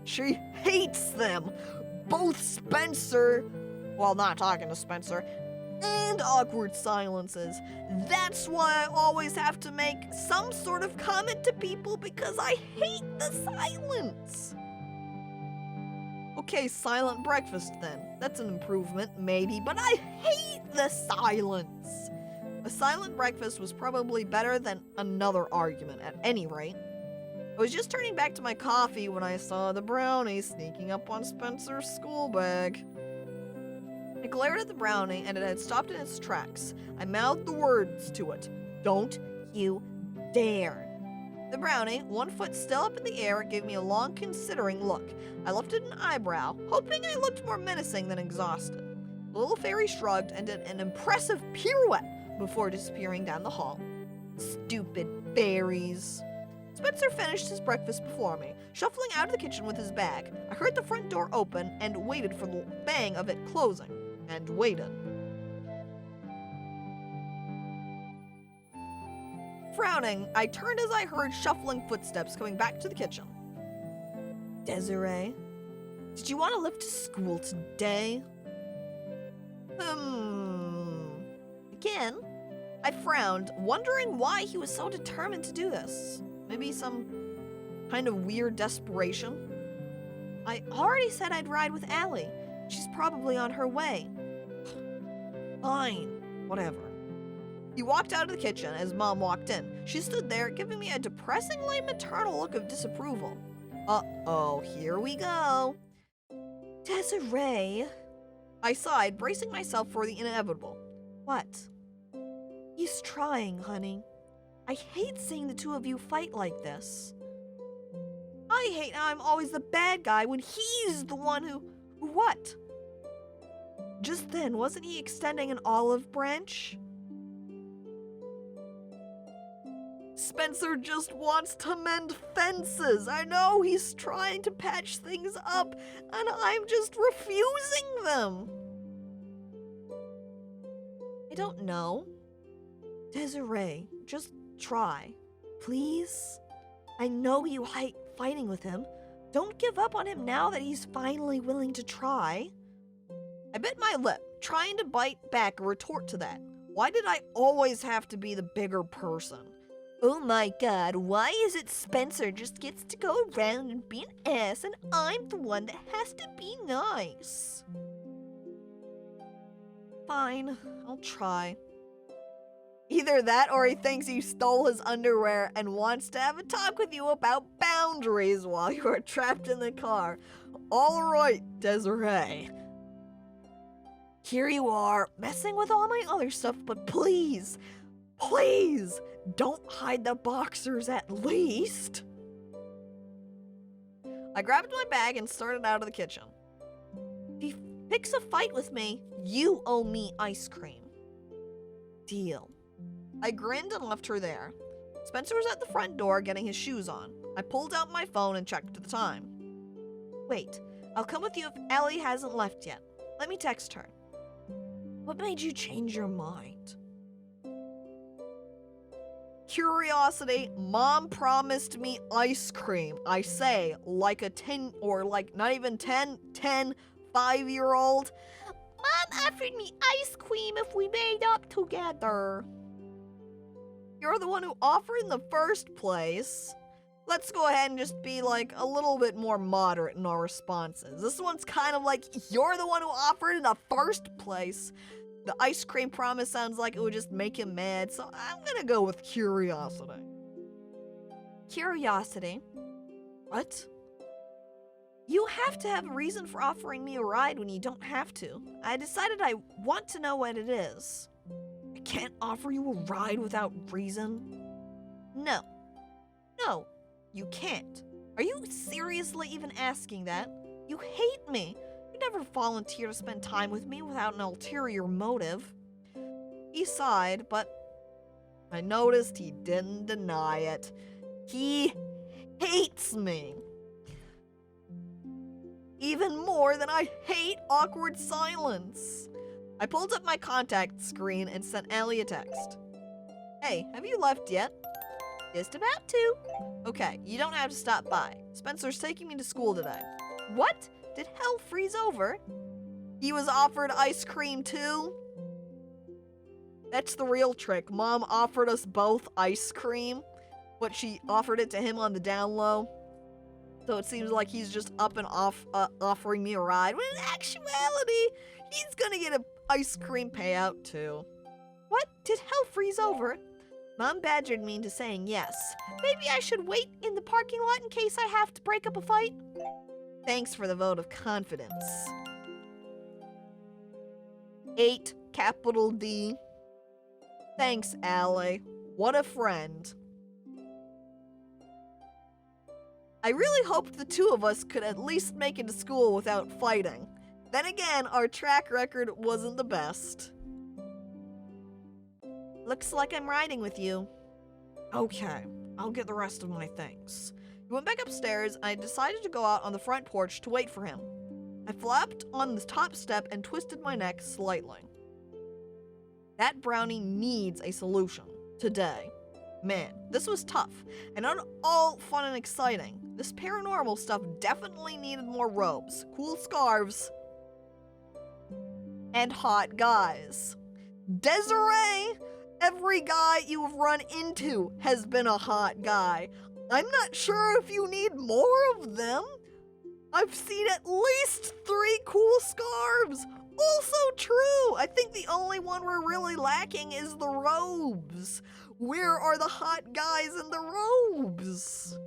She hates them! Both Spencer, while not talking to Spencer, and awkward silences. That's why I always have to make some sort of comment to people because I hate the silence. Okay, silent breakfast then. That's an improvement, maybe, but I hate the silence. A silent breakfast was probably better than another argument, at any rate. I was just turning back to my coffee when I saw the brownie sneaking up on Spencer's school bag. I glared at the brownie and it had stopped in its tracks. I mouthed the words to it. Don't you dare. The brownie, one foot still up in the air, gave me a long considering look. I lifted an eyebrow, hoping I looked more menacing than exhausted. The little fairy shrugged and did an impressive pirouette before disappearing down the hall. Stupid fairies. Spencer finished his breakfast before me, shuffling out of the kitchen with his bag. I heard the front door open and waited for the bang of it closing. And waited. Frowning, I turned as I heard shuffling footsteps coming back to the kitchen. Desiree, did you want to lift to school today? Again, I frowned, wondering why he was so determined to do this. Maybe some kind of weird desperation? I already said I'd ride with Allie. She's probably on her way. Fine, whatever. He walked out of the kitchen as Mom walked in. She stood there, giving me a depressingly maternal look of disapproval. Uh-oh, here we go. Desiree. I sighed, bracing myself for the inevitable. What? He's trying, honey. I hate seeing the two of you fight like this. I hate how I'm always the bad guy when he's the one who what? Just then, wasn't he extending an olive branch? Spencer just wants to mend fences. I know he's trying to patch things up, and I'm just refusing them. I don't know. Desiree, just try. Please? I know you like fighting with him. Don't give up on him now that he's finally willing to try. I bit my lip, trying to bite back a retort to that. Why did I always have to be the bigger person? Oh my god, why is it Spencer just gets to go around and be an ass and I'm the one that has to be nice? Fine, I'll try. Either that or he thinks you stole his underwear and wants to have a talk with you about boundaries while you are trapped in the car. All right, Desiree. Here you are, messing with all my other stuff, but please, don't hide the boxers at least. I grabbed my bag and started out of the kitchen. If he picks a fight with me, you owe me ice cream. Deal. I grinned and left her there. Spencer was at the front door getting his shoes on. I pulled out my phone and checked the time. Wait, I'll come with you if Ellie hasn't left yet. Let me text her. What made you change your mind? Curiosity. Mom promised me ice cream. I say, like a 10 or like not even 10, 5-year-old. Mom offered me ice cream if we made up together. You're the one who offered in the first place. Let's go ahead and just be like a little bit more moderate in our responses. This one's kind of like, you're the one who offered in the first place. The ice cream promise sounds like it would just make him mad, so I'm gonna go with curiosity. Curiosity? What? You have to have a reason for offering me a ride when you don't have to. I decided I want to know what it is. I can't offer you a ride without reason. No, you can't. Are you seriously even asking that? You hate me. You never volunteer to spend time with me without an ulterior motive. He sighed, but I noticed he didn't deny it. He hates me. Even more than I hate awkward silence. I pulled up my contact screen and sent Allie a text. Hey, have you left yet? Just about to. Okay, you don't have to stop by. Spencer's taking me to school today. What? Did hell freeze over? He was offered ice cream too? That's the real trick. Mom offered us both ice cream, but she offered it to him on the down low. So it seems like he's just up and off offering me a ride, when in actuality, he's gonna get an ice cream payout too. What? Did hell freeze over? Mom badgered me into saying yes. Maybe I should wait in the parking lot in case I have to break up a fight? Thanks for the vote of confidence. 8 capital D. Thanks, Allie. What a friend. I really hoped the two of us could at least make it to school without fighting. Then again, our track record wasn't the best. Looks like I'm riding with you. Okay, I'll get the rest of my things. He went back upstairs, and I decided to go out on the front porch to wait for him. I flapped on the top step and twisted my neck slightly. That brownie needs a solution. Today. Man, this was tough, and not all fun and exciting. This paranormal stuff definitely needed more robes, cool scarves, and hot guys. Desiree! Every guy you've run into has been a hot guy. I'm not sure if you need more of them. I've seen at least 3 cool scarves. Also true. I think the only one we're really lacking is the robes. Where are the hot guys in the robes?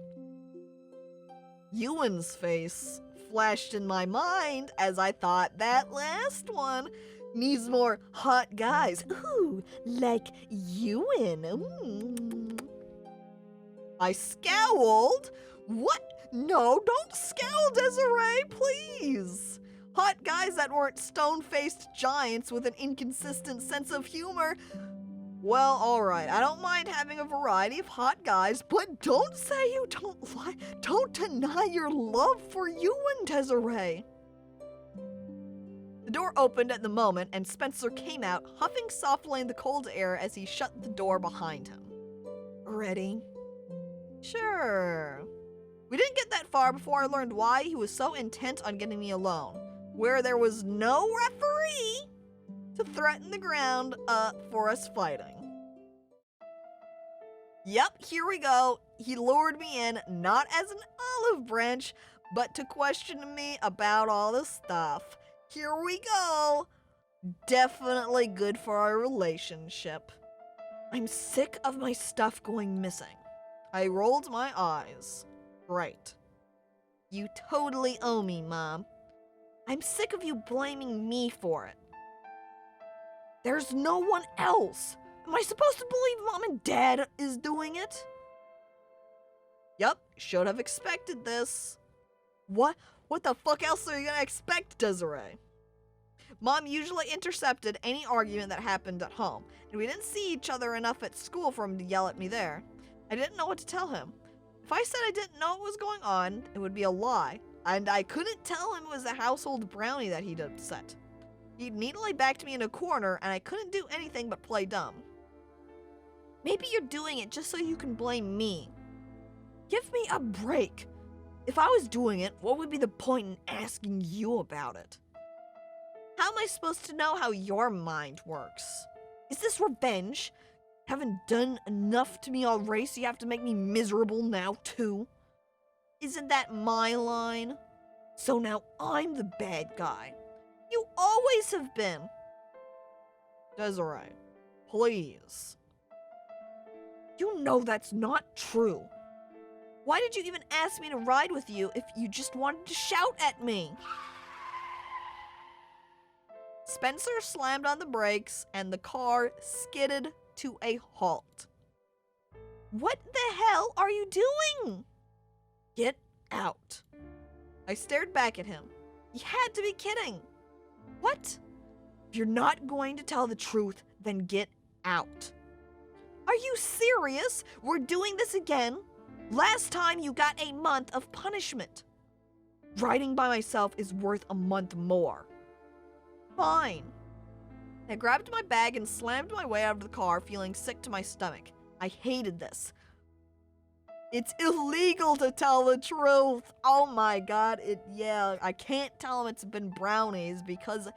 Ewan's face flashed in my mind as I thought that last one needs more hot guys. Ooh, like Ewan. I scowled. What? No, don't scowl, Desiree, please. Hot guys that weren't stone-faced giants with an inconsistent sense of humor. Well, alright, I don't mind having a variety of hot guys, but don't say you don't deny your love for Ewan, Desiree. The door opened at the moment, and Spencer came out, huffing softly in the cold air as he shut the door behind him. Ready? Sure. We didn't get that far before I learned why he was so intent on getting me alone, where there was no referee to threaten the ground for us fighting. Yep, here we go. He lured me in, not as an olive branch, but to question me about all this stuff. Here we go. Definitely good for our relationship. I'm sick of my stuff going missing. I rolled my eyes. Right. You totally owe me, Mom. I'm sick of you blaming me for it. There's no one else. Am I supposed to believe Mom and Dad is doing it? Yup, should have expected this. What the fuck else are you gonna expect, Desiree? Mom usually intercepted any argument that happened at home, and we didn't see each other enough at school for him to yell at me there. I didn't know what to tell him. If I said I didn't know what was going on, it would be a lie, and I couldn't tell him it was a household brownie that he'd upset. He'd neatly backed me in a corner, and I couldn't do anything but play dumb. Maybe you're doing it just so you can blame me. Give me a break. If I was doing it, what would be the point in asking you about it? How am I supposed to know how your mind works? Is this revenge? Haven't done enough to me already, so you have to make me miserable now, too? Isn't that my line? So now I'm the bad guy. You always have been. Desiree, please. You know that's not true. Why did you even ask me to ride with you if you just wanted to shout at me? Spencer slammed on the brakes and the car skidded to a halt. What the hell are you doing? Get out. I stared back at him. You had to be kidding. What? If you're not going to tell the truth, then get out. Are you serious? We're doing this again? Last time you got a month of punishment. Riding by myself is worth a month more. Fine. I grabbed my bag and slammed my way out of the car, feeling sick to my stomach. I hated this. It's illegal to tell the truth. Oh my god, I can't tell him it's been brownies because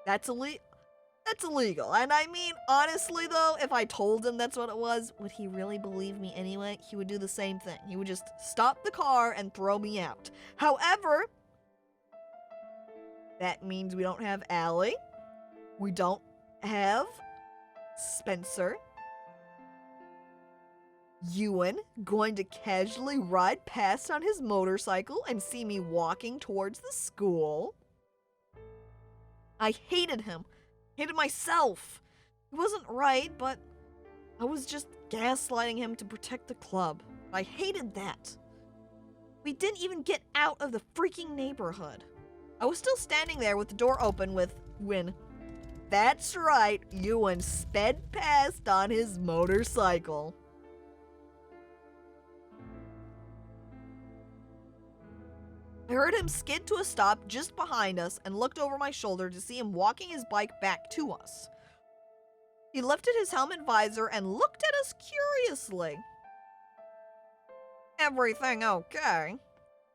that's illegal. And I mean, honestly though, if I told him that's what it was, would he really believe me anyway? He would do the same thing. He would just stop the car and throw me out. However, that means we don't have Allie. We don't have Spencer. Ewan going to casually ride past on his motorcycle and see me walking towards the school. I hated him. Hated myself. He wasn't right, but I was just gaslighting him to protect the club. I hated that. We didn't even get out of the freaking neighborhood. I was still standing there with the door open when, that's right, Ewan sped past on his motorcycle. I heard him skid to a stop just behind us and looked over my shoulder to see him walking his bike back to us. He lifted his helmet visor and looked at us curiously. Everything okay?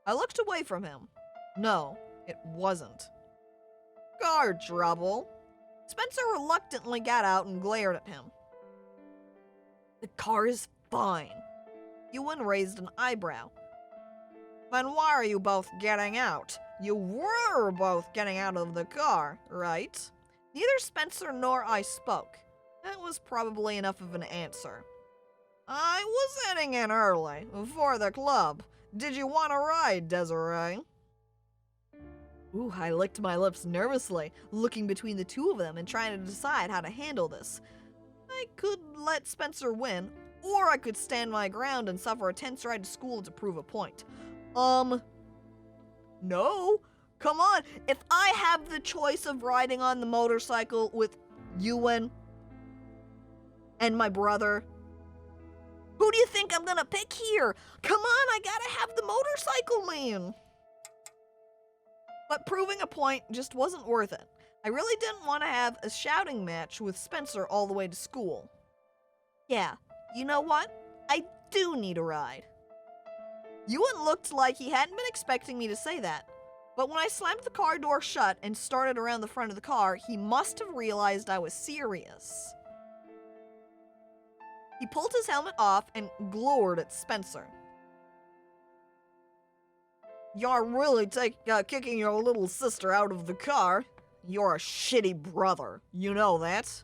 I looked away from him. No, it wasn't. Car trouble. Spencer reluctantly got out and glared at him. The car is fine. Ewan raised an eyebrow. Then why are you both getting out? You were both getting out of the car, right? Neither Spencer nor I spoke. That was probably enough of an answer. I was heading in early, for the club. Did you want to ride, Desiree? Ooh, I licked my lips nervously, looking between the two of them and trying to decide how to handle this. I could let Spencer win, or I could stand my ground and suffer a tense ride to school to prove a point. No. Come on, if I have the choice of riding on the motorcycle with Ewan and my brother, who do you think I'm gonna pick here? Come on, I gotta have the motorcycle, man. But proving a point just wasn't worth it. I really didn't want to have a shouting match with Spencer all the way to school. Yeah, you know what? I do need a ride. Ewan looked like he hadn't been expecting me to say that. But when I slammed the car door shut and started around the front of the car, he must have realized I was serious. He pulled his helmet off and glowered at Spencer. You're really kicking your little sister out of the car. You're a shitty brother. You know that?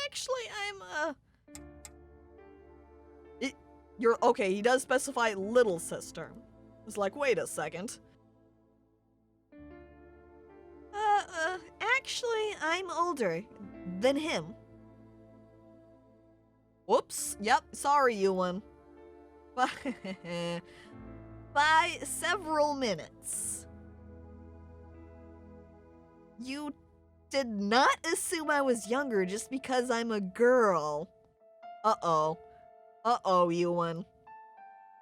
Actually, You're okay, he does specify little sister. It's like, wait a second. Actually, I'm older than him. Whoops. Yep, sorry, Ewan. By several minutes. You did not assume I was younger just because I'm a girl. Uh-oh. Uh-oh, Ewan.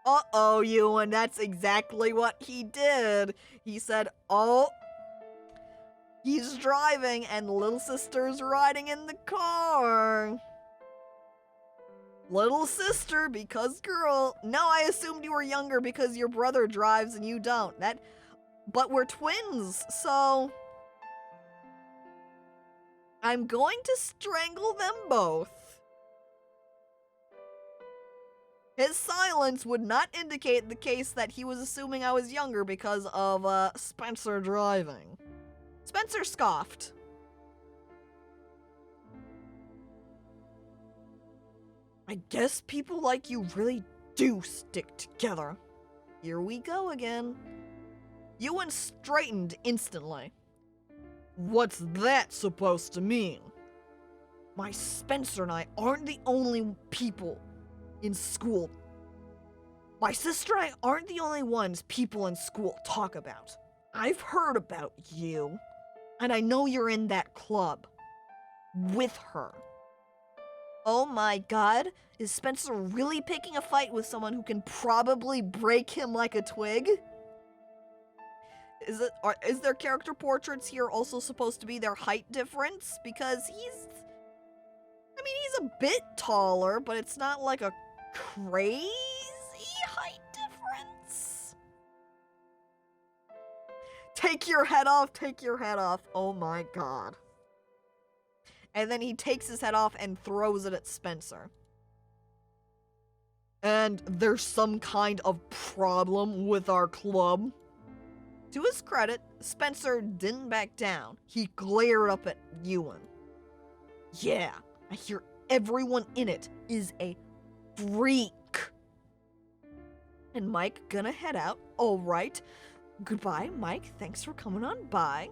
Uh-oh, Ewan, that's exactly what he did. He said, oh, he's driving and little sister's riding in the car. Little sister, because girl. No, I assumed you were younger because your brother drives and you don't. But we're twins, so I'm going to strangle them both. His silence would not indicate the case that he was assuming I was younger because of Spencer driving. Spencer scoffed. I guess people like you really do stick together. Here we go again. Ewan straightened instantly. What's that supposed to mean? My Spencer and I aren't the only people in school. My sister and I aren't the only ones people in school talk about. I've heard about you, and I know you're in that club with her. Oh my god, is Spencer really picking a fight with someone who can probably break him like a twig? Is their character portraits here also supposed to be their height difference? Because he's a bit taller, but it's not like a crazy height difference. Take your head off, take your head off. Oh my god. And then he takes his head off and throws it at Spencer. And there's some kind of problem with our club. To his credit, Spencer didn't back down. He glared up at Ewan. Yeah, I hear everyone in it is a freak. And Mike gonna head out. All right. Goodbye, Mike. Thanks for coming on by.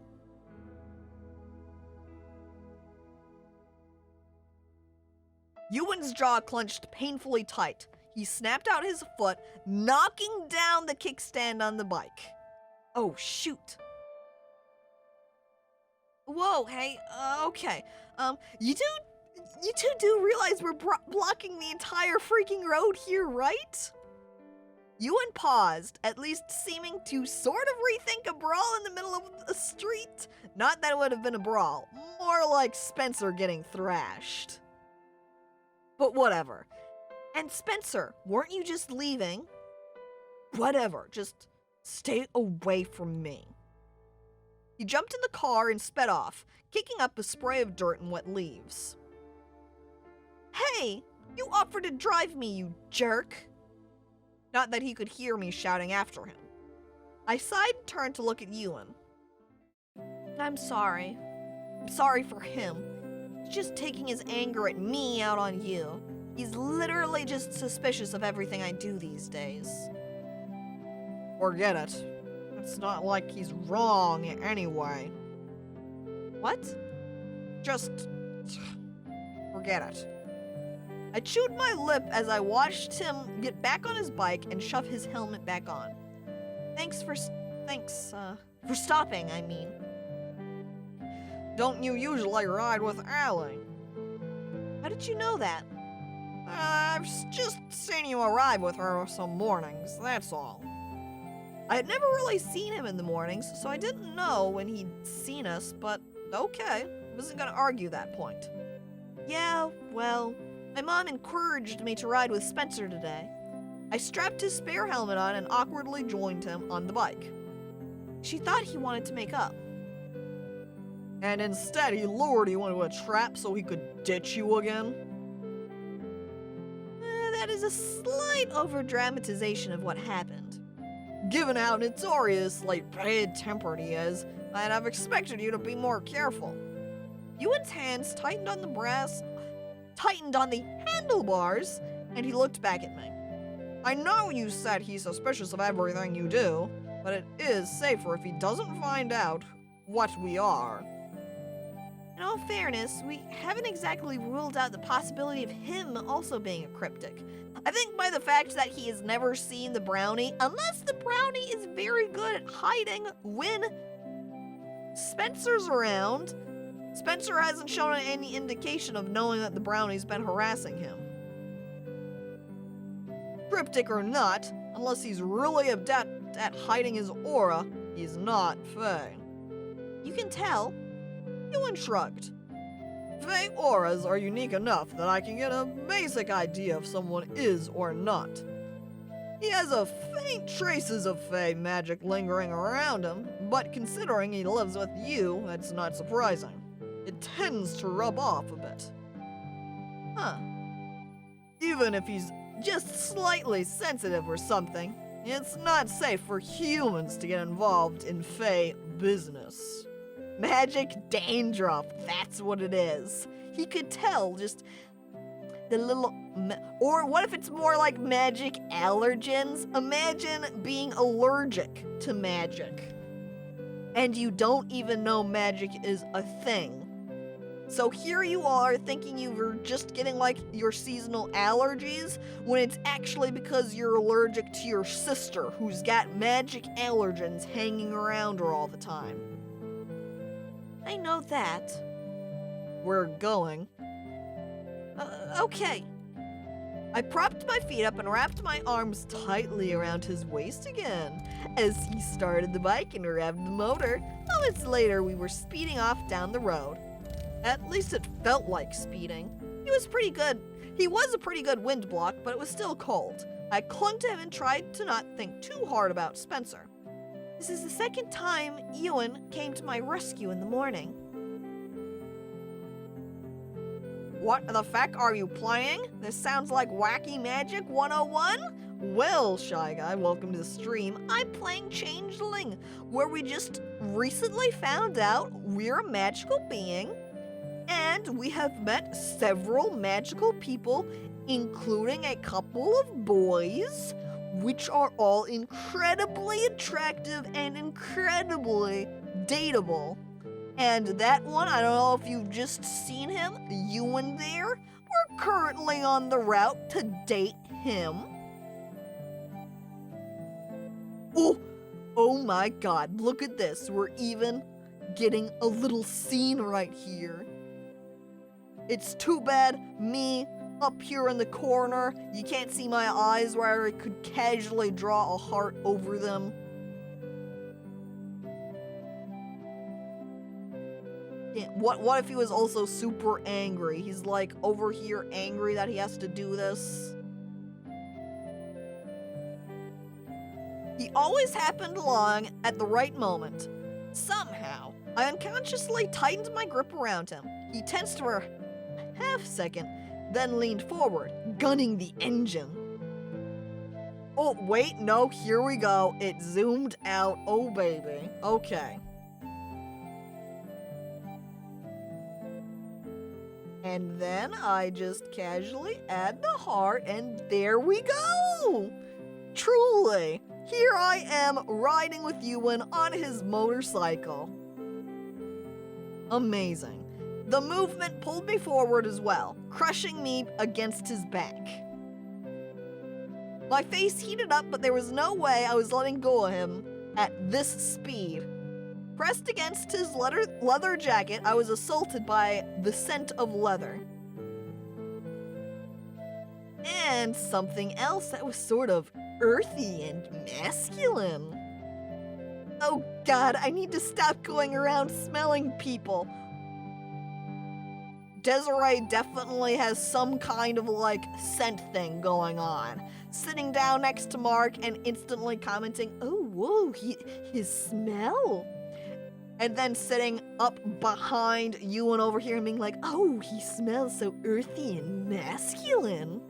Ewan's jaw clenched painfully tight. He snapped out his foot, knocking down the kickstand on the bike. Oh, shoot. Whoa, hey, okay. You two do realize we're blocking the entire freaking road here, right? Ewan paused, at least seeming to sort of rethink a brawl in the middle of the street. Not that it would have been a brawl, more like Spencer getting thrashed. But whatever. And Spencer, weren't you just leaving? Whatever, just stay away from me. He jumped in the car and sped off, kicking up a spray of dirt and wet leaves. Hey, you offered to drive me, you jerk. Not that he could hear me shouting after him. I sighed and turned to look at Ewan. I'm sorry. I'm sorry for him. He's just taking his anger at me out on you. He's literally just suspicious of everything I do these days. Forget it. It's not like he's wrong anyway. What? Just forget it. I chewed my lip as I watched him get back on his bike and shove his helmet back on. Thanks for stopping, I mean. Don't you usually ride with Allie? How did you know that? I've just seen you arrive with her some mornings, that's all. I had never really seen him in the mornings, so I didn't know when he'd seen us, but okay, wasn't gonna argue that point. Yeah, well, my mom encouraged me to ride with Spencer today. I strapped his spare helmet on and awkwardly joined him on the bike. She thought he wanted to make up. And instead he lured you into a trap so he could ditch you again? That is a slight over-dramatization of what happened. Given how notoriously bad-tempered he is, I'd have expected you to be more careful. Ewan's hands tightened on the handlebars, and he looked back at me. I know you said he's suspicious of everything you do, but it is safer if he doesn't find out what we are. In all fairness, we haven't exactly ruled out the possibility of him also being a cryptic. I think by the fact that he has never seen the brownie, unless the brownie is very good at hiding when Spencer's around, Spencer hasn't shown any indication of knowing that the brownie's been harassing him. Cryptic or not, unless he's really adept at hiding his aura, he's not Fae. You can tell. Ewan shrugged. Fae auras are unique enough that I can get a basic idea if someone is or not. He has a faint traces of Fae magic lingering around him, but considering he lives with you, that's not surprising. It tends to rub off a bit. Huh. Even if he's just slightly sensitive or something, it's not safe for humans to get involved in Fae business. Magic dandruff, that's what it is. He could tell just the little... Or what if it's more like magic allergens? Imagine being allergic to magic. And you don't even know magic is a thing. So here you are thinking you were just getting like your seasonal allergies when it's actually because you're allergic to your sister who's got magic allergens hanging around her all the time. I know that. We're going. Okay. I propped my feet up and wrapped my arms tightly around his waist again as he started the bike and revved the motor. Moments later, we were speeding off down the road. At least it felt like speeding. He was pretty good. He was a pretty good wind block, but it was still cold. I clung to him and tried to not think too hard about Spencer. This is the second time Ewan came to my rescue in the morning. What the feck are you playing? This sounds like Wacky Magic 101? Well, Shy Guy, welcome to the stream. I'm playing Changeling, where we just recently found out we're a magical being, and we have met several magical people, including a couple of boys, which are all incredibly attractive and incredibly dateable. And that one, I don't know if you've just seen him, Ewan there, we're currently on the route to date him. Oh my god, look at this. We're even getting a little scene right here. It's too bad me up here in the corner, you can't see my eyes where I could casually draw a heart over them. Yeah, what if he was also super angry? He's like over here angry that he has to do this. He always happened along at the right moment. Somehow, I unconsciously tightened my grip around him. He tensed for a half second, then leaned forward, gunning the engine. Oh, wait, no, here we go. It zoomed out. Oh, baby. Okay. And then I just casually add the heart, and there we go! Truly, here I am riding with Ewan on his motorcycle. Amazing. The movement pulled me forward as well, crushing me against his back. My face heated up, but there was no way I was letting go of him at this speed. Pressed against his leather jacket, I was assaulted by the scent of leather. And something else that was sort of earthy and masculine. Oh God, I need to stop going around smelling people. Desiree definitely has some kind of like scent thing going on. Sitting down next to Mark and instantly commenting, "Oh, whoa, his smell." And then sitting up behind Ewan over here and being like, "Oh, he smells so earthy and masculine."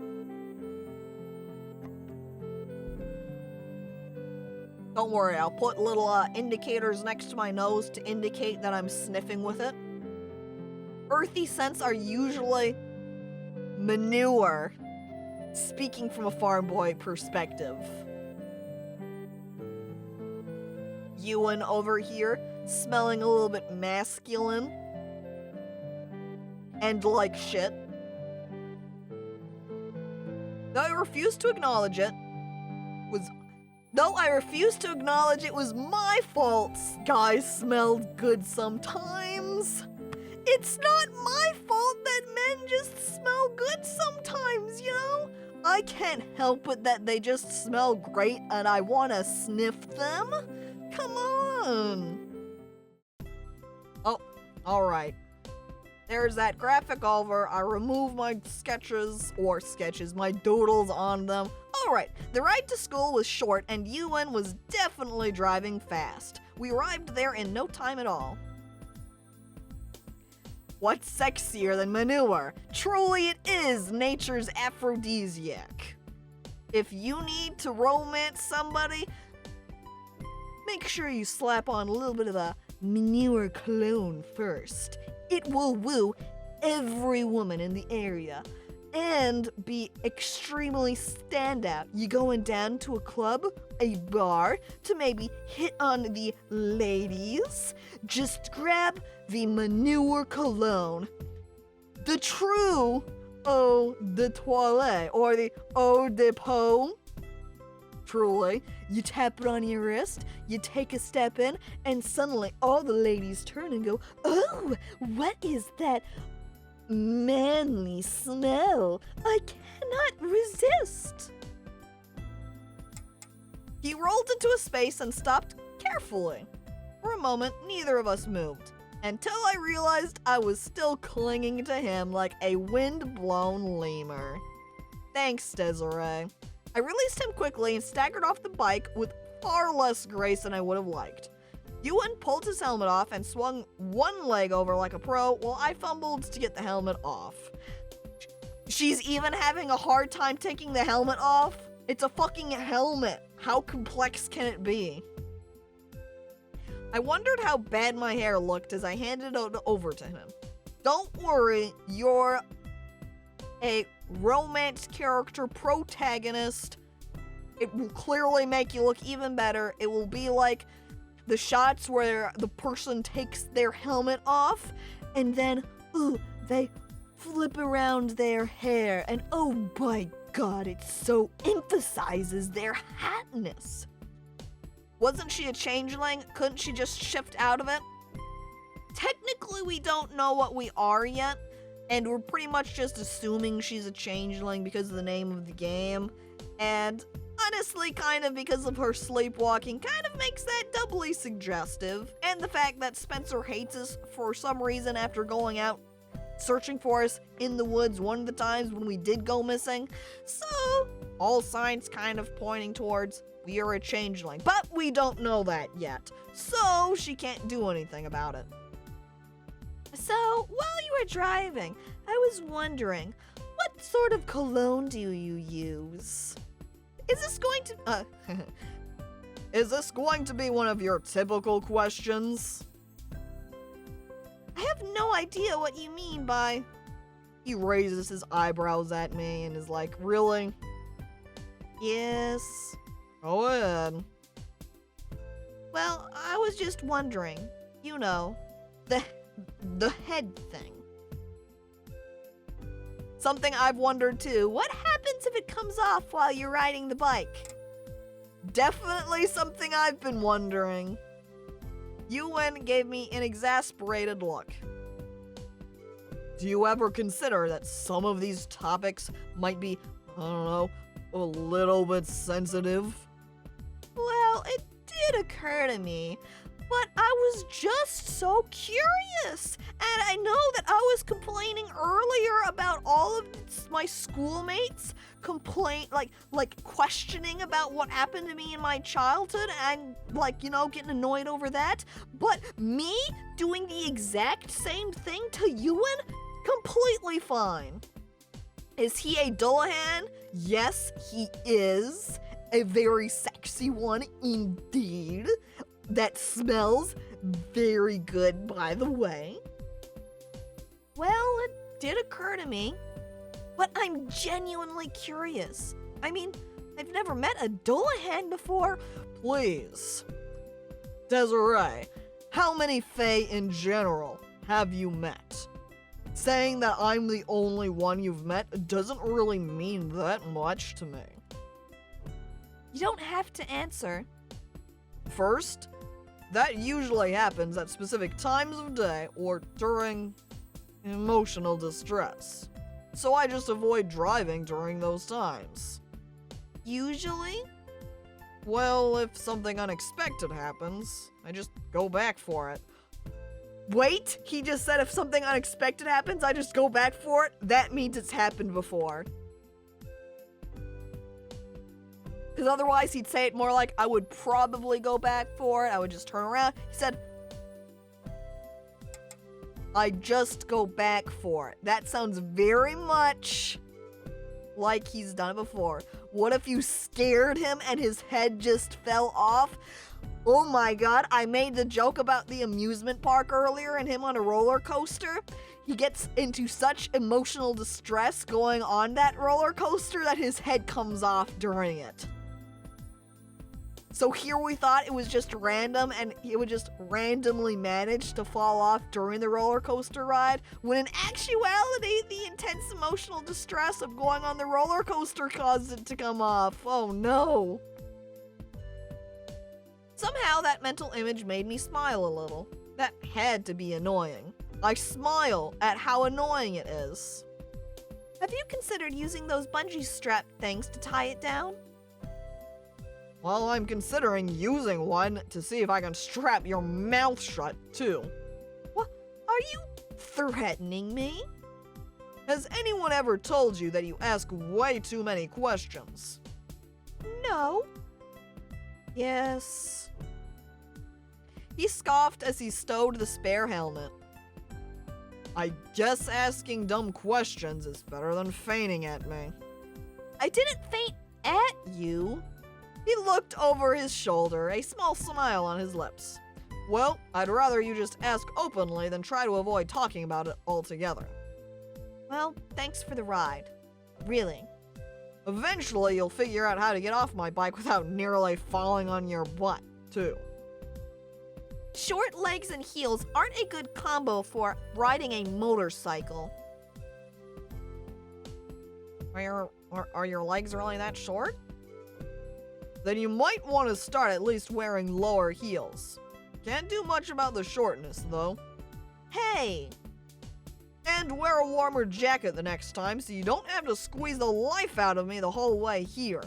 Don't worry, I'll put little indicators next to my nose to indicate that I'm sniffing with it. Earthy scents are usually manure, speaking from a farm boy perspective. Ewan over here, smelling a little bit masculine and like shit. Though I refuse to acknowledge it was my fault. Guys smelled good sometimes. It's not my fault that men just smell good sometimes, you know? I can't help it that they just smell great and I want to sniff them. Come on. Oh, alright. There's that graphic over. I remove my my doodles on them. Alright, the ride to school was short and Ewan was definitely driving fast. We arrived there in no time at all. What's sexier than manure? Truly it is nature's aphrodisiac. If you need to romance somebody, make sure you slap on a little bit of a manure cologne first. It will woo every woman in the area and be extremely standout. You going down to a club, a bar, to maybe hit on the ladies? Just grab the manure cologne. The true eau de toilette, or the eau de peau. Truly, you tap it on your wrist, you take a step in, and suddenly all the ladies turn and go, "Oh, what is that manly smell? I cannot resist." He rolled into a space and stopped carefully. For a moment, neither of us moved, until I realized I was still clinging to him like a wind-blown lemur. Thanks, Desiree. I released him quickly and staggered off the bike with far less grace than I would have liked. Ewan pulled his helmet off and swung one leg over like a pro while I fumbled to get the helmet off. She's even having a hard time taking the helmet off? It's a fucking helmet. How complex can it be? I wondered how bad my hair looked as I handed it over to him. Don't worry, you're a romance character protagonist. It will clearly make you look even better. It will be like the shots where the person takes their helmet off and then, they flip around their hair and oh my God, it so emphasizes their hatness. Wasn't she a changeling? Couldn't she just shift out of it? Technically, we don't know what we are yet, and we're pretty much just assuming she's a changeling because of the name of the game. And honestly, kind of because of her sleepwalking, kind of makes that doubly suggestive. And the fact that Spencer hates us for some reason after going out searching for us in the woods one of the times when we did go missing. So, all signs kind of pointing towards we are a changeling. But we don't know that yet. So, she can't do anything about it. So, while you were driving, I was wondering, what sort of cologne do you use? Is this going to, is this going to be one of your typical questions? I have no idea what you mean by He raises his eyebrows at me and is like, really? Yes. Go ahead. Well, I was just wondering, you know, the head thing. Something I've wondered too. What happens if it comes off while you're riding the bike? Definitely something I've been wondering. Yuen gave me an exasperated look. Do you ever consider that some of these topics might be, I don't know, a little bit sensitive? Well, it did occur to me, but I was just so curious. And I know that I was complaining earlier about all of my schoolmates questioning about what happened to me in my childhood and getting annoyed over that. But me doing the exact same thing to Ewan? Completely fine. Is he a Dullahan? Yes, he is. A very sexy one indeed. That smells very good, by the way. Well, it did occur to me, but I'm genuinely curious. I mean, I've never met a Dullahan before. Please. Desiree, how many Fae in general have you met? Saying that I'm the only one you've met doesn't really mean that much to me. You don't have to answer. First, that usually happens at specific times of day or during emotional distress. So I just avoid driving during those times. Usually? Well, if something unexpected happens, I just go back for it. Wait, he just said if something unexpected happens, I just go back for it? That means it's happened before. Because otherwise he'd say it more like I would probably go back for it. I would just turn around. He said, I just go back for it. That sounds very much like he's done it before. What if you scared him and his head just fell off? Oh my god, I made the joke about the amusement park earlier and him on a roller coaster. He gets into such emotional distress going on that roller coaster that his head comes off during it. So here we thought it was just random and he would just randomly manage to fall off during the roller coaster ride, when in actuality, the intense emotional distress of going on the roller coaster caused it to come off. Oh no. Somehow that mental image made me smile a little. That had to be annoying. I smile at how annoying it is. Have you considered using those bungee strap things to tie it down? Well, I'm considering using one to see if I can strap your mouth shut, too. What? Are you threatening me? Has anyone ever told you that you ask way too many questions? No. Yes. He scoffed as he stowed the spare helmet. I guess asking dumb questions is better than fainting at me. I didn't faint at you. He looked over his shoulder, a small smile on his lips. Well, I'd rather you just ask openly than try to avoid talking about it altogether. Well, thanks for the ride. Really. Eventually, you'll figure out how to get off my bike without nearly falling on your butt, too. Short legs and heels aren't a good combo for riding a motorcycle. Are your legs really that short? Then you might want to start at least wearing lower heels. Can't do much about the shortness, though. Hey! And wear a warmer jacket the next time so you don't have to squeeze the life out of me the whole way here.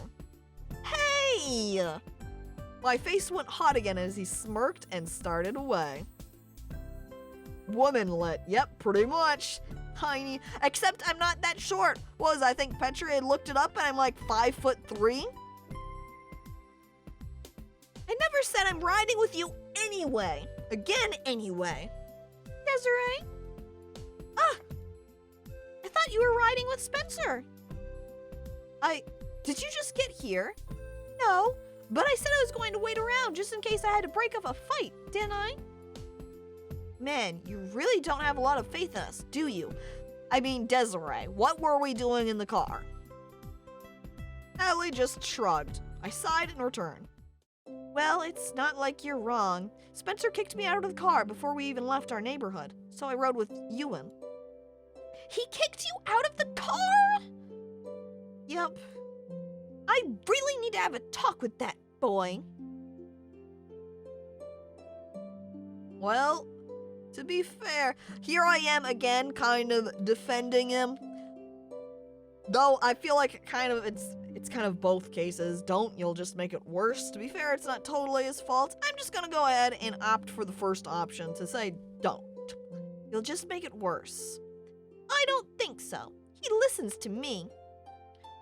Hey! My face went hot again as he smirked and started away. Womanlit, yep, pretty much. Tiny, except I'm not that short. I think Petra had looked it up and I'm like 5'3". I never said I'm riding with you anyway. Again, anyway. Desiree? I thought you were riding with Spencer. Did you just get here? No, but I said I was going to wait around just in case I had to break up a fight, didn't I? Man, you really don't have a lot of faith in us, do you? I mean, Desiree, what were we doing in the car? Ellie just shrugged. I sighed in return. Well, it's not like you're wrong. Spencer kicked me out of the car before we even left our neighborhood, so I rode with Ewan. He kicked you out of the car? Yep. I really need to have a talk with that boy. Well, to be fair, here I am again kind of defending him. Though I feel like it's kind of both cases. Don't, you'll just make it worse. To be fair, it's not totally his fault. I'm just gonna go ahead and opt for the first option to say don't. You'll just make it worse. I don't think so. He listens to me.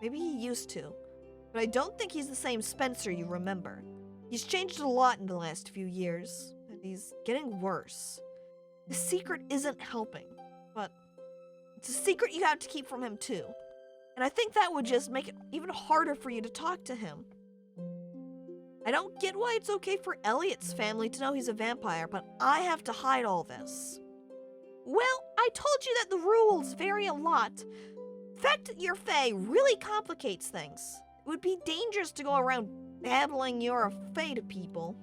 Maybe he used to. But I don't think he's the same Spencer you remember. He's changed a lot in the last few years, and he's getting worse. The secret isn't helping, but it's a secret you have to keep from him too. And I think that would just make it even harder for you to talk to him. I don't get why it's okay for Elliot's family to know he's a vampire, but I have to hide all this. Well, I told you that the rules vary a lot. The fact that you're Fae really complicates things. It would be dangerous to go around babbling you're a Fae to people.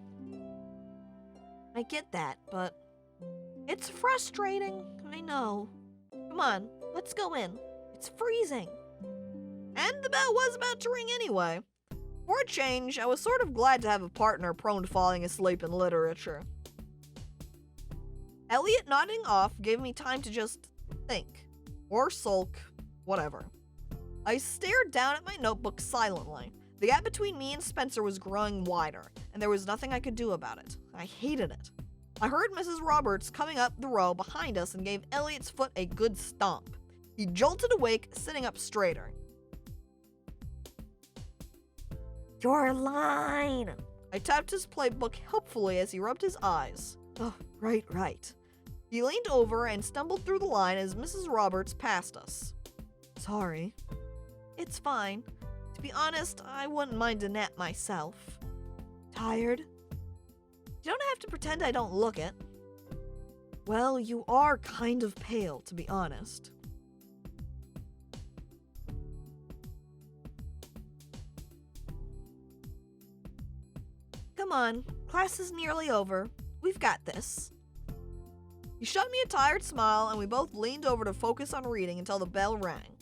I get that, but it's frustrating. I know. Come on, let's go in. It's freezing. And the bell was about to ring anyway. For a change, I was sort of glad to have a partner prone to falling asleep in literature. Elliot nodding off gave me time to just think. Or sulk. Whatever. I stared down at my notebook silently. The gap between me and Spencer was growing wider, and there was nothing I could do about it. I hated it. I heard Mrs. Roberts coming up the row behind us and gave Elliot's foot a good stomp. He jolted awake, sitting up straighter. Your line! I tapped his playbook helpfully as he rubbed his eyes. Oh, right. He leaned over and stumbled through the line as Mrs. Roberts passed us. Sorry. It's fine. To be honest, I wouldn't mind a nap myself. Tired? You don't have to pretend I don't look it. Well, you are kind of pale, to be honest. Come on, class is nearly over. We've got this. He shot me a tired smile, and we both leaned over to focus on reading until the bell rang.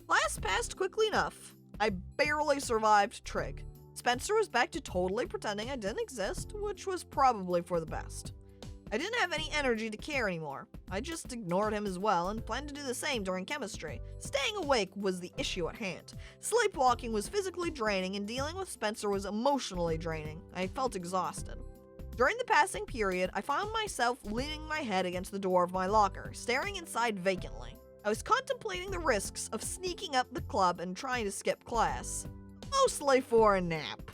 Class passed quickly enough. I barely survived trig. Spencer was back to totally pretending I didn't exist, which was probably for the best. I didn't have any energy to care anymore. I just ignored him as well and planned to do the same during chemistry. Staying awake was the issue at hand. Sleepwalking was physically draining and dealing with Spencer was emotionally draining. I felt exhausted. During the passing period, I found myself leaning my head against the door of my locker, staring inside vacantly. I was contemplating the risks of sneaking up the club and trying to skip class. Mostly for a nap.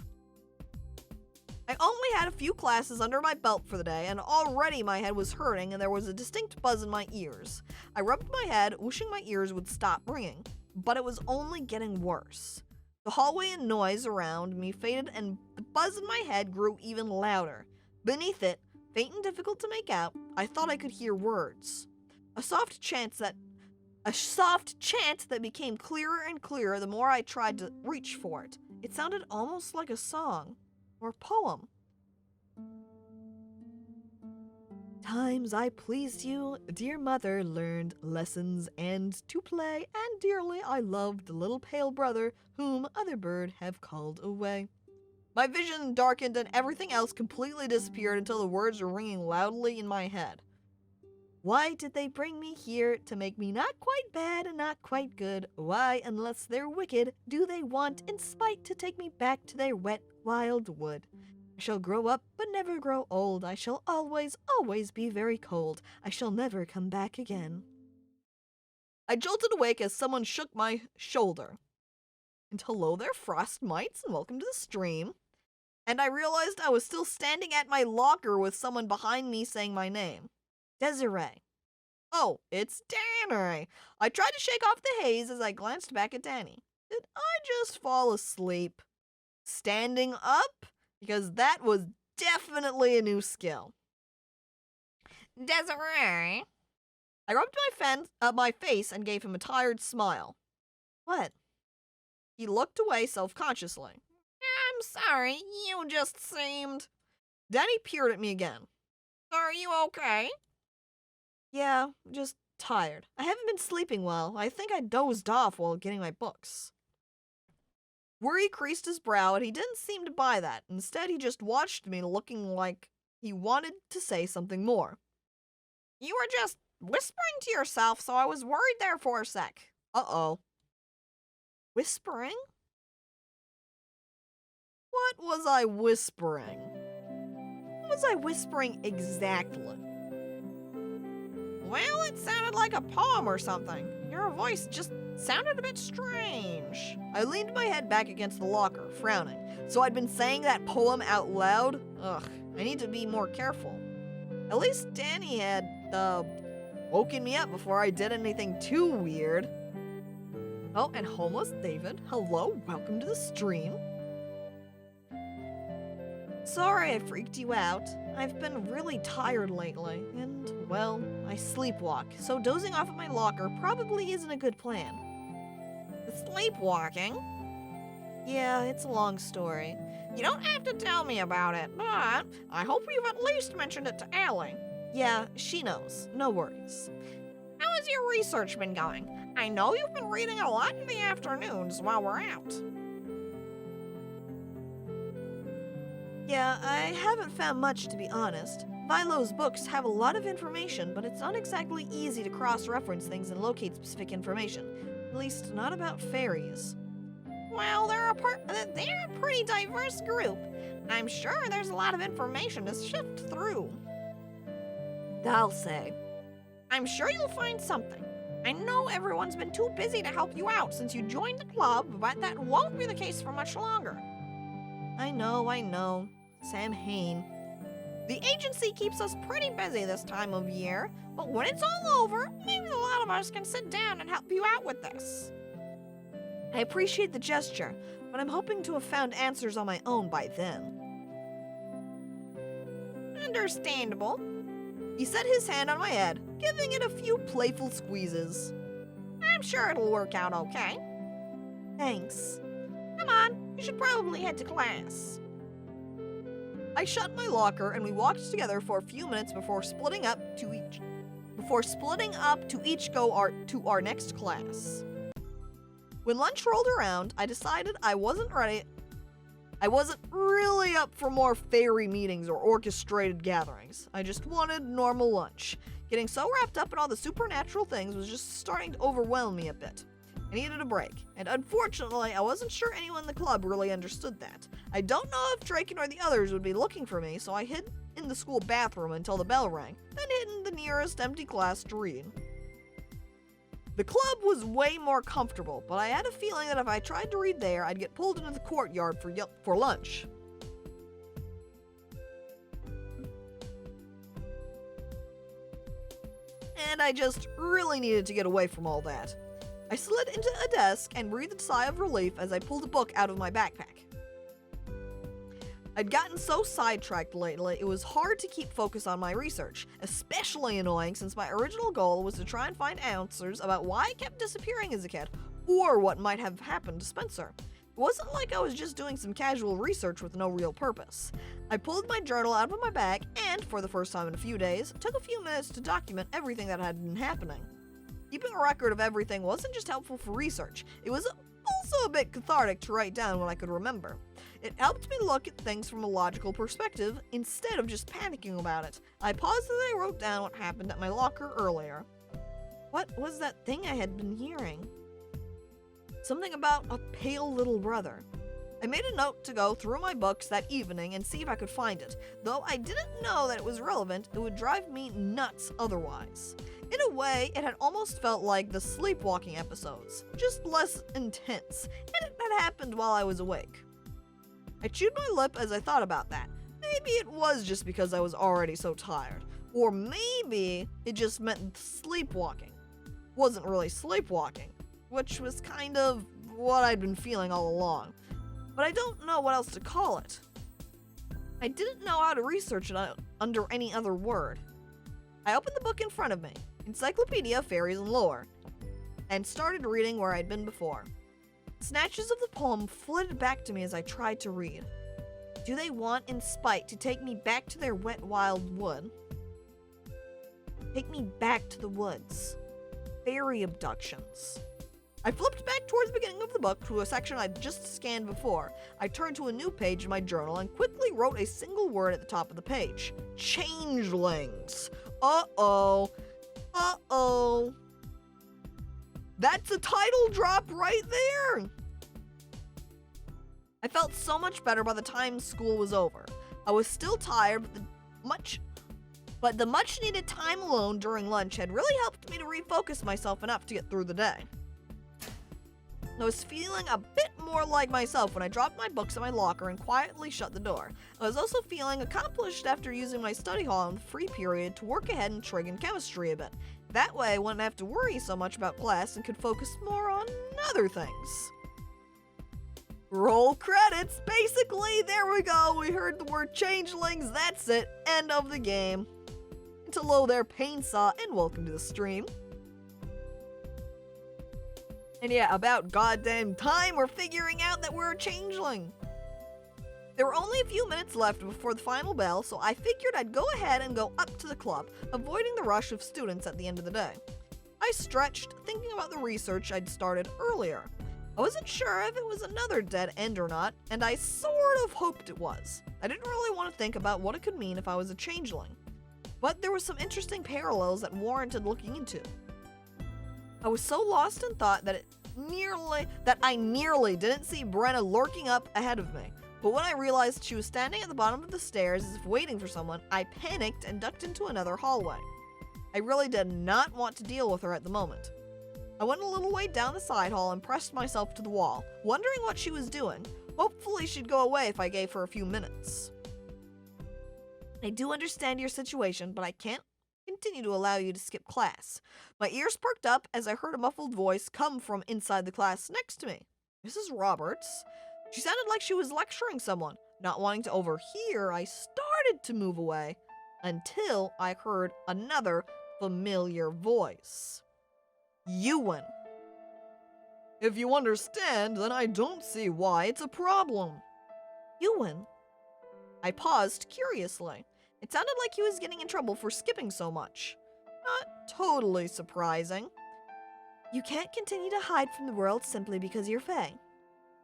I only had a few classes under my belt for the day, and already my head was hurting and there was a distinct buzz in my ears. I rubbed my head, wishing my ears would stop ringing, but it was only getting worse. The hallway and noise around me faded and the buzz in my head grew even louder. Beneath it, faint and difficult to make out, I thought I could hear words. A soft chant that became clearer and clearer the more I tried to reach for it. It sounded almost like a song or poem. Times I pleased you, dear mother, learned lessons and to play, and dearly I loved the little pale brother whom other bird have called away. My vision darkened and everything else completely disappeared until the words were ringing loudly in my head. Why did they bring me here to make me not quite bad and not quite good? Why, unless they're wicked, do they want in spite to take me back to their wet, wild wood? I shall grow up, but never grow old. I shall always, always be very cold. I shall never come back again. I jolted awake as someone shook my shoulder. And hello there, frost mites, and welcome to the stream. And I realized I was still standing at my locker with someone behind me saying my name. Desiree. Oh, it's Danny. I tried to shake off the haze as I glanced back at Danny. Did I just fall asleep? Standing up? Because that was definitely a new skill. Desiree. I rubbed my face and gave him a tired smile. What? He looked away self-consciously. I'm sorry, you just seemed... Danny peered at me again. Are you okay? Yeah, just tired. I haven't been sleeping well. I think I dozed off while getting my books. Worry creased his brow, and he didn't seem to buy that. Instead, he just watched me, looking like he wanted to say something more. You were just whispering to yourself, so I was worried there for a sec. Uh-oh. Whispering? What was I whispering? What was I whispering exactly? Well, it sounded like a poem or something. Your voice just sounded a bit strange. I leaned my head back against the locker, frowning. So I'd been saying that poem out loud? Ugh, I need to be more careful. At least Danny had, woken me up before I did anything too weird. Oh, and homeless David, hello, welcome to the stream. Sorry I freaked you out. I've been really tired lately, and, well, I sleepwalk, so dozing off at my locker probably isn't a good plan. Sleepwalking? Yeah, it's a long story. You don't have to tell me about it, but I hope you've at least mentioned it to Allie. Yeah, she knows. No worries. How has your research been going? I know you've been reading a lot in the afternoons while we're out. Yeah, I haven't found much, to be honest. Philo's books have a lot of information, but it's not exactly easy to cross-reference things and locate specific information. At least, not about fairies. Well, they're a pretty diverse group. I'm sure there's a lot of information to sift through. I'll say. I'm sure you'll find something. I know everyone's been too busy to help you out since you joined the club, but that won't be the case for much longer. I know. Sam Hain. The agency keeps us pretty busy this time of year, but when it's all over, maybe a lot of us can sit down and help you out with this. I appreciate the gesture, but I'm hoping to have found answers on my own by then. Understandable. He set his hand on my head, giving it a few playful squeezes. I'm sure it'll work out okay. Thanks. Come on, you should probably head to class. I shut my locker and we walked together for a few minutes before splitting up to each go to our next class. When lunch rolled around, I decided I wasn't really up for more fairy meetings or orchestrated gatherings. I just wanted normal lunch. Getting so wrapped up in all the supernatural things was just starting to overwhelm me a bit. I needed a break, and unfortunately, I wasn't sure anyone in the club really understood that. I don't know if Draken or the others would be looking for me, so I hid in the school bathroom until the bell rang, then hid in the nearest empty class to read. The club was way more comfortable, but I had a feeling that if I tried to read there, I'd get pulled into the courtyard for lunch. And I just really needed to get away from all that. I slid into a desk and breathed a sigh of relief as I pulled a book out of my backpack. I'd gotten so sidetracked lately, it was hard to keep focus on my research, especially annoying since my original goal was to try and find answers about why I kept disappearing as a kid, or what might have happened to Spencer. It wasn't like I was just doing some casual research with no real purpose. I pulled my journal out of my bag and, for the first time in a few days, took a few minutes to document everything that had been happening. Keeping a record of everything wasn't just helpful for research, it was also a bit cathartic to write down what I could remember. It helped me look at things from a logical perspective instead of just panicking about it. I paused as I wrote down what happened at my locker earlier. What was that thing I had been hearing? Something about a pale little brother. I made a note to go through my books that evening and see if I could find it. Though I didn't know that it was relevant, it would drive me nuts otherwise. In a way, it had almost felt like the sleepwalking episodes, just less intense, and it had happened while I was awake. I chewed my lip as I thought about that. Maybe it was just because I was already so tired. Or maybe it just meant sleepwalking. Wasn't really sleepwalking, which was kind of what I'd been feeling all along. But I don't know what else to call it. I didn't know how to research it under any other word. I opened the book in front of me. Encyclopedia of Fairies and Lore, and started reading where I'd been before. Snatches of the poem flitted back to me as I tried to read. Do they want, in spite, to take me back to their wet, wild wood? Take me back to the woods. Fairy abductions. I flipped back towards the beginning of the book to a section I'd just scanned before. I turned to a new page in my journal and quickly wrote a single word at the top of the page. Changelings. Uh-oh. Uh-oh. That's a title drop right there. I felt so much better by the time school was over. I was still tired, but the much needed time alone during lunch had really helped me to refocus myself enough to get through the day. I was feeling a bit more like myself when I dropped my books in my locker and quietly shut the door. I was also feeling accomplished after using my study hall in the free period to work ahead in trig and chemistry a bit. That way I wouldn't have to worry so much about class and could focus more on other things. Roll credits! Basically, there we go. We heard the word changelings. That's it. End of the game. And hello there, Painsaw, and welcome to the stream. And yeah, about goddamn time we're figuring out that we're a changeling. There were only a few minutes left before the final bell, so I figured I'd go ahead and go up to the club, avoiding the rush of students at the end of the day. I stretched, thinking about the research I'd started earlier. I wasn't sure if it was another dead end or not, and I sort of hoped it was. I didn't really want to think about what it could mean if I was a changeling, but there were some interesting parallels that warranted looking into. I was so lost in thought that I nearly didn't see Brenna lurking up ahead of me. But when I realized she was standing at the bottom of the stairs as if waiting for someone, I panicked and ducked into another hallway. I really did not want to deal with her at the moment. I went a little way down the side hall and pressed myself to the wall, wondering what she was doing. Hopefully she'd go away if I gave her a few minutes. I do understand your situation, but I can't continue to allow you to skip class. My ears perked up as I heard a muffled voice come from inside the class next to me. Mrs. Roberts. She sounded like she was lecturing someone. Not wanting to overhear, I started to move away until I heard another familiar voice. Ewan. If you understand, then I don't see why it's a problem. Ewan? I paused curiously. It sounded like he was getting in trouble for skipping so much. Not totally surprising. You can't continue to hide from the world simply because you're Fae.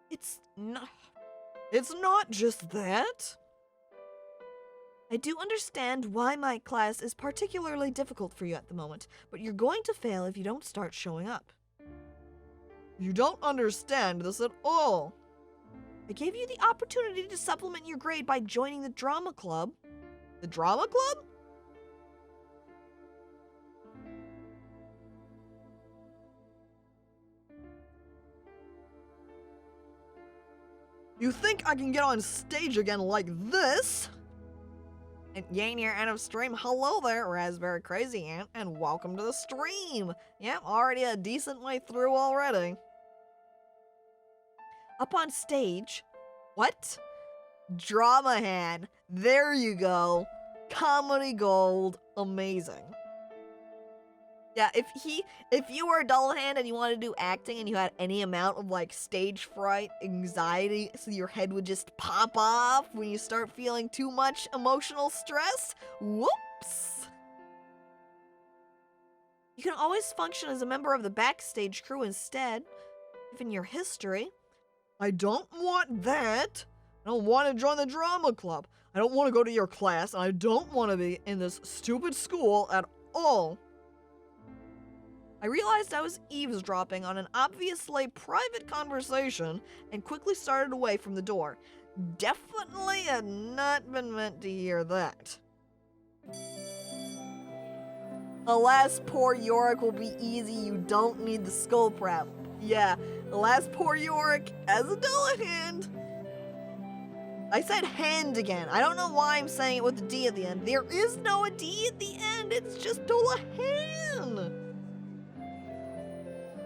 It's not just that. I do understand why my class is particularly difficult for you at the moment, but you're going to fail if you don't start showing up. You don't understand this at all. I gave you the opportunity to supplement your grade by joining the drama club. The drama club? You think I can get on stage again like this? And Yane here, end of stream. Hello there, Raspberry Crazy Ant, and welcome to the stream. Yep, already a decent way through already. Up on stage. What? Drama hand. There you go. Comedy gold. Amazing. Yeah, if you were a dull hand and you wanted to do acting and you had any amount of like stage fright, anxiety, so your head would just pop off when you start feeling too much emotional stress, whoops. You can always function as a member of the backstage crew instead, given your history. I don't want that. I don't want to join the drama club. I don't want to go to your class, and I don't want to be in this stupid school at all. I realized I was eavesdropping on an obviously private conversation and quickly started away from the door. Definitely had not been meant to hear that. Alas, poor Yorick will be easy. You don't need the skull prep. Yeah, alas, poor Yorick as a Dullahan. I said hand again. I don't know why I'm saying it with a D at the end. There is no a D at the end. It's just Dullahan.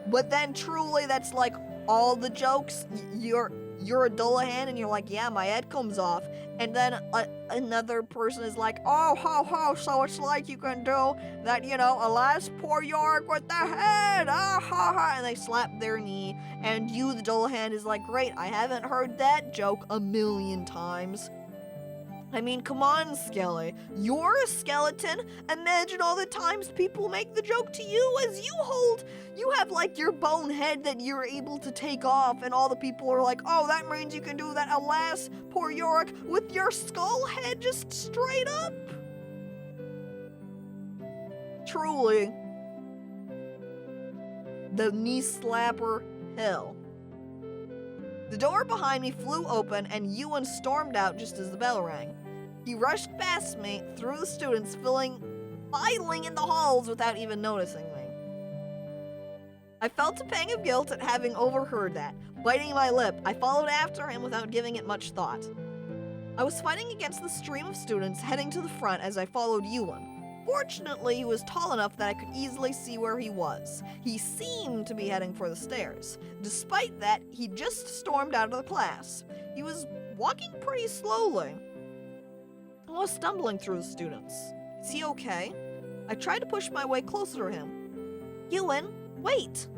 But then truly that's like all the jokes. You're a Dullahan and you're like, yeah, my head comes off. And then another person is like, oh, ho, ho, so it's like you can do that, you know, alas, poor Yorick with the head, ah, ha, ha, and they slap their knee. And you, the Dullahan, is like, great, I haven't heard that joke a million times. I mean, come on, Skelly. You're a skeleton. Imagine all the times people make the joke to you as you have like your bone head that you're able to take off, and all the people are like, oh, that means you can do that, alas, poor Yorick, with your skull head just straight up. Truly, the knee slapper hell. The door behind me flew open and Ewan stormed out just as the bell rang. He rushed past me through the students, filing in the halls without even noticing me. I felt a pang of guilt at having overheard that. Biting my lip, I followed after him without giving it much thought. I was fighting against the stream of students heading to the front as I followed Ewan. Fortunately, he was tall enough that I could easily see where he was. He seemed to be heading for the stairs. Despite that, he just stormed out of the class. He was walking pretty slowly. I was stumbling through the students. Is he okay? I tried to push my way closer to him. Ewan, wait!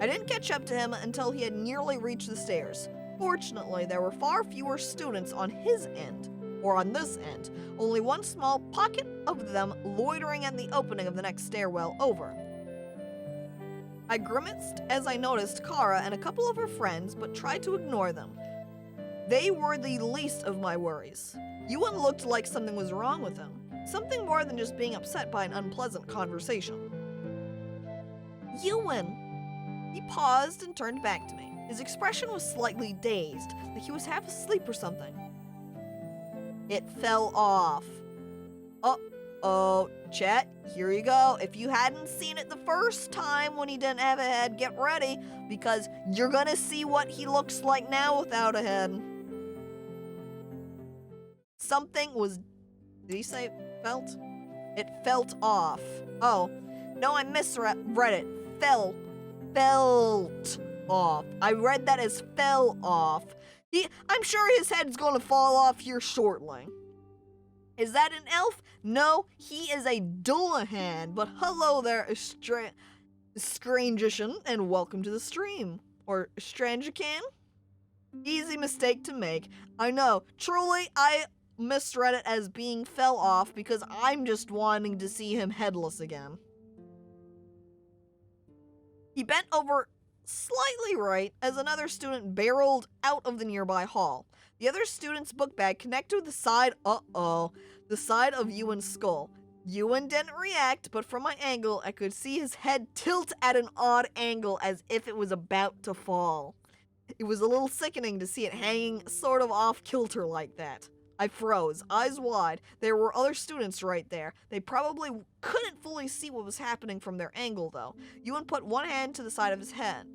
I didn't catch up to him until he had nearly reached the stairs. Fortunately, there were far fewer students on his end, or on this end, only one small pocket of them loitering at the opening of the next stairwell over. I grimaced as I noticed Kara and a couple of her friends, but tried to ignore them. They were the least of my worries. Ewan looked like something was wrong with him, something more than just being upset by an unpleasant conversation. Ewan! He paused and turned back to me. His expression was slightly dazed, like he was half asleep or something. It fell off. Uh-oh, chat, here you go. If you hadn't seen it the first time when he didn't have a head, get ready, because you're gonna see what he looks like now without a head. Something was... Did he say felt? It felt off. Oh, no, I misread it. Felt off. I read that as fell off. I'm sure his head's gonna fall off here shortly. Is that an elf? No, he is a Dullahan. But hello there, Strangeishin, and welcome to the stream. Or Strangecan? Easy mistake to make. I know. Truly, I misread it as being fell off because I'm just wanting to see him headless again. He bent over slightly right as another student barreled out of the nearby hall. The other student's book bag connected with the side of Ewan's skull. Ewan didn't react, but from my angle, I could see his head tilt at an odd angle as if it was about to fall. It was a little sickening to see it hanging sort of off kilter like that. I froze, eyes wide. There were other students right there. They probably couldn't fully see what was happening from their angle, though. Ewan put one hand to the side of his head,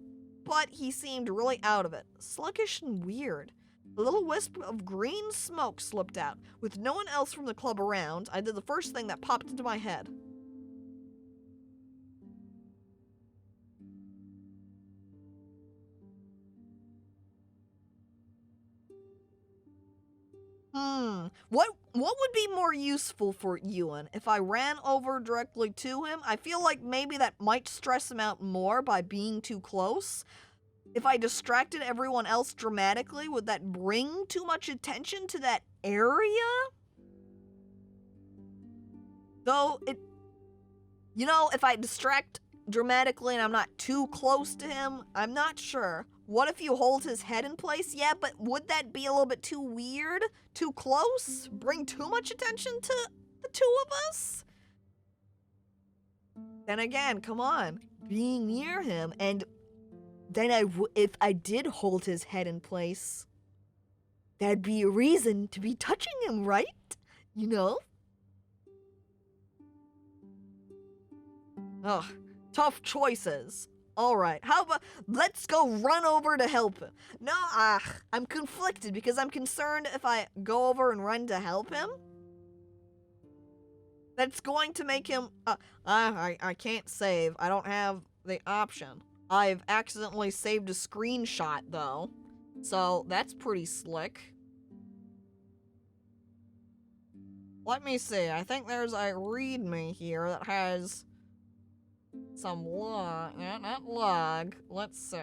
but he seemed really out of it, sluggish and weird. A little wisp of green smoke slipped out. With no one else from the club around, I did the first thing that popped into my head. What would be more useful for Ewan? If I ran over directly to him, I feel like maybe that might stress him out more by being too close. If I distracted everyone else dramatically, would that bring too much attention to that area? Though if I distract dramatically and I'm not too close to him, I'm not sure. What if you hold his head in place? Yeah, but would that be a little bit too weird? Too close? Bring too much attention to the two of us? Then again, come on. Being near him, and then if I did hold his head in place, that'd be a reason to be touching him, right? You know? Ugh, tough choices. Alright, how about, let's go run over to help him. No, I'm conflicted because I'm concerned if I go over and run to help him, that's going to make him, I can't save. I don't have the option. I've accidentally saved a screenshot though, so that's pretty slick. Let me see. I think there's a readme here that has some log. Not log. Let's see.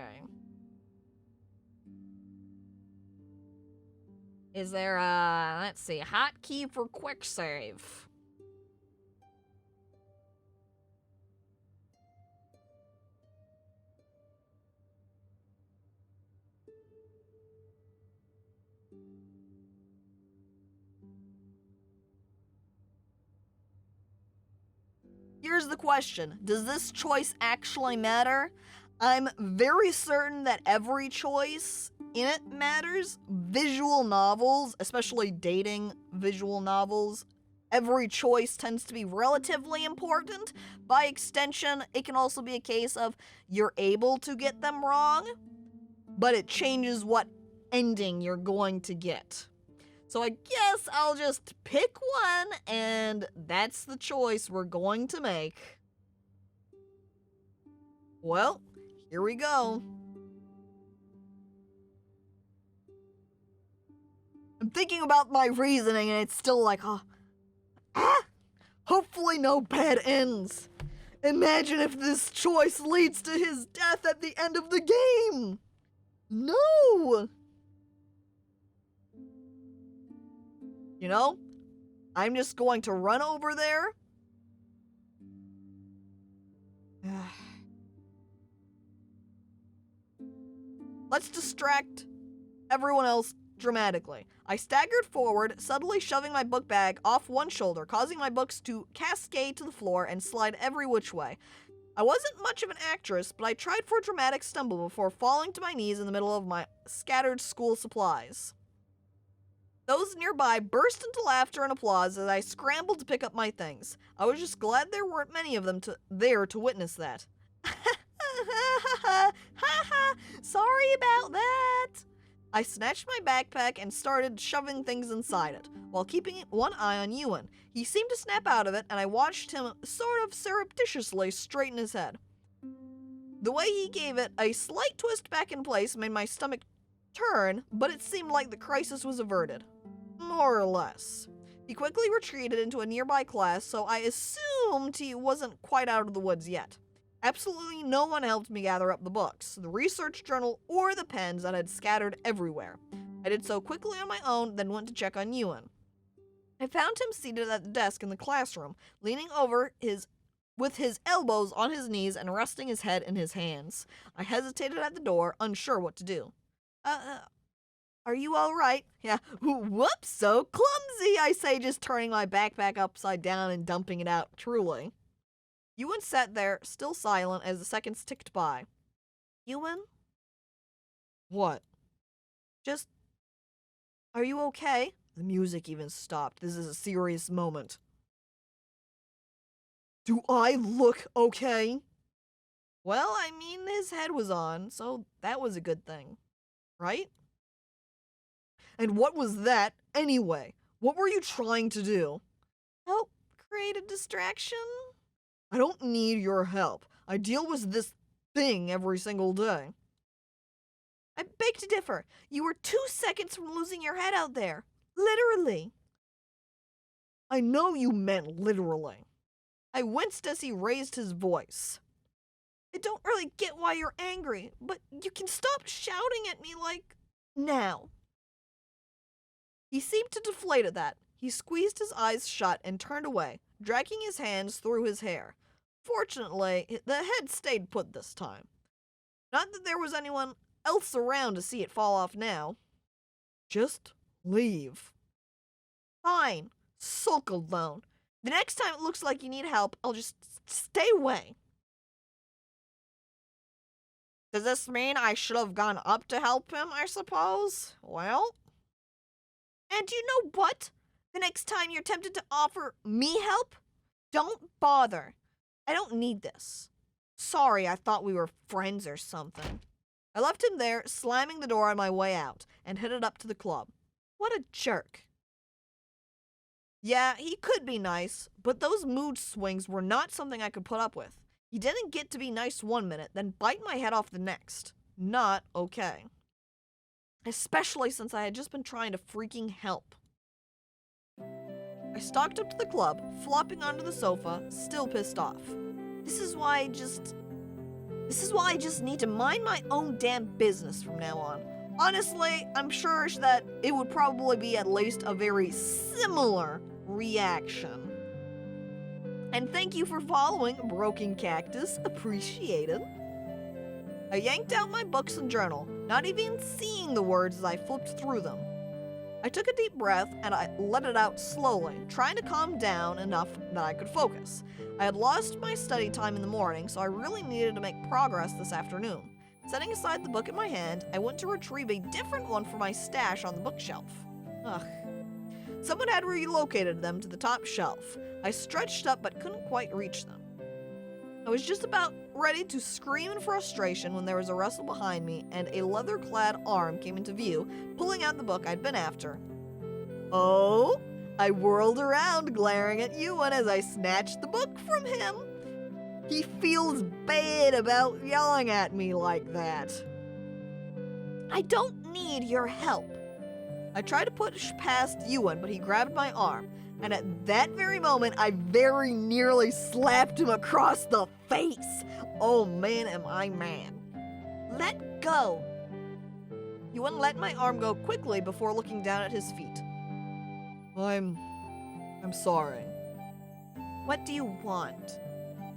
Is there a, let's see, hotkey for quick save? Here's the question. Does this choice actually matter? I'm very certain that every choice in it matters. Visual novels, especially dating visual novels, every choice tends to be relatively important. By extension, it can also be a case of you're able to get them wrong, but it changes what ending you're going to get. So I guess I'll just pick one, and that's the choice we're going to make. Well, here we go. I'm thinking about my reasoning, and it's still like, hopefully no bad ends. Imagine if this choice leads to his death at the end of the game. No! You know, I'm just going to run over there. Let's distract everyone else dramatically. I staggered forward, suddenly shoving my book bag off one shoulder, causing my books to cascade to the floor and slide every which way. I wasn't much of an actress, but I tried for a dramatic stumble before falling to my knees in the middle of my scattered school supplies. Those nearby burst into laughter and applause as I scrambled to pick up my things. I was just glad there weren't many of them there to witness that. Sorry about that. I snatched my backpack and started shoving things inside it, while keeping one eye on Ewan. He seemed to snap out of it, and I watched him sort of surreptitiously straighten his head. The way he gave it a slight twist back in place made my stomach turn, but it seemed like the crisis was averted. More or less. He quickly retreated into a nearby class, so I assumed he wasn't quite out of the woods yet. Absolutely no one helped me gather up the books, the research journal, or the pens that had scattered everywhere. I did so quickly on my own, then went to check on Ewan. I found him seated at the desk in the classroom, leaning over with his elbows on his knees and resting his head in his hands. I hesitated at the door, unsure what to do. Are you all right? Yeah. Whoops, so clumsy, I say, just turning my backpack upside down and dumping it out, truly. Ewan sat there, still silent, as the seconds ticked by. Ewan? What? Just... Are you okay? The music even stopped. This is a serious moment. Do I look okay? Well, I mean, his head was on, so that was a good thing. Right? And what was that, anyway? What were you trying to do? Help create a distraction? I don't need your help. I deal with this thing every single day. I beg to differ. You were 2 seconds from losing your head out there. Literally. I know you meant literally. I winced as he raised his voice. I don't really get why you're angry, but you can stop shouting at me like now. He seemed to deflate at that. He squeezed his eyes shut and turned away, dragging his hands through his hair. Fortunately, the head stayed put this time. Not that there was anyone else around to see it fall off now. Just leave. Fine. Sulk alone. The next time it looks like you need help, I'll just stay away. Does this mean I should have gone up to help him, I suppose? Well... And you know what? The next time you're tempted to offer me help, don't bother. I don't need this. Sorry, I thought we were friends or something. I left him there, slamming the door on my way out, and headed up to the club. What a jerk. Yeah, he could be nice, but those mood swings were not something I could put up with. He didn't get to be nice one minute, then bite my head off the next. Not okay. Especially since I had just been trying to freaking help. I stalked up to the club, flopping onto the sofa, still pissed off. This is why I just need to mind my own damn business from now on. Honestly, I'm sure that it would probably be at least a very similar reaction. And thank you for following Broken Cactus, appreciated. I yanked out my books and journal, not even seeing the words as I flipped through them. I took a deep breath and I let it out slowly, trying to calm down enough that I could focus. I had lost my study time in the morning, so I really needed to make progress this afternoon. Setting aside the book in my hand, I went to retrieve a different one from my stash on the bookshelf. Ugh. Someone had relocated them to the top shelf. I stretched up but couldn't quite reach them. I was just about ready to scream in frustration when there was a rustle behind me and a leather-clad arm came into view, pulling out the book I'd been after. Oh? I whirled around, glaring at Ewan as I snatched the book from him. He feels bad about yelling at me like that. I don't need your help. I tried to push past Ewan, but he grabbed my arm, and at that very moment, I very nearly slapped him across the face. Oh man, am I mad. Let go. Ewan let my arm go quickly before looking down at his feet. I'm sorry. What do you want?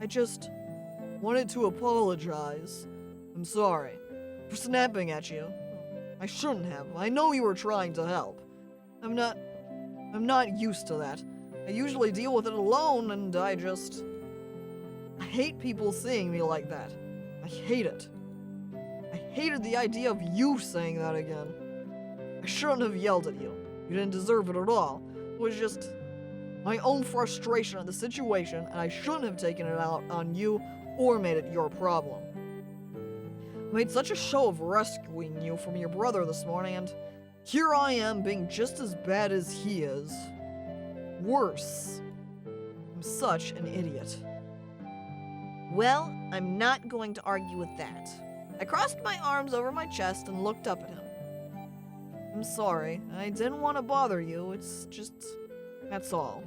I just wanted to apologize. I'm sorry for snapping at you. I shouldn't have. I know you were trying to help. I'm not used to that. I usually deal with it alone, and I hate people seeing me like that. I hate it. I hated the idea of you saying that again. I shouldn't have yelled at you. You didn't deserve it at all. It was just my own frustration at the situation, and I shouldn't have taken it out on you or made it your problem. I made such a show of rescuing you from your brother this morning, and here I am being just as bad as he is. Worse. I'm such an idiot. Well, I'm not going to argue with that. I crossed my arms over my chest and looked up at him. I'm sorry. I didn't want to bother you. It's just... that's all.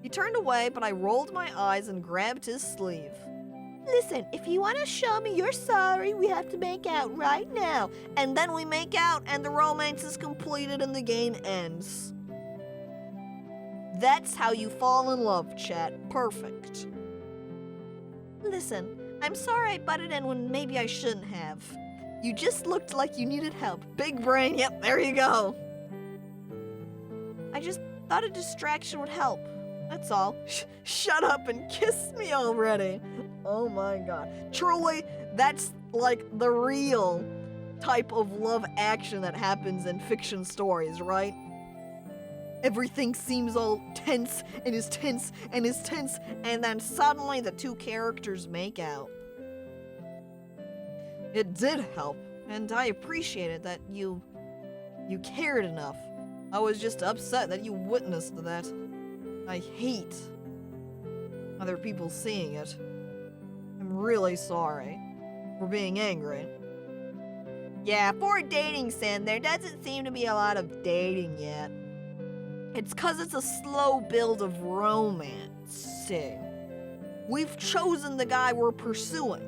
He turned away, but I rolled my eyes and grabbed his sleeve. Listen, if you want to show me you're sorry, we have to make out right now. And then we make out and the romance is completed and the game ends. That's how you fall in love, chat. Perfect. Listen, I'm sorry I butted in when maybe I shouldn't have. You just looked like you needed help. Big brain, yep, there you go. I just thought a distraction would help. That's all. Shut up and kiss me already. Oh my god. Truly, that's like the real type of love action that happens in fiction stories, right? Everything seems all tense and is tense and is tense, and then suddenly the two characters make out. It did help, and I appreciated that you cared enough. I was just upset that you witnessed that. I hate other people seeing it. I'm really sorry for being angry. Yeah, for a dating sim, there doesn't seem to be a lot of dating yet. It's 'cause it's a slow build of romance. See, we've chosen the guy we're pursuing,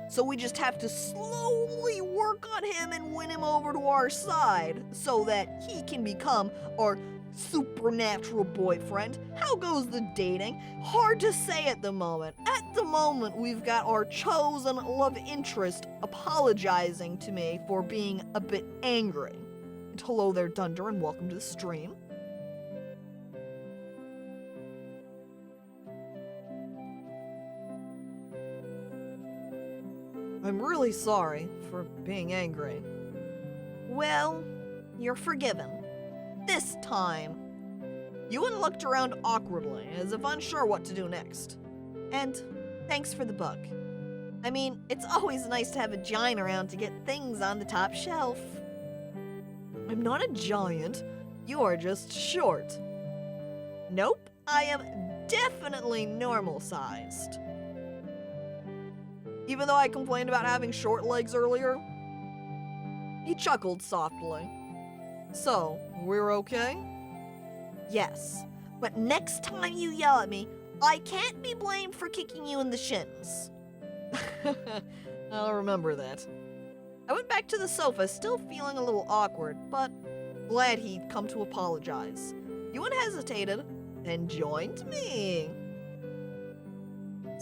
so we just have to slowly work on him and win him over to our side so that he can become our supernatural boyfriend. How goes the dating? Hard to say at the moment. At the moment, we've got our chosen love interest apologizing to me for being a bit angry. And hello there, Dunder, and welcome to the stream. I'm really sorry for being angry. Well, you're forgiven. This time. Ewan looked around awkwardly, as if unsure what to do next. And thanks for the book. I mean, it's always nice to have a giant around to get things on the top shelf. I'm not a giant. You are just short. Nope, I am definitely normal-sized. Even though I complained about having short legs earlier, he chuckled softly. So, we're okay? Yes, but next time you yell at me, I can't be blamed for kicking you in the shins. I'll remember that. I went back to the sofa, still feeling a little awkward, but glad he'd come to apologize. Ewan hesitated, then joined me.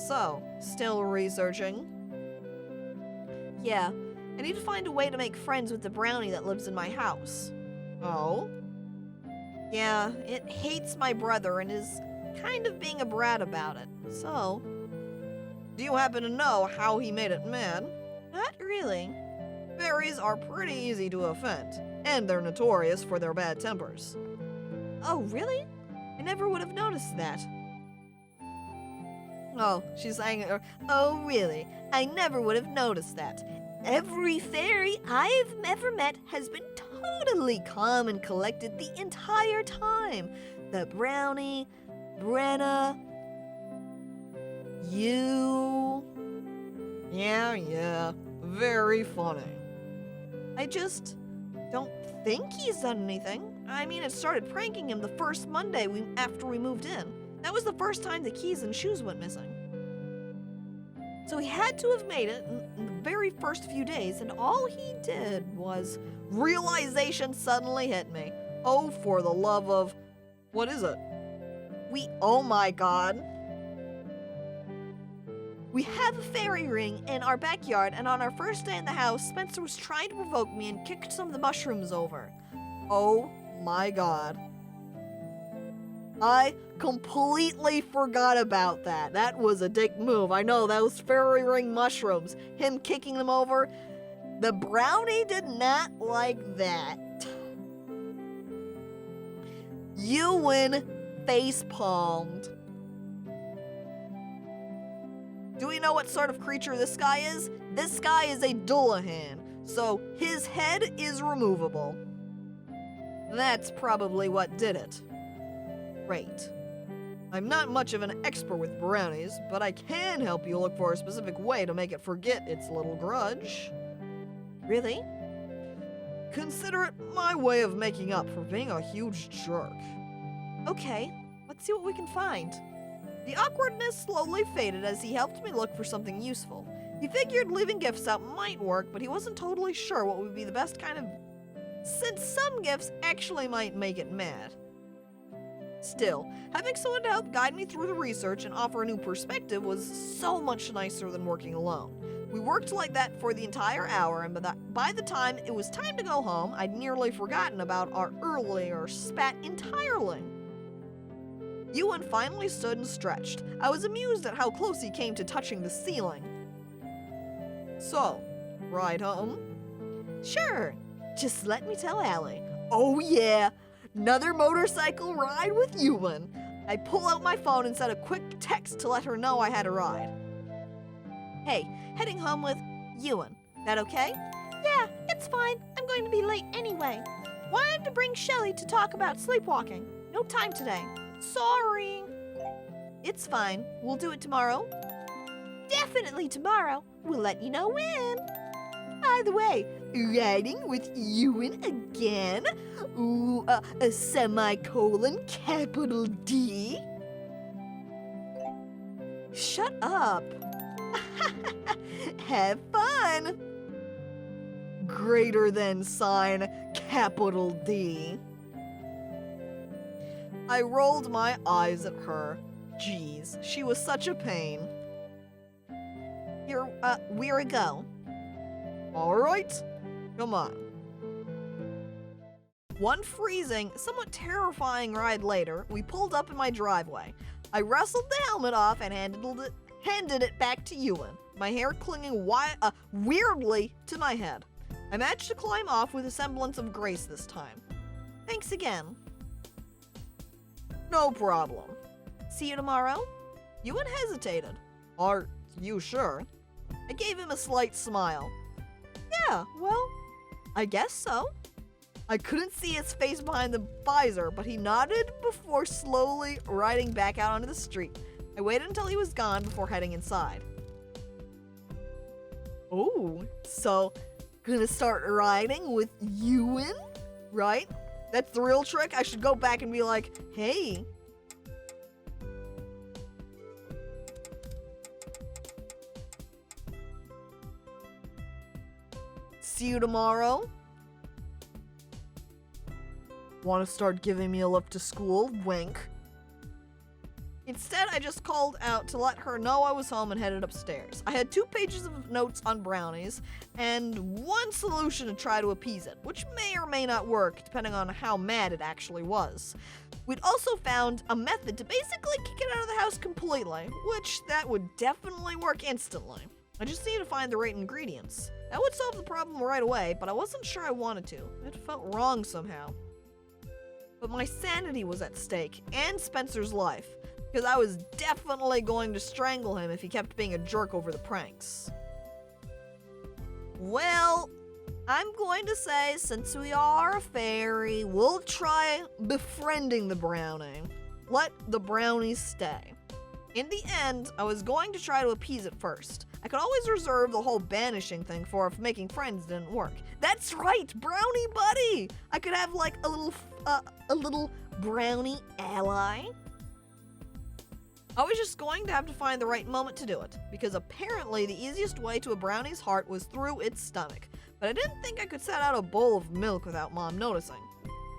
So, still researching? Yeah, I need to find a way to make friends with the brownie that lives in my house. Oh? Yeah, it hates my brother and is kind of being a brat about it, so... Do you happen to know how he made it mad? Not really. Fairies are pretty easy to offend, and they're notorious for their bad tempers. Oh, really? I never would have noticed that. Oh, she's saying, oh, really? I never would have noticed that. Every fairy I've ever met has been totally calm and collected the entire time. The brownie, Brenna, you... Yeah, very funny. I just don't think he's done anything. I mean, it started pranking him the first Monday after we moved in. That was the first time the keys and shoes went missing. So he had to have made it in the very first few days, and all he did was... Realization suddenly hit me. Oh, for the love of... What is it? Oh my god. We have a fairy ring in our backyard, and on our first day in the house, Spencer was trying to provoke me and kicked some of the mushrooms over. Oh my god. I completely forgot about that. That was a dick move. I know, those fairy ring mushrooms. Him kicking them over. The brownie did not like that. Ewan face-palmed. Do we know what sort of creature this guy is? This guy is a Dullahan, so his head is removable. That's probably what did it. Great. I'm not much of an expert with brownies, but I can help you look for a specific way to make it forget its little grudge. Really? Consider it my way of making up for being a huge jerk. Okay, let's see what we can find. The awkwardness slowly faded as he helped me look for something useful. He figured leaving gifts out might work, but he wasn't totally sure what would be the best kind of... since some gifts actually might make it mad. Still, having someone to help guide me through the research and offer a new perspective was so much nicer than working alone. We worked like that for the entire hour, and by the time it was time to go home, I'd nearly forgotten about our earlier spat entirely. Ewan finally stood and stretched. I was amused at how close he came to touching the ceiling. So, ride home? Sure, just let me tell Allie. Oh yeah, another motorcycle ride with Ewan. I pull out my phone and send a quick text to let her know I had a ride. Hey, heading home with Ewan. That okay? Yeah, it's fine. I'm going to be late anyway. Wanted to bring Shelly to talk about sleepwalking. No time today. Sorry. It's fine. We'll do it tomorrow. Definitely tomorrow. We'll let you know when. By the way, riding with Ewan again? Ooh, a semicolon, capital D? Shut up. Have fun. Greater than sign, capital D. I rolled my eyes at her. Jeez, she was such a pain. Here, we're a go. All right, come on. One freezing, somewhat terrifying ride later, we pulled up in my driveway. I wrestled the helmet off and handed it back to Ewan, my hair clinging weirdly to my head. I managed to climb off with a semblance of grace this time. Thanks again. No problem. See you tomorrow? Ewan hesitated. Are you sure? I gave him a slight smile. Yeah, well, I guess so. I couldn't see his face behind the visor, but he nodded before slowly riding back out onto the street. I waited until he was gone before heading inside. Oh, so gonna start riding with Ewan, right? That's the real trick? I should go back and be like, hey. See you tomorrow. Want to start giving me a lift to school? Wink. Instead, I just called out to let her know I was home and headed upstairs. I had 2 pages of notes on brownies and 1 solution to try to appease it, which may or may not work depending on how mad it actually was. We'd also found a method to basically kick it out of the house completely, which that would definitely work instantly. I just needed to find the right ingredients. That would solve the problem right away, but I wasn't sure I wanted to. It felt wrong somehow. But my sanity was at stake, and Spencer's life, because I was definitely going to strangle him if he kept being a jerk over the pranks. Well, I'm going to say, since we are a fairy, we'll try befriending the brownie. Let the brownie stay. In the end, I was going to try to appease it first. I could always reserve the whole banishing thing for if making friends didn't work. That's right, brownie buddy! I could have like a little brownie ally. I was just going to have to find the right moment to do it, because apparently the easiest way to a brownie's heart was through its stomach, but I didn't think I could set out a bowl of milk without Mom noticing.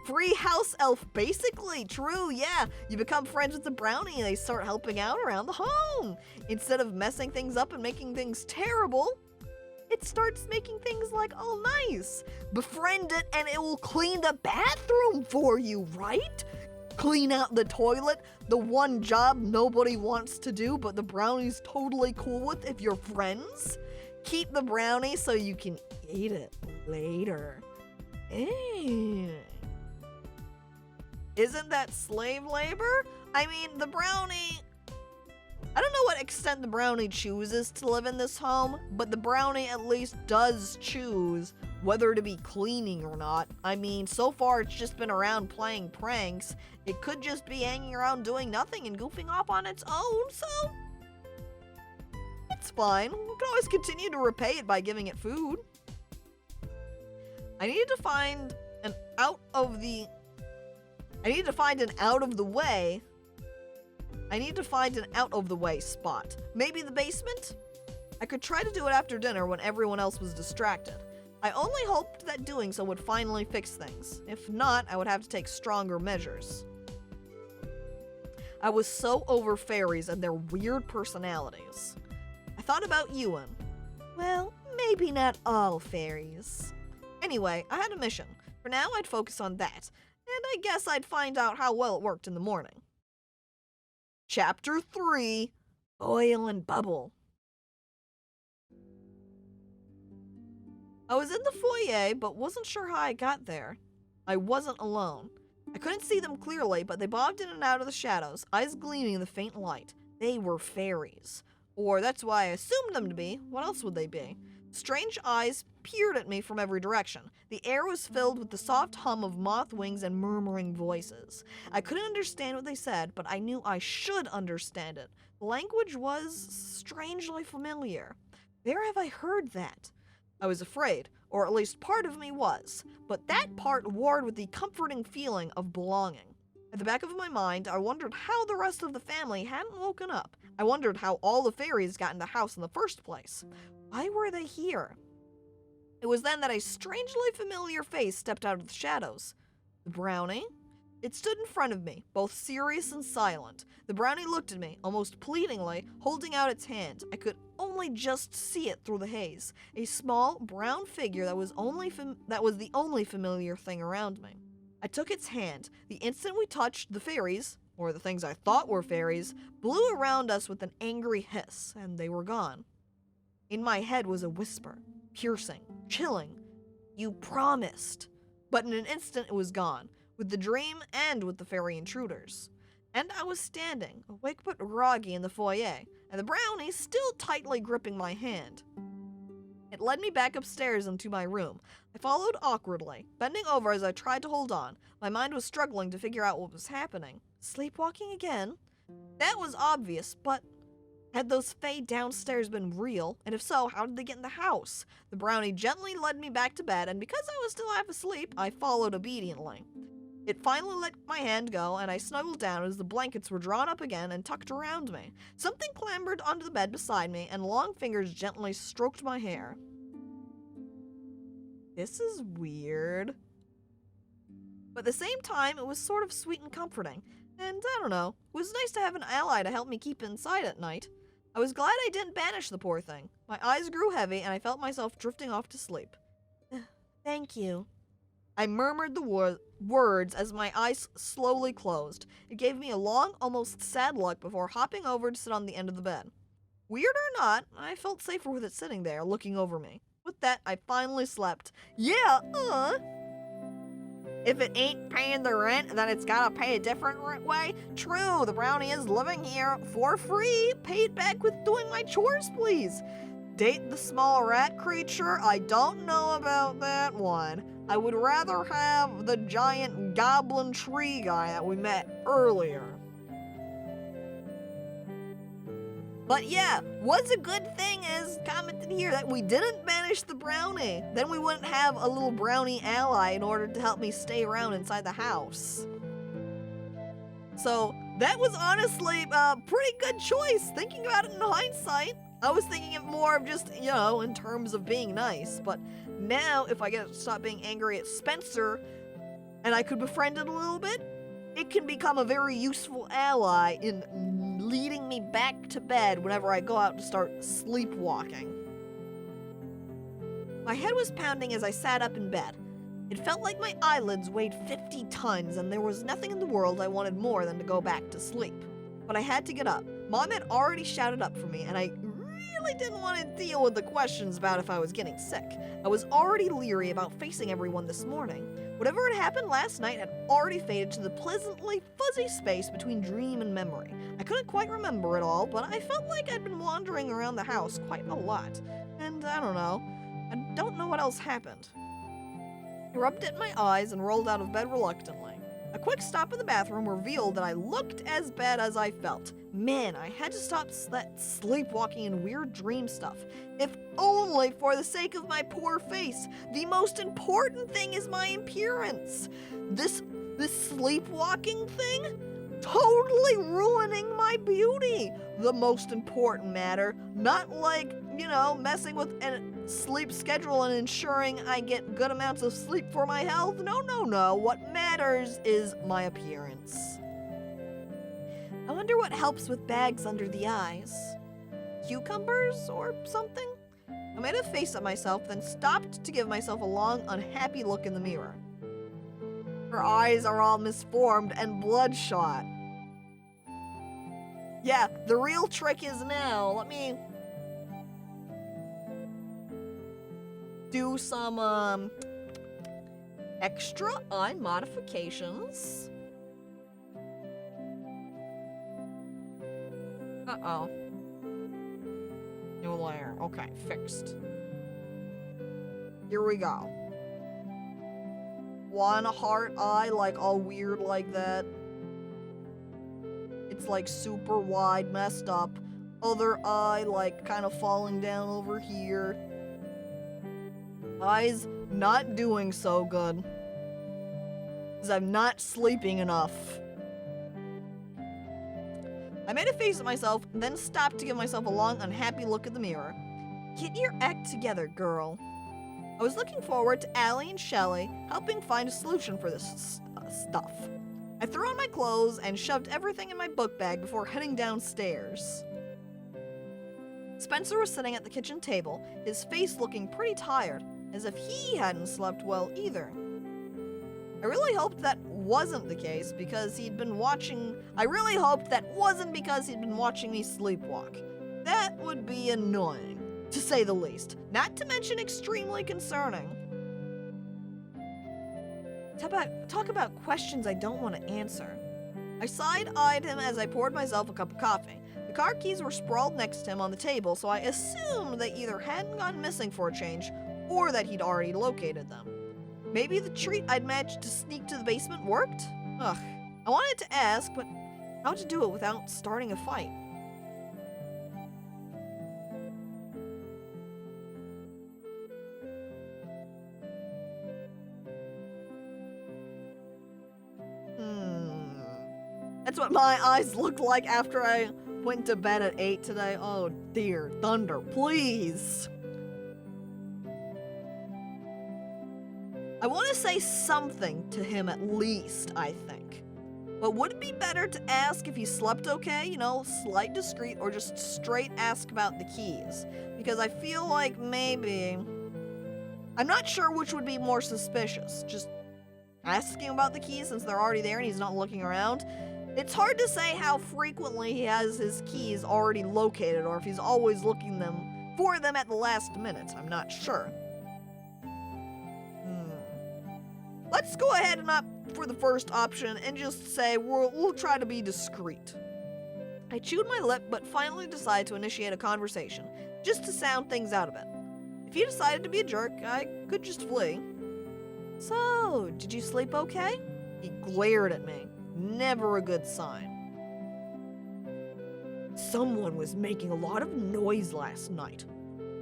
Free house elf, basically. True, yeah. You become friends with the brownie and they start helping out around the home. Instead of messing things up and making things terrible, it starts making things like all nice. Befriend it and it will clean the bathroom for you, right? Clean out the toilet, the one job nobody wants to do but the brownie's totally cool with if you're friends. Keep the brownie so you can eat it later. Isn't that slave labor? I mean, the brownie... I don't know what extent the brownie chooses to live in this home, but the brownie at least does choose whether to be cleaning or not. I mean, so far it's just been around playing pranks. It could just be hanging around doing nothing and goofing off on its own, so... it's fine. We can always continue to repay it by giving it food. I need to find an out of the way spot. Maybe the basement? I could try to do it after dinner when everyone else was distracted. I only hoped that doing so would finally fix things. If not, I would have to take stronger measures. I was so over fairies and their weird personalities. I thought about Ewan. Well, maybe not all fairies. Anyway, I had a mission. For now, I'd focus on that. And I guess I'd find out how well it worked in the morning. Chapter 3, Boil and Bubble. I was in the foyer, but wasn't sure how I got there. I wasn't alone. I couldn't see them clearly, but they bobbed in and out of the shadows, eyes gleaming in the faint light. They were fairies. Or that's why I assumed them to be. What else would they be? Strange eyes peered at me from every direction. The air was filled with the soft hum of moth wings and murmuring voices. I couldn't understand what they said, but I knew I should understand it. The language was strangely familiar. Where have I heard that? I was afraid, or at least part of me was, but that part warred with the comforting feeling of belonging. At the back of my mind, I wondered how the rest of the family hadn't woken up. I wondered how all the fairies got in the house in the first place. Why were they here? It was then that a strangely familiar face stepped out of the shadows. The brownie? It stood in front of me, both serious and silent. The brownie looked at me, almost pleadingly, holding out its hand. I could only just see it through the haze. A small, brown figure that was the only familiar thing around me. I took its hand. The instant we touched, the fairies, or the things I thought were fairies, blew around us with an angry hiss, and they were gone. In my head was a whisper, piercing, chilling. You promised. But in an instant it was gone, with the dream and with the fairy intruders. And I was standing, awake but groggy in the foyer, and the brownie still tightly gripping my hand. It led me back upstairs into my room. I followed awkwardly, bending over as I tried to hold on. My mind was struggling to figure out what was happening. Sleepwalking again? That was obvious, but had those fae downstairs been real? And if so, how did they get in the house? The brownie gently led me back to bed, and because I was still half asleep, I followed obediently. It finally let my hand go, and I snuggled down as the blankets were drawn up again and tucked around me. Something clambered onto the bed beside me, and long fingers gently stroked my hair. This is weird. But at the same time, it was sort of sweet and comforting. And I don't know, it was nice to have an ally to help me keep inside at night. I was glad I didn't banish the poor thing. My eyes grew heavy, and I felt myself drifting off to sleep. Thank you. I murmured the words as my eyes slowly closed. It gave me a long, almost sad look before hopping over to sit on the end of the bed. Weird or not, I felt safer with it sitting there, looking over me. With that, I finally slept. Yeah, If it ain't paying the rent, then it's gotta pay a different way. True, the brownie is living here for free. Pay it back with doing my chores, please. Date the small rat creature? I don't know about that one. I would rather have the giant goblin tree guy that we met earlier. But yeah, what's a good thing is commented here that we didn't banish the brownie. Then we wouldn't have a little brownie ally in order to help me stay around inside the house. So that was honestly a pretty good choice. Thinking about it in hindsight, I was thinking of more of just, in terms of being nice. But now, if I get to stop being angry at Spencer and I could befriend it a little bit, it can become a very useful ally in leading me back to bed whenever I go out to start sleepwalking. My head was pounding as I sat up in bed. It felt like my eyelids weighed 50 tons, and there was nothing in the world I wanted more than to go back to sleep. But I had to get up. Mom had already shouted up for me, and I really didn't want to deal with the questions about if I was getting sick. I was already leery about facing everyone this morning. Whatever had happened last night had already faded to the pleasantly fuzzy space between dream and memory. I couldn't quite remember it all, but I felt like I'd been wandering around the house quite a lot. And I don't know what else happened. I rubbed at my eyes and rolled out of bed reluctantly. A quick stop in the bathroom revealed that I looked as bad as I felt. Man, I had to stop that sleepwalking and weird dream stuff. If only for the sake of my poor face. The most important thing is my appearance. This sleepwalking thing? Totally ruining my beauty. The most important matter, not like, messing with a sleep schedule and ensuring I get good amounts of sleep for my health. No. What matters is my appearance. I wonder what helps with bags under the eyes. Cucumbers or something? I made a face at myself, then stopped to give myself a long, unhappy look in the mirror. Her eyes are all misformed and bloodshot. Yeah, the real trick is now. Let me do some extra eye modifications. Uh-oh. New layer. Okay, fixed. Here we go. One heart eye, like all weird like that. It's like super wide, messed up. Other eye, like kind of falling down over here. Eyes not doing so good. Because I'm not sleeping enough. I made a face at myself, then stopped to give myself a long, unhappy look in the mirror. Get your act together, girl. I was looking forward to Allie and Shelley helping find a solution for this stuff. I threw on my clothes and shoved everything in my book bag before heading downstairs. Spencer was sitting at the kitchen table, his face looking pretty tired, as if he hadn't slept well either. I really hoped that wasn't the case because he'd been watching me sleepwalk. That would be annoying, to say the least, not to mention extremely concerning. Talk about questions I don't want to answer. I side-eyed him as I poured myself a cup of coffee. The car keys were sprawled next to him on the table, so I assumed they either hadn't gone missing for a change or that he'd already located them. Maybe the treat I'd managed to sneak to the basement worked? Ugh. I wanted to ask, but how to do it without starting a fight? That's what my eyes looked like after I went to bed at 8 today. Oh dear, thunder, please. I want to say something to him at least, I think. But would it be better to ask if he slept okay, you know, slight discreet, or just straight ask about the keys? Because I feel like maybe... I'm not sure which would be more suspicious. Just asking about the keys since they're already there and he's not looking around. It's hard to say how frequently he has his keys already located or if he's always looking for them at the last minute. I'm not sure. Let's go ahead and opt for the first option and just say we'll try to be discreet. I chewed my lip but finally decided to initiate a conversation, just to sound things out a bit. If he decided to be a jerk, I could just flee. So, did you sleep okay? He glared at me. Never a good sign. Someone was making a lot of noise last night.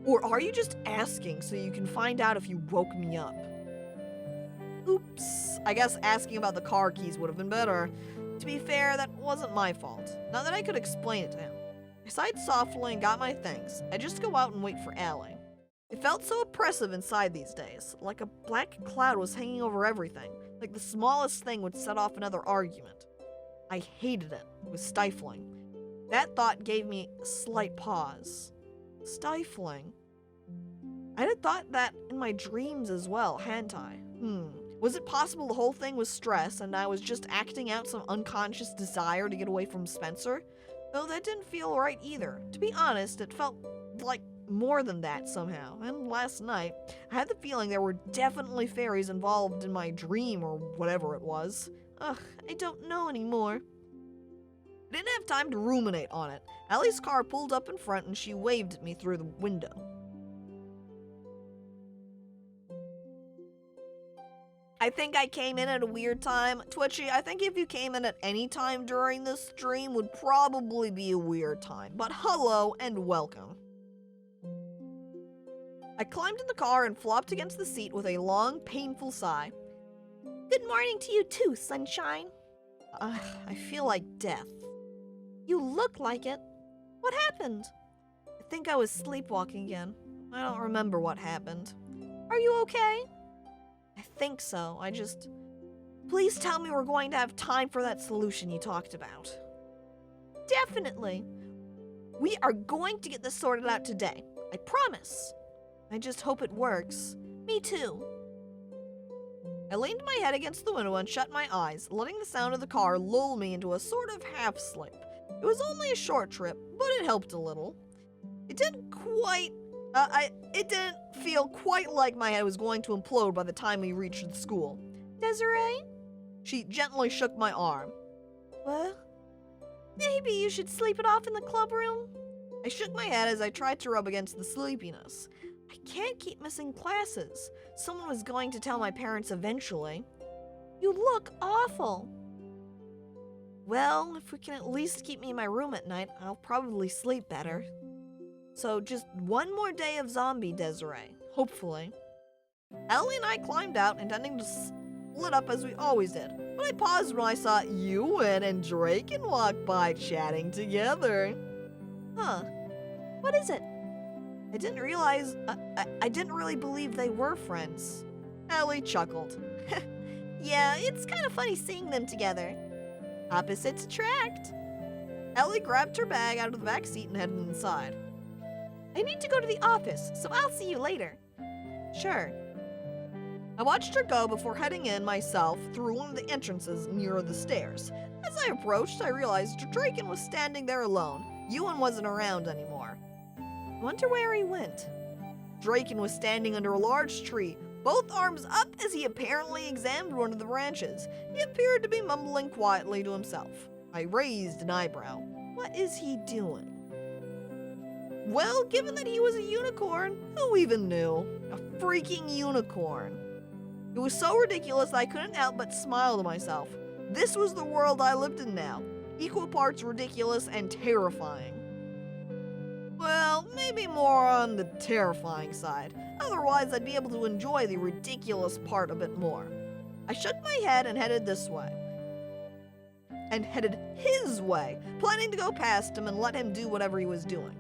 Or are you just asking so you can find out if you woke me up? Oops. I guess asking about the car keys would have been better. To be fair, that wasn't my fault. Not that I could explain it to him. I sighed softly and got my things. I just go out and wait for Allie. It felt so oppressive inside these days, like a black cloud was hanging over everything, like the smallest thing would set off another argument. I hated it. It was stifling. That thought gave me a slight pause. Stifling. I had thought that in my dreams as well, hadn't I? Was it possible the whole thing was stress and I was just acting out some unconscious desire to get away from Spencer? Though that didn't feel right either. To be honest, it felt like more than that somehow. And last night, I had the feeling there were definitely fairies involved in my dream or whatever it was. Ugh, I don't know anymore. I didn't have time to ruminate on it. Allie's car pulled up in front and she waved at me through the window. I think I came in at a weird time. Twitchy, I think if you came in at any time during this stream would probably be a weird time. But hello and welcome. I climbed in the car and flopped against the seat with a long, painful sigh. Good morning to you too, sunshine. I feel like death. You look like it. What happened? I think I was sleepwalking again. I don't remember what happened. Are you okay? I think so. Please tell me we're going to have time for that solution you talked about. Definitely. We are going to get this sorted out today. I promise. I just hope it works. Me too. I leaned my head against the window and shut my eyes, letting the sound of the car lull me into a sort of half-sleep. It was only a short trip, but it helped a little. It didn't feel quite like my head was going to implode by the time we reached the school. Desiree? She gently shook my arm. What? Maybe you should sleep it off in the club room? I shook my head as I tried to rub against the sleepiness. I can't keep missing classes. Someone was going to tell my parents eventually. You look awful. Well, if we can at least keep me in my room at night, I'll probably sleep better. So just one more day of zombie, Desiree. Hopefully. Ellie and I climbed out, intending to split up as we always did. But I paused when I saw Ewan and Draken walk by chatting together. Huh. What is it? I didn't realize... I didn't really believe they were friends. Ellie chuckled. Yeah, it's kind of funny seeing them together. Opposites attract. Ellie grabbed her bag out of the back seat and headed inside. I need to go to the office, so I'll see you later. Sure. I watched her go before heading in myself through one of the entrances near the stairs. As I approached, I realized Draken was standing there alone. Ewan wasn't around anymore. I wonder where he went. Draken was standing under a large tree, both arms up as he apparently examined one of the branches. He appeared to be mumbling quietly to himself. I raised an eyebrow. What is he doing? Well, given that he was a unicorn, who even knew? A freaking unicorn. It was so ridiculous that I couldn't help but smile to myself. This was the world I lived in now. Equal parts ridiculous and terrifying. Well, maybe more on the terrifying side. Otherwise, I'd be able to enjoy the ridiculous part a bit more. I shook my head and headed this way. and headed his way, planning to go past him and let him do whatever he was doing.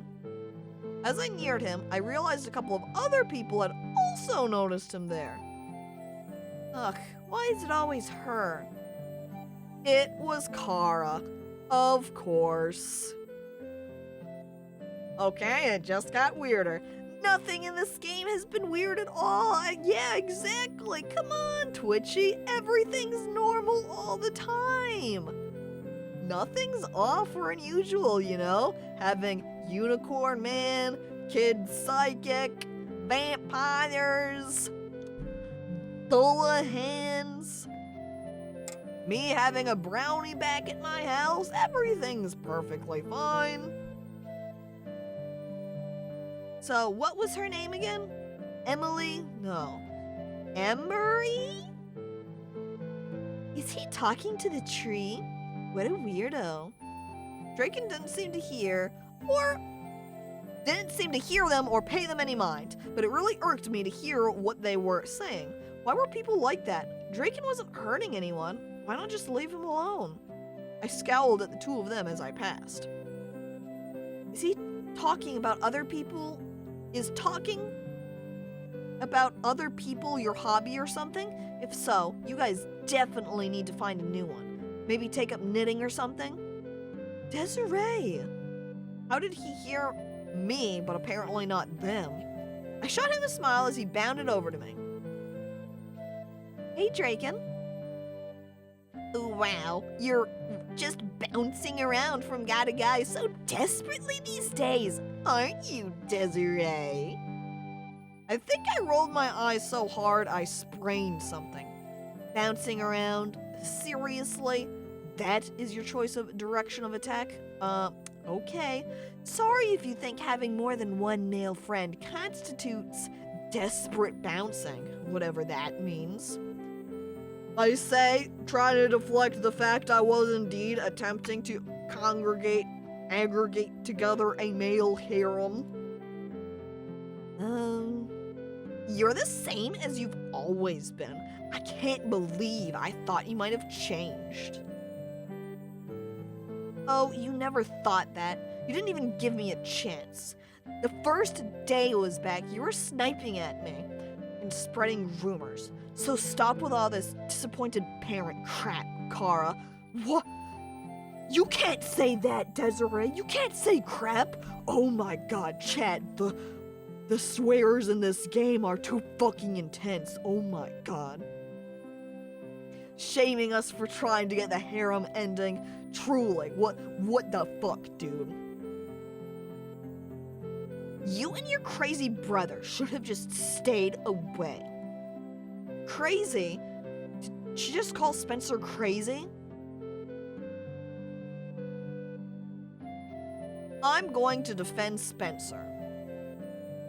As I neared him, I realized a couple of other people had also noticed him there. Ugh, why is it always her? It was Kara, of course. Okay, it just got weirder. Nothing in this game has been weird at all. Yeah, exactly. Come on, Twitchy. Everything's normal all the time. Nothing's off or unusual, you know? Having unicorn man, kid psychic, vampires, Dullahans, me having a brownie back at my house. Everything's perfectly fine. So, what was her name again? Emily? No. Emery? Is he talking to the tree? What a weirdo. Draken didn't seem to hear them or pay them any mind, but it really irked me to hear what they were saying. Why were people like that? Draken wasn't hurting anyone. Why not just leave him alone? I scowled at the two of them as I passed. Is he talking about other people? Is talking about other people your hobby or something? If so, you guys definitely need to find a new one. Maybe take up knitting or something? Desiree! How did he hear me, but apparently not them? I shot him a smile as he bounded over to me. Hey, Draken. Wow, you're just bouncing around from guy to guy so desperately these days, aren't you, Desiree? I think I rolled my eyes so hard I sprained something. Bouncing around? Seriously? That is your choice of direction of attack? Okay. Sorry if you think having more than one male friend constitutes desperate bouncing, whatever that means. I say, trying to deflect the fact I was indeed attempting to aggregate together a male harem. You're the same as you've always been. I can't believe I thought you might have changed. Oh, you never thought that. You didn't even give me a chance. The first day I was back, you were sniping at me and spreading rumors. So stop with all this disappointed parent crap, Kara. What? You can't say that, Desiree. You can't say crap. Oh my god, chat. The swears in this game are too fucking intense. Oh my god. Shaming us for trying to get the harem ending. Truly, what the fuck, dude? You and your crazy brother should have just stayed away. Crazy? Did she just call Spencer crazy? I'm going to defend Spencer.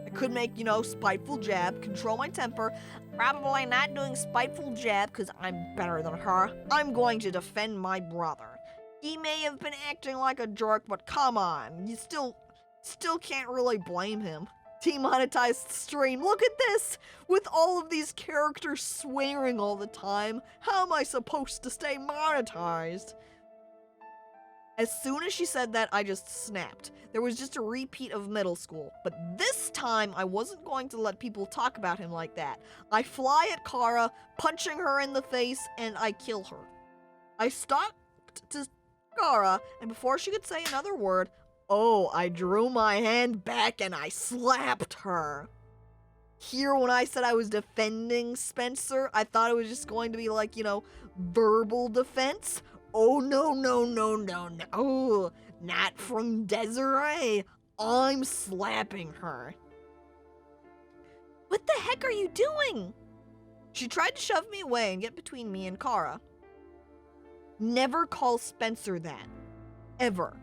I could make, spiteful jab, control my temper. Probably not doing spiteful jab because I'm better than her. I'm going to defend my brother. He may have been acting like a jerk, but come on. You still can't really blame him. Demonetized stream. Look at this! With all of these characters swearing all the time, how am I supposed to stay monetized? As soon as she said that, I just snapped. There was just a repeat of middle school. But this time, I wasn't going to let people talk about him like that. I fly at Kara, punching her in the face, and I kill her. I stalked to Kara, and before she could say another word, I drew my hand back and I slapped her. Here, when I said I was defending Spencer, I thought it was just going to be like, verbal defense. Oh, no. Not from Desiree. I'm slapping her. What the heck are you doing? She tried to shove me away and get between me and Kara. Never call Spencer that. Ever.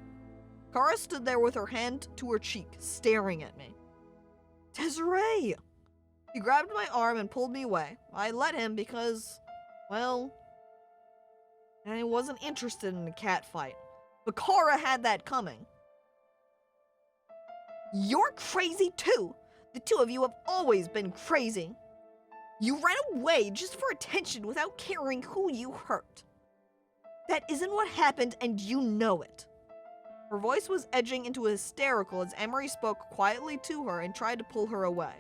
Kara stood there with her hand to her cheek, staring at me. Desiree! He grabbed my arm and pulled me away. I let him because, I wasn't interested in a cat fight. But Kara had that coming. You're crazy too! The two of you have always been crazy. You ran away just for attention without caring who you hurt. That isn't what happened, and you know it. Her voice was edging into a hysterical as Emery spoke quietly to her and tried to pull her away.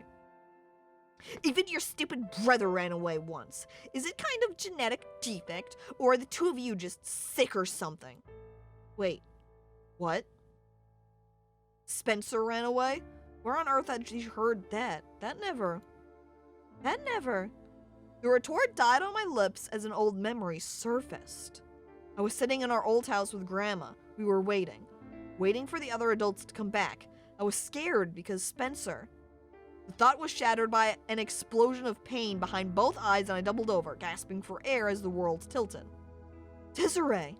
Even your stupid brother ran away once. Is it kind of genetic defect, or are the two of you just sick or something? Wait, what? Spencer ran away? Where on earth had she heard that? That never. The retort died on my lips as an old memory surfaced. I was sitting in our old house with Grandma. We were waiting for the other adults to come back. I was scared because Spencer. The thought was shattered by an explosion of pain behind both eyes, and I doubled over, gasping for air as the world tilted. Desiree!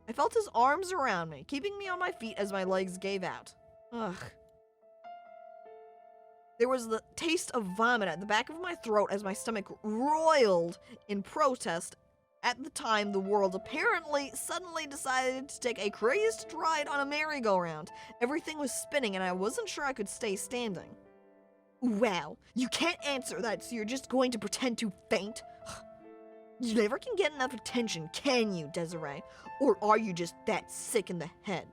I felt his arms around me, keeping me on my feet as my legs gave out. Ugh. There was the taste of vomit at the back of my throat as my stomach roiled in protest. At the time, the world apparently suddenly decided to take a crazed ride on a merry-go-round. Everything was spinning, and I wasn't sure I could stay standing. Wow, you can't answer that, so you're just going to pretend to faint? You never can get enough attention, can you, Desiree? Or are you just that sick in the head?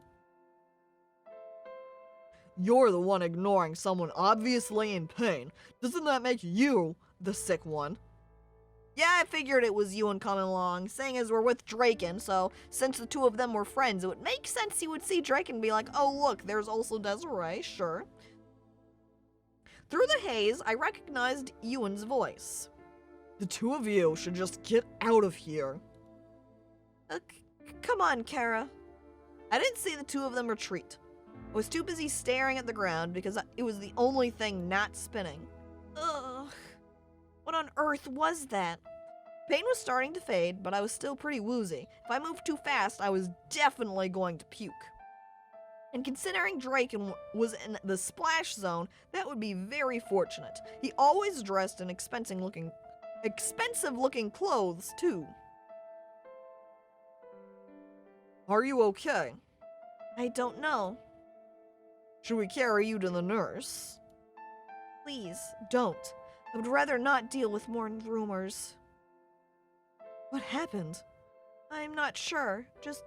You're the one ignoring someone obviously in pain. Doesn't that make you the sick one? Yeah, I figured it was Ewan coming along, seeing as we're with Draken, so since the two of them were friends, it would make sense he would see Draken and be like, oh look, there's also Desiree, sure. Through the haze, I recognized Ewan's voice. The two of you should just get out of here. Come on, Kara. I didn't see the two of them retreat. I was too busy staring at the ground because it was the only thing not spinning. Ugh. What on earth was that? Pain was starting to fade, but I was still pretty woozy. If I moved too fast, I was definitely going to puke. And considering Draken was in the splash zone, that would be very fortunate. He always dressed in expensive-looking clothes, too. Are you okay? I don't know. Should we carry you to the nurse? Please, don't. I would rather not deal with more rumors. What happened? I'm not sure. Just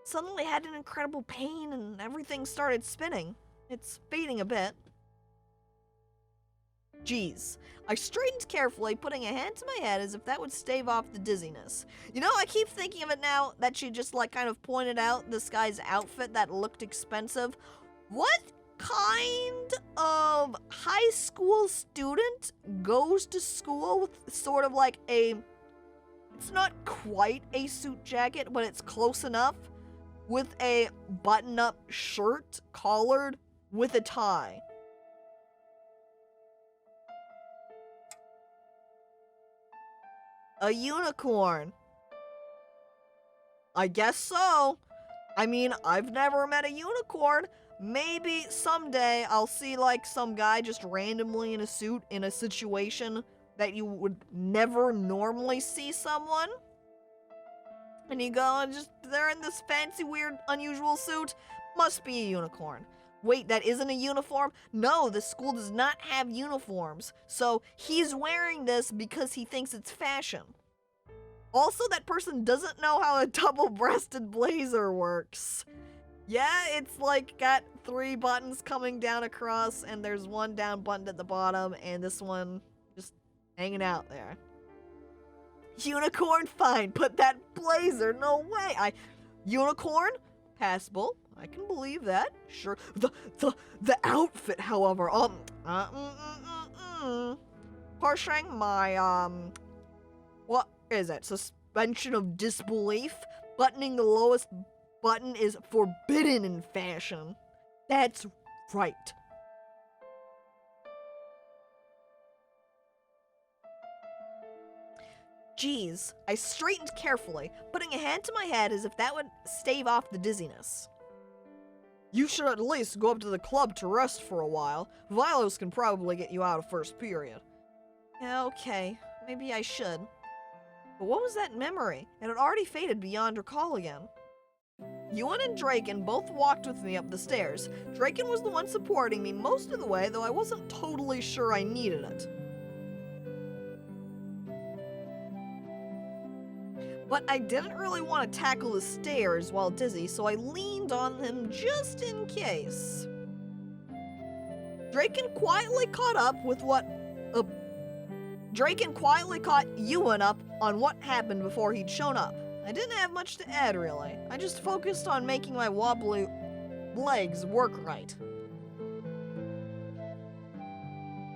suddenly had an incredible pain and everything started spinning. It's fading a bit. Geez. I straightened carefully, putting a hand to my head as if that would stave off the dizziness. You know, I keep thinking of it now that she just kind of pointed out this guy's outfit that looked expensive. What kind of high school student goes to school with sort of like it's not quite a suit jacket, but it's close enough, with a button-up shirt collared with a tie? A unicorn. I guess so. I mean, I've never met a unicorn. Maybe someday I'll see some guy just randomly in a suit in a situation that you would never normally see someone. And you go and they're in this fancy, weird, unusual suit. Must be a unicorn. Wait, that isn't a uniform? No, the school does not have uniforms. So he's wearing this because he thinks it's fashion. Also, that person doesn't know how a double-breasted blazer works. Yeah, it's got 3 buttons coming down across, and there's one down button at the bottom, and this one just hanging out there. Unicorn, fine, but that blazer, no way. Unicorn, passable. I can believe that. Sure. The outfit, however, Parsing my what is it? Suspension of disbelief. Buttoning the lowest button is forbidden in fashion. That's right. Geez, I straightened carefully, putting a hand to my head as if that would stave off the dizziness. You should at least go up to the club to rest for a while. Vilos can probably get you out of first period. Yeah, okay. Maybe I should. But what was that memory? It had already faded beyond recall again. Ewan and Draken both walked with me up the stairs. Draken was the one supporting me most of the way, though I wasn't totally sure I needed it. But I didn't really want to tackle the stairs while dizzy, so I leaned on him just in case. Draken quietly caught Ewan up on what happened before he'd shown up. I didn't have much to add, really. I just focused on making my wobbly legs work right.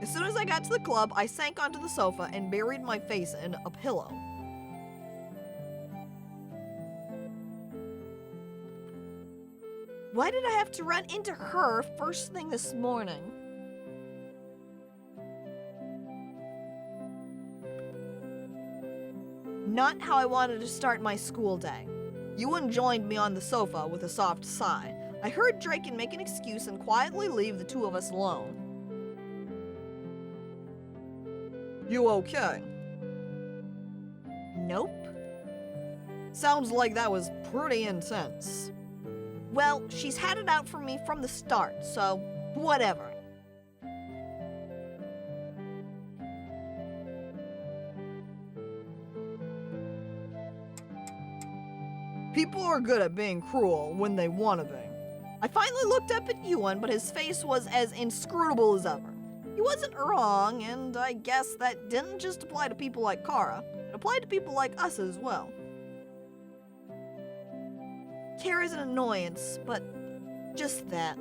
As soon as I got to the club, I sank onto the sofa and buried my face in a pillow. Why did I have to run into her first thing this morning? Not how I wanted to start my school day. Ewan joined me on the sofa with a soft sigh. I heard Draken make an excuse and quietly leave the two of us alone. You okay? Nope. Sounds like that was pretty intense. Well, she's had it out for me from the start, so whatever. People are good at being cruel when they want to be. I finally looked up at Ewan, but his face was as inscrutable as ever. He wasn't wrong, and I guess that didn't just apply to people like Kara. It applied to people like us as well. Kara's an annoyance, but just that.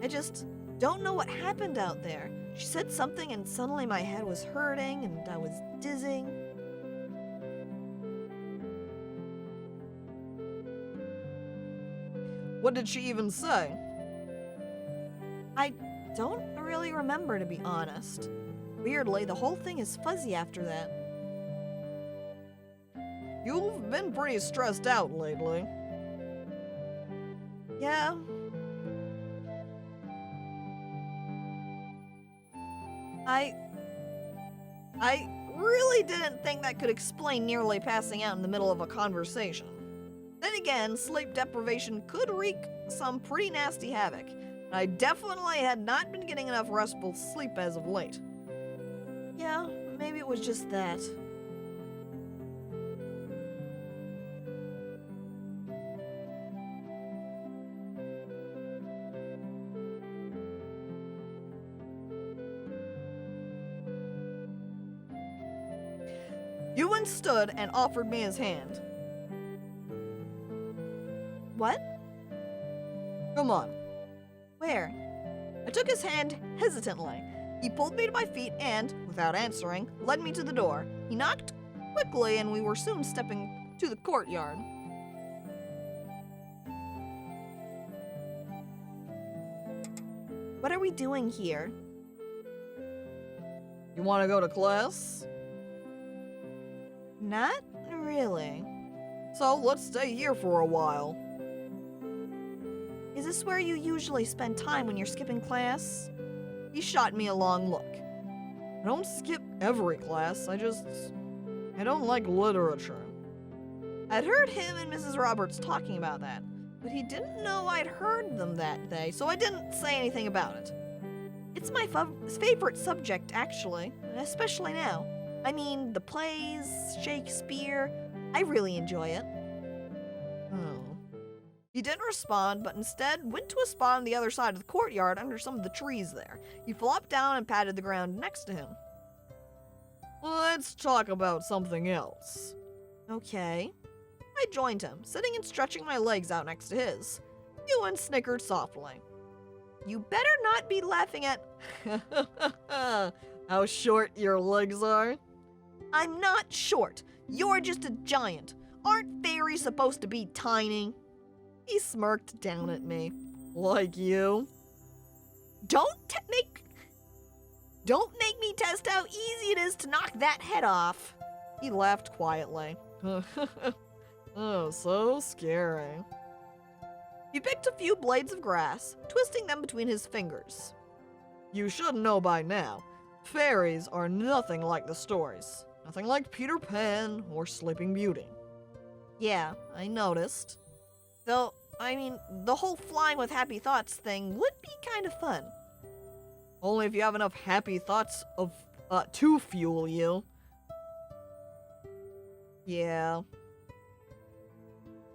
I just don't know what happened out there. She said something and suddenly my head was hurting and I was dizzy. What did she even say? I don't really remember, to be honest. Weirdly, the whole thing is fuzzy after that. You've been pretty stressed out lately. Yeah. I really didn't think that could explain nearly passing out in the middle of a conversation. Then again, sleep deprivation could wreak some pretty nasty havoc. I definitely had not been getting enough restful sleep as of late. Yeah, maybe it was just that. Ewan stood and offered me his hand. What? Come on. Where? I took his hand hesitantly. He pulled me to my feet and, without answering, led me to the door. He knocked quickly and we were soon stepping to the courtyard. What are we doing here? You want to go to class? Not really. So let's stay here for a while. Is this where you usually spend time when you're skipping class? He shot me a long look. I don't skip every class, I don't like literature. I'd heard him and Mrs. Roberts talking about that, but he didn't know I'd heard them that day, so I didn't say anything about it. It's my favorite subject, actually, especially now. I mean, the plays, Shakespeare, I really enjoy it. Oh. He didn't respond, but instead went to a spot on the other side of the courtyard under some of the trees there. He flopped down and patted the ground next to him. Let's talk about something else. Okay. I joined him, sitting and stretching my legs out next to his. Ewan snickered softly. You better not be laughing at how short your legs are. I'm not short. You're just a giant. Aren't fairies supposed to be tiny? He smirked down at me. Like you? Don't make me test how easy it is to knock that head off. He laughed quietly. Oh, so scary. He picked a few blades of grass, twisting them between his fingers. You should know by now, fairies are nothing like the stories. Nothing like Peter Pan or Sleeping Beauty. Yeah, I noticed. Though, I mean, the whole flying with happy thoughts thing would be kind of fun. Only if you have enough happy thoughts to fuel you. Yeah.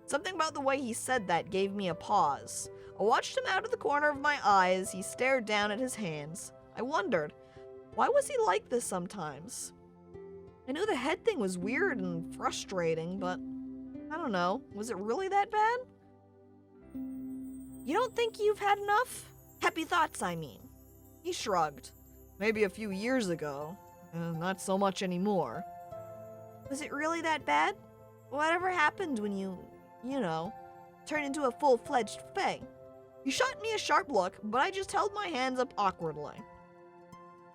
Something about the way he said that gave me a pause. I watched him out of the corner of my eye as he stared down at his hands. I wondered, why was he like this sometimes? I knew the head thing was weird and frustrating, but I don't know, was it really that bad? You don't think you've had enough? Happy thoughts, I mean. He shrugged. Maybe a few years ago. Not so much anymore. Was it really that bad? Whatever happened when you turned into a full-fledged fae? He shot me a sharp look, but I just held my hands up awkwardly.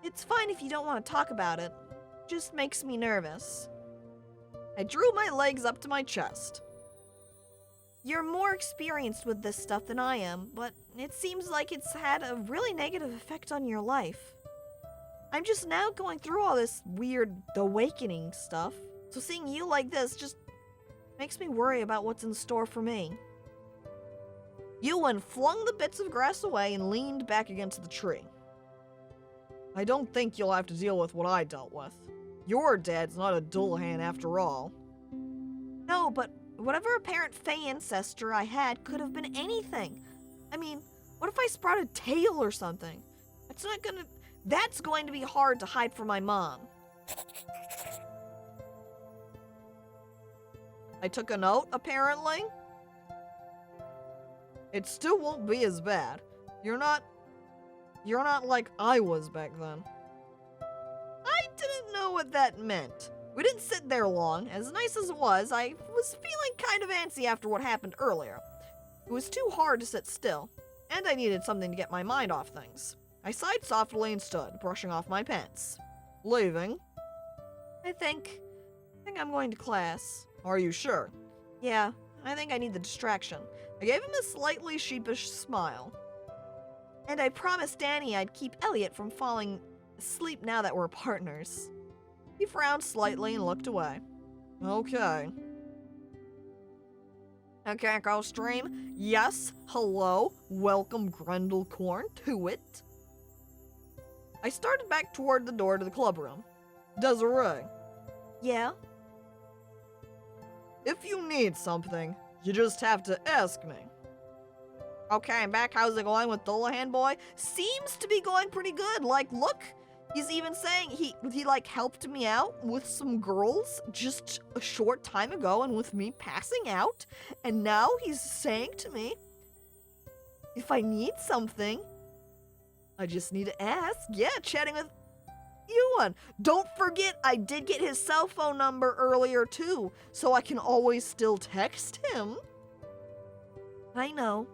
It's fine if you don't want to talk about it. Just makes me nervous. I drew my legs up to my chest. You're more experienced with this stuff than I am, but it seems like it's had a really negative effect on your life. I'm just now going through all this weird awakening stuff, so seeing you like this just makes me worry about what's in store for me. Ewan flung the bits of grass away and leaned back against the tree. I don't think you'll have to deal with what I dealt with. Your dad's not a Dullahan after all. No, but whatever apparent Fey ancestor I had could have been anything. I mean, what if I sprout a tail or something? That's going to be hard to hide from my mom. I took a note, apparently. It still won't be as bad. You're not like I was back then. I didn't know what that meant. We didn't sit there long. As nice as it was, I was feeling kind of antsy after what happened earlier. It was too hard to sit still, and I needed something to get my mind off things. I sighed softly and stood, brushing off my pants. Leaving? I think I'm going to class. Are you sure? Yeah, I think I need the distraction. I gave him a slightly sheepish smile. And I promised Danny I'd keep Elliot from falling asleep now that we're partners. He frowned slightly and looked away. Okay. Okay, go stream. Yes, hello, welcome Grendelcorn to it. I started back toward the door to the club room. Desiree. Yeah? If you need something, you just have to ask me. Okay, I'm back. How's it going with Dullahan boy? Seems to be going pretty good. Like, look, he's even saying he helped me out with some girls just a short time ago and with me passing out. And now he's saying to me, if I need something, I just need to ask. Yeah, chatting with Ewan. Don't forget, I did get his cell phone number earlier too, so I can always still text him. I know.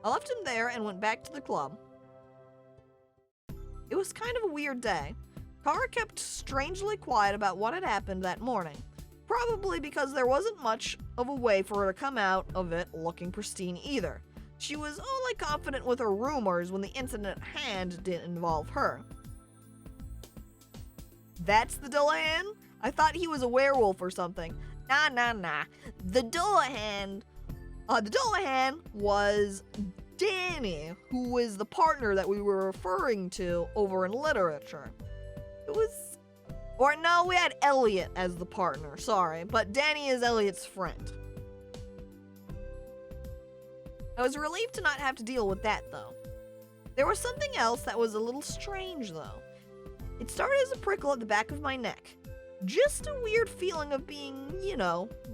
I left him there and went back to the club. It was kind of a weird day. Kara kept strangely quiet about what had happened that morning. Probably because there wasn't much of a way for her to come out of it looking pristine either. She was only confident with her rumors when the incident at hand didn't involve her. That's the Dullahan? I thought he was a werewolf or something. Nah. The Dullahan was Danny, who was the partner that we were referring to over in literature. We had Elliot as the partner, sorry, but Danny is Elliot's friend. I was relieved to not have to deal with that, though. There was something else that was a little strange, though. It started as a prickle at the back of my neck. Just a weird feeling of being,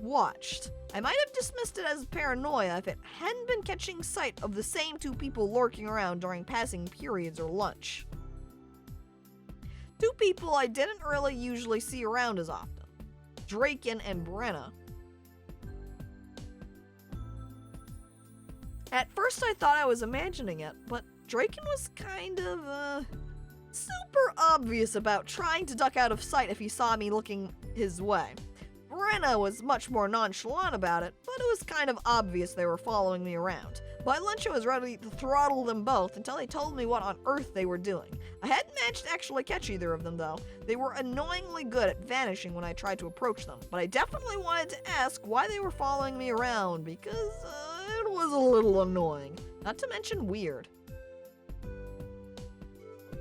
watched. I might have dismissed it as paranoia if it hadn't been catching sight of the same two people lurking around during passing periods or lunch. Two people I didn't really usually see around as often. Draken and Brenna. At first I thought I was imagining it, but Draken was kind of, super obvious about trying to duck out of sight if he saw me looking his way. Brenna was much more nonchalant about it, but it was kind of obvious they were following me around. By lunch I was ready to throttle them both until they told me what on earth they were doing. I hadn't managed to actually catch either of them though. They were annoyingly good at vanishing when I tried to approach them, but I definitely wanted to ask why they were following me around because it was a little annoying, not to mention weird.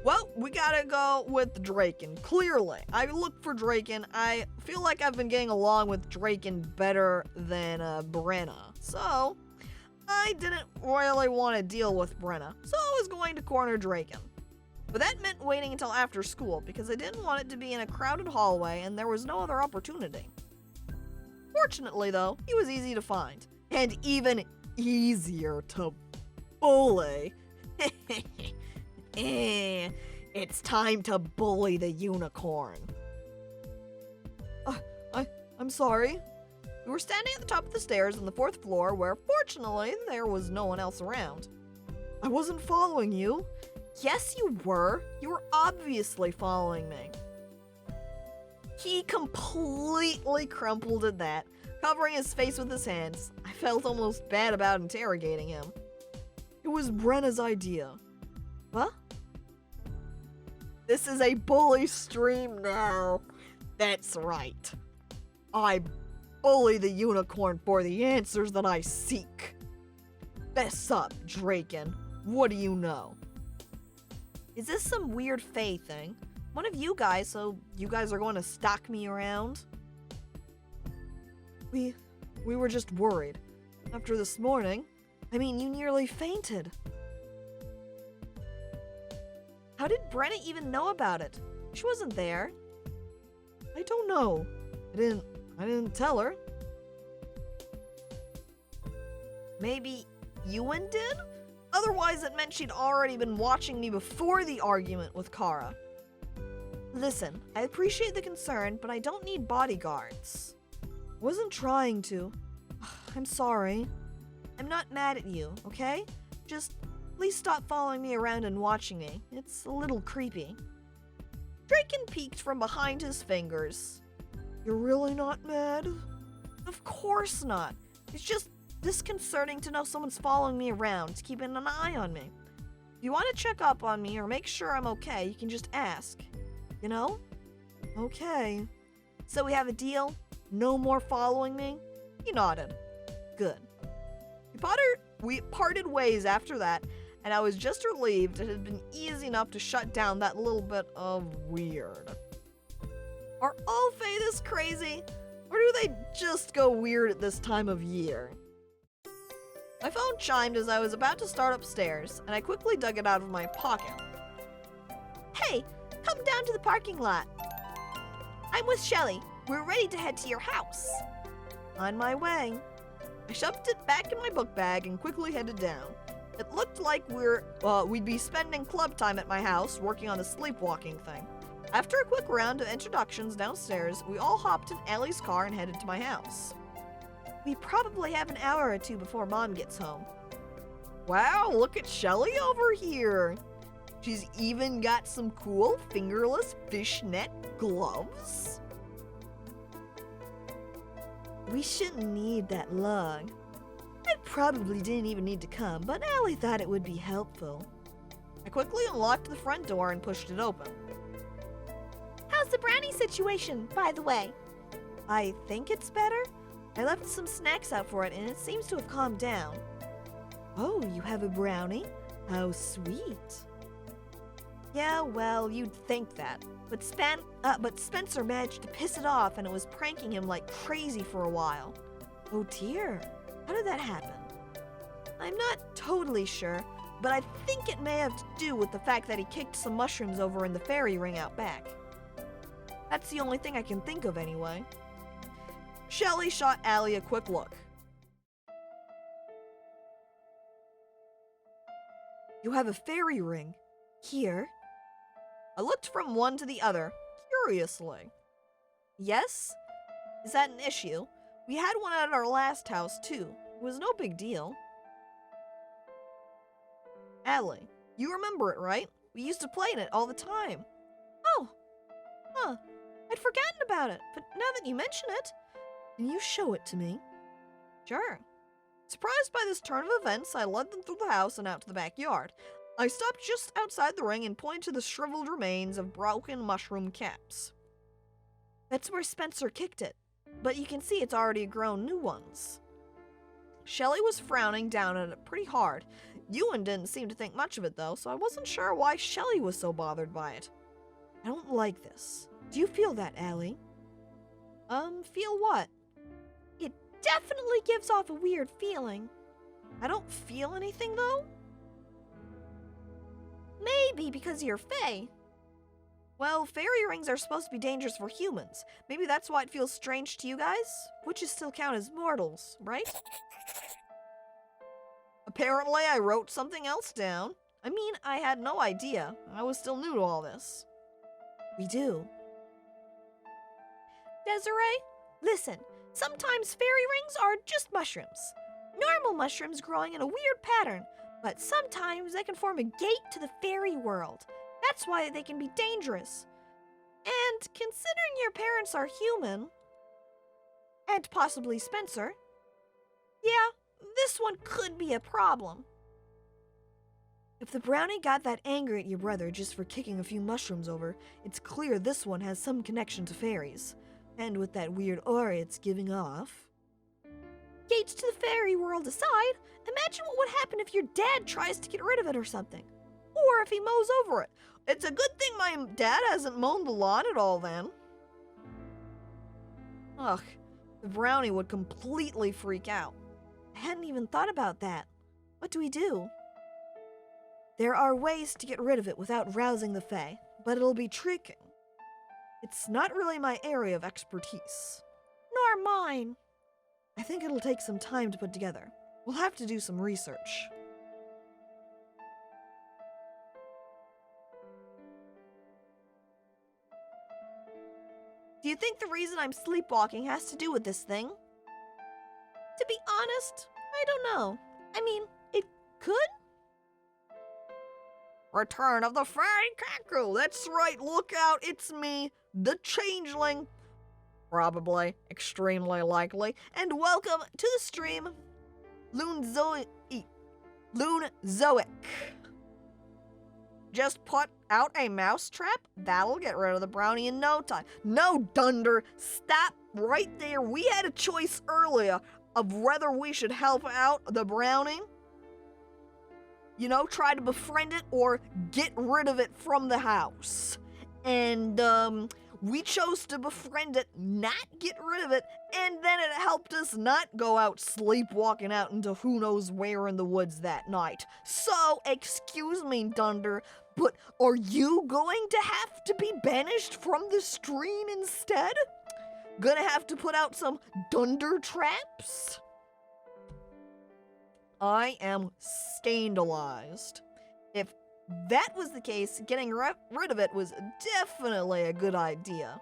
Well, we gotta go with Draken, clearly. I looked for Draken. I feel like I've been getting along with Draken better than Brenna. So, I didn't really want to deal with Brenna. So I was going to corner Draken. But that meant waiting until after school because I didn't want it to be in a crowded hallway and there was no other opportunity. Fortunately, though, he was easy to find. And even easier to bully. It's time to bully the unicorn. I'm sorry. We were standing at the top of the stairs on the 4th floor where, fortunately, there was no one else around. I wasn't following you. Yes, you were. You were obviously following me. He completely crumpled at that, covering his face with his hands. I felt almost bad about interrogating him. It was Brenna's idea. What? This is a bully stream now. That's right. I bully the unicorn for the answers that I seek. Fess up, Draken. What do you know? Is this some weird Fae thing? One of you guys, so you guys are going to stalk me around? We were just worried. After this morning, I mean, you nearly fainted. How did Brenna even know about it? She wasn't there. I don't know. I didn't tell her. Maybe Ewan did? Otherwise, it meant she'd already been watching me before the argument with Kara. Listen, I appreciate the concern, but I don't need bodyguards. Wasn't trying to. I'm sorry. I'm not mad at you, okay? Just please stop following me around and watching me. It's a little creepy. Draken peeked from behind his fingers. You're really not mad? Of course not. It's just disconcerting to know someone's following me around, keeping an eye on me. If you want to check up on me or make sure I'm okay, you can just ask. You know? Okay. So we have a deal? No more following me? He nodded. Good. We parted ways after that, and I was just relieved it had been easy enough to shut down that little bit of weird. Are all Fae this crazy? Or do they just go weird at this time of year? My phone chimed as I was about to start upstairs, and I quickly dug it out of my pocket. Hey, come down to the parking lot. I'm with Shelly. We're ready to head to your house. On my way. I shoved it back in my book bag and quickly headed down. It looked like we'd be spending club time at my house working on the sleepwalking thing. After a quick round of introductions downstairs, we all hopped in Allie's car and headed to my house. We probably have an hour or two before Mom gets home. Wow, look at Shelly over here. She's even got some cool fingerless fishnet gloves. We shouldn't need that long. I probably didn't even need to come, but Allie thought it would be helpful. I quickly unlocked the front door and pushed it open. How's the brownie situation, by the way? I think it's better. I left some snacks out for it, and it seems to have calmed down. Oh, you have a brownie? How sweet. Yeah, well, you'd think that. But Spencer managed to piss it off, and it was pranking him like crazy for a while. Oh dear, how did that happen? I'm not totally sure, but I think it may have to do with the fact that he kicked some mushrooms over in the fairy ring out back. That's the only thing I can think of anyway. Shelly shot Allie a quick look. You have a fairy ring. Here? I looked from one to the other, curiously. Yes? Is that an issue? We had one at our last house, too. It was no big deal. Allie, you remember it, right? We used to play in it all the time. Oh. Huh. I'd forgotten about it, but now that you mention it, can you show it to me? Sure. Surprised by this turn of events, I led them through the house and out to the backyard. I stopped just outside the ring and pointed to the shriveled remains of broken mushroom caps. That's where Spencer kicked it, but you can see it's already grown new ones. Shelly was frowning down at it pretty hard. Ewan didn't seem to think much of it though, so I wasn't sure why Shelley was so bothered by it. I don't like this. Do you feel that, Allie? Feel what? It definitely gives off a weird feeling. I don't feel anything though. Maybe because you're Fae. Well, fairy rings are supposed to be dangerous for humans. Maybe that's why it feels strange to you guys? Witches still count as mortals, right? Apparently, I wrote something else down. I mean, I had no idea. I was still new to all this. We do. Desiree, listen. Sometimes fairy rings are just mushrooms. Normal mushrooms growing in a weird pattern, but sometimes they can form a gate to the fairy world. That's why they can be dangerous. And considering your parents are human, and possibly Spencer, yeah, this one could be a problem. If the brownie got that angry at your brother just for kicking a few mushrooms over, it's clear this one has some connection to fairies. And with that weird aura it's giving off. Gates to the fairy world aside, imagine what would happen if your dad tries to get rid of it or something. Or if he mows over it. It's a good thing my dad hasn't mown the lawn at all then. Ugh, the brownie would completely freak out. I hadn't even thought about that. What do we do? There are ways to get rid of it without rousing the Fae, but it'll be tricky. It's not really my area of expertise. Nor mine. I think it'll take some time to put together. We'll have to do some research. Do you think the reason I'm sleepwalking has to do with this thing? To be honest, I don't know. I mean, it could. Return of the Fairy Cackle. That's right, look out, it's me, the Changeling. Probably, extremely likely. And welcome to the stream, Loonzoic. Just put out a mousetrap? That'll get rid of the brownie in no time. No, Dunder, stop right there. We had a choice earlier of whether we should help out the brownie. You know, try to befriend it or get rid of it from the house. And, we chose to befriend it, not get rid of it, and then it helped us not go out sleepwalking out into who knows where in the woods that night. So, excuse me, Dunder, but are you going to have to be banished from the stream instead? Gonna have to put out some Dunder traps? I am scandalized. If that was the case, getting rid of it was definitely a good idea.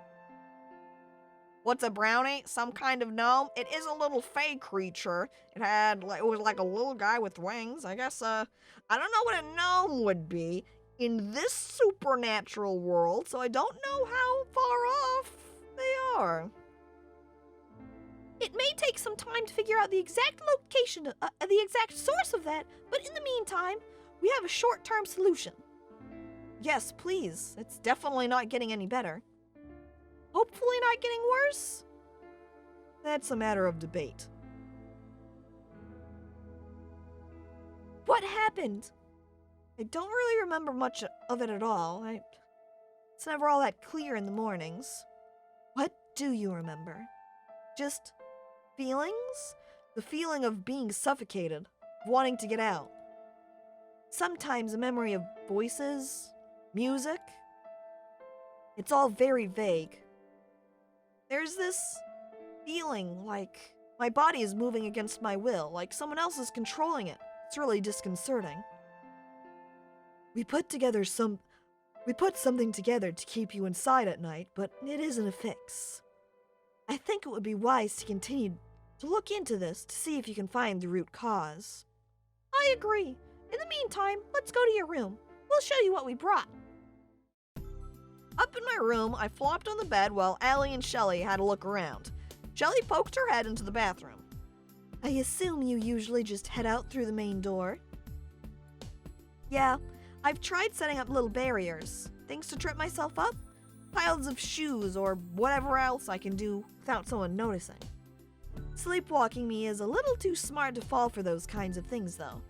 What's a brownie? Some kind of gnome? It is a little fey creature. It was like a little guy with wings. I guess, I don't know what a gnome would be in this supernatural world, so I don't know how far off they are. It may take some time to figure out the exact location, the exact source of that, but in the meantime, we have a short-term solution. Yes, please. It's definitely not getting any better. Hopefully not getting worse? That's a matter of debate. What happened? I don't really remember much of it at all. It's never all that clear in the mornings. What do you remember? Just feelings? The feeling of being suffocated, wanting to get out. Sometimes a memory of voices, music. It's all very vague. There's this feeling like my body is moving against my will, like someone else is controlling it. It's really disconcerting. We put something together to keep you inside at night, but it isn't a fix. I think it would be wise to continue to look into this to see if you can find the root cause. I agree. In the meantime, let's go to your room. We'll show you what we brought. Up in my room, I flopped on the bed while Allie and Shelley had a look around. Shelley poked her head into the bathroom. I assume you usually just head out through the main door? Yeah, I've tried setting up little barriers. Things to trip myself up? Piles of shoes or whatever else I can do without someone noticing. Sleepwalking me is a little too smart to fall for those kinds of things, though.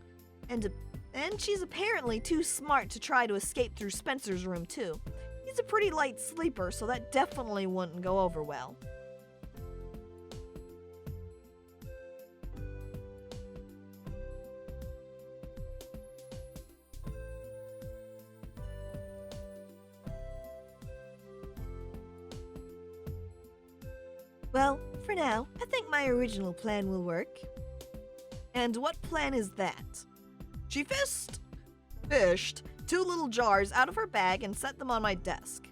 And And she's apparently too smart to try to escape through Spencer's room, too. He's a pretty light sleeper, so that definitely wouldn't go over well. Well, for now, I think my original plan will work. And what plan is that? She fished 2 little jars out of her bag and set them on my desk.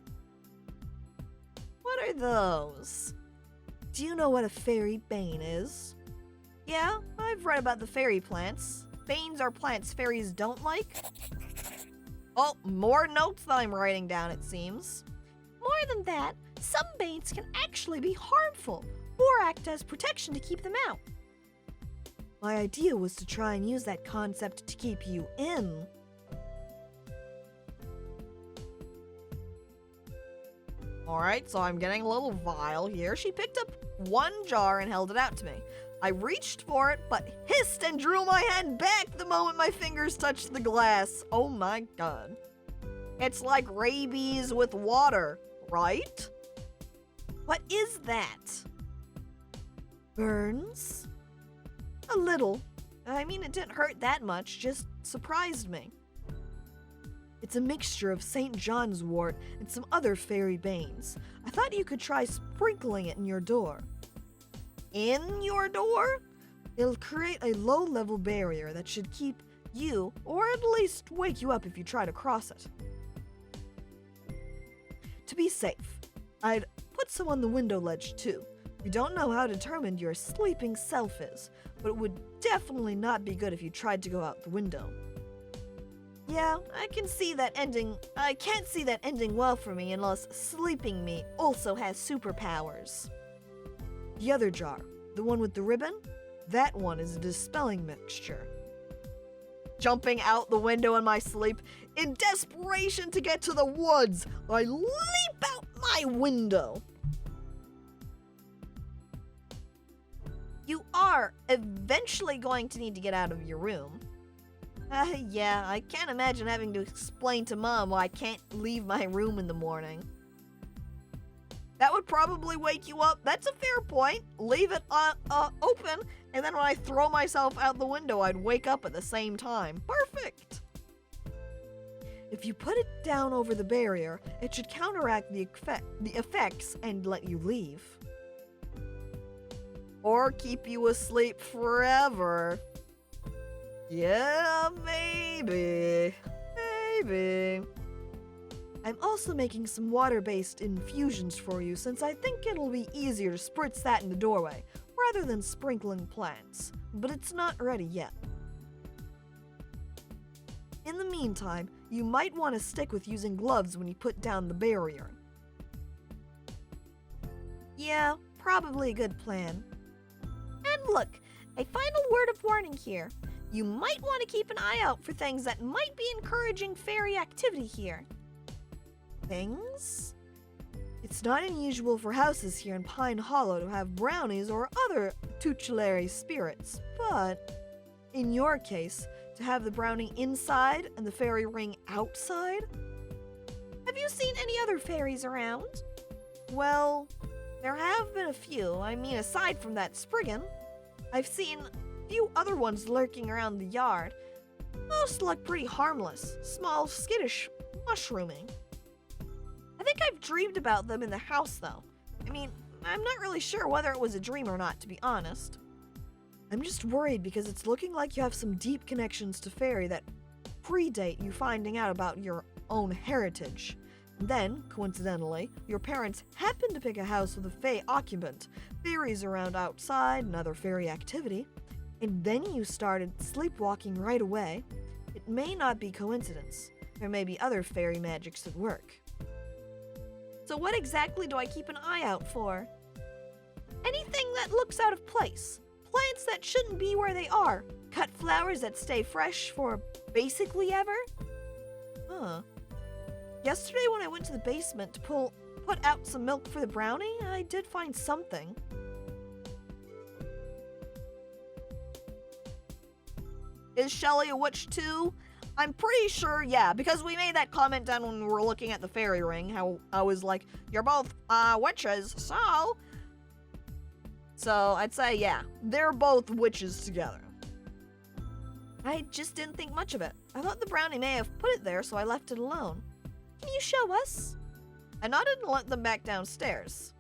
What are those? Do you know what a fairy bane is? Yeah, I've read about the fairy plants. Banes are plants fairies don't like. Oh, more notes that I'm writing down, it seems. More than that, some banes can actually be harmful or act as protection to keep them out. My idea was to try and use that concept to keep you in. Alright, so I'm getting a little vial here. She picked up 1 jar and held it out to me. I reached for it, but hissed and drew my hand back the moment my fingers touched the glass. Oh my god. It's like rabies with water, right? What is that? Burns? A little. I mean, it didn't hurt that much, just surprised me. It's a mixture of St. John's wort and some other fairy banes. I thought you could try sprinkling it in your door. In your door? It'll create a low-level barrier that should keep you, or at least wake you up if you try to cross it. To be safe, I'd put some on the window ledge too. We don't know how determined your sleeping self is, but it would definitely not be good if you tried to go out the window. Yeah, I can't see that ending well for me unless sleeping me also has superpowers. The other jar, the one with the ribbon, that one is a dispelling mixture. Jumping out the window in my sleep, in desperation to get to the woods, I leap out my window. You are eventually going to need to get out of your room. Yeah, I can't imagine having to explain to Mom why I can't leave my room in the morning. That would probably wake you up. That's a fair point. Leave it open, and then when I throw myself out the window, I'd wake up at the same time. Perfect! If you put it down over the barrier, it should counteract the effects and let you leave. Or keep you asleep forever. Yeah, maybe. I'm also making some water-based infusions for you since I think it'll be easier to spritz that in the doorway rather than sprinkling plants, but it's not ready yet. In the meantime, you might want to stick with using gloves when you put down the barrier. Yeah, probably a good plan. And look, a final word of warning here. You might want to keep an eye out for things that might be encouraging fairy activity here. Things? It's not unusual for houses here in Pine Hollow to have brownies or other tutelary spirits, but in your case, to have the brownie inside and the fairy ring outside? Have you seen any other fairies around? Well, there have been a few. I mean, aside from that Spriggan, I've seen a few other ones lurking around the yard. Most look pretty harmless, small, skittish, mushrooming. I think I've dreamed about them in the house, though. I mean, I'm not really sure whether it was a dream or not, to be honest. I'm just worried because it's looking like you have some deep connections to fairy that predate you finding out about your own heritage. And then, coincidentally, your parents happened to pick a house with a fae occupant, fairies around outside and other fairy activity, and then you started sleepwalking right away. It may not be coincidence. There may be other fairy magics at work. So what exactly do I keep an eye out for? Anything that looks out of place. Plants that shouldn't be where they are. Cut flowers that stay fresh for basically ever. Huh. Yesterday when I went to the basement to put out some milk for the brownie, I did find something. Is Shelly a witch too? I'm pretty sure, yeah, because we made that comment down when we were looking at the fairy ring, how I was like, you're both, witches, so... So, I'd say, yeah, they're both witches together. I just didn't think much of it. I thought the brownie may have put it there, so I left it alone. Can you show us? I nodded and let them back downstairs.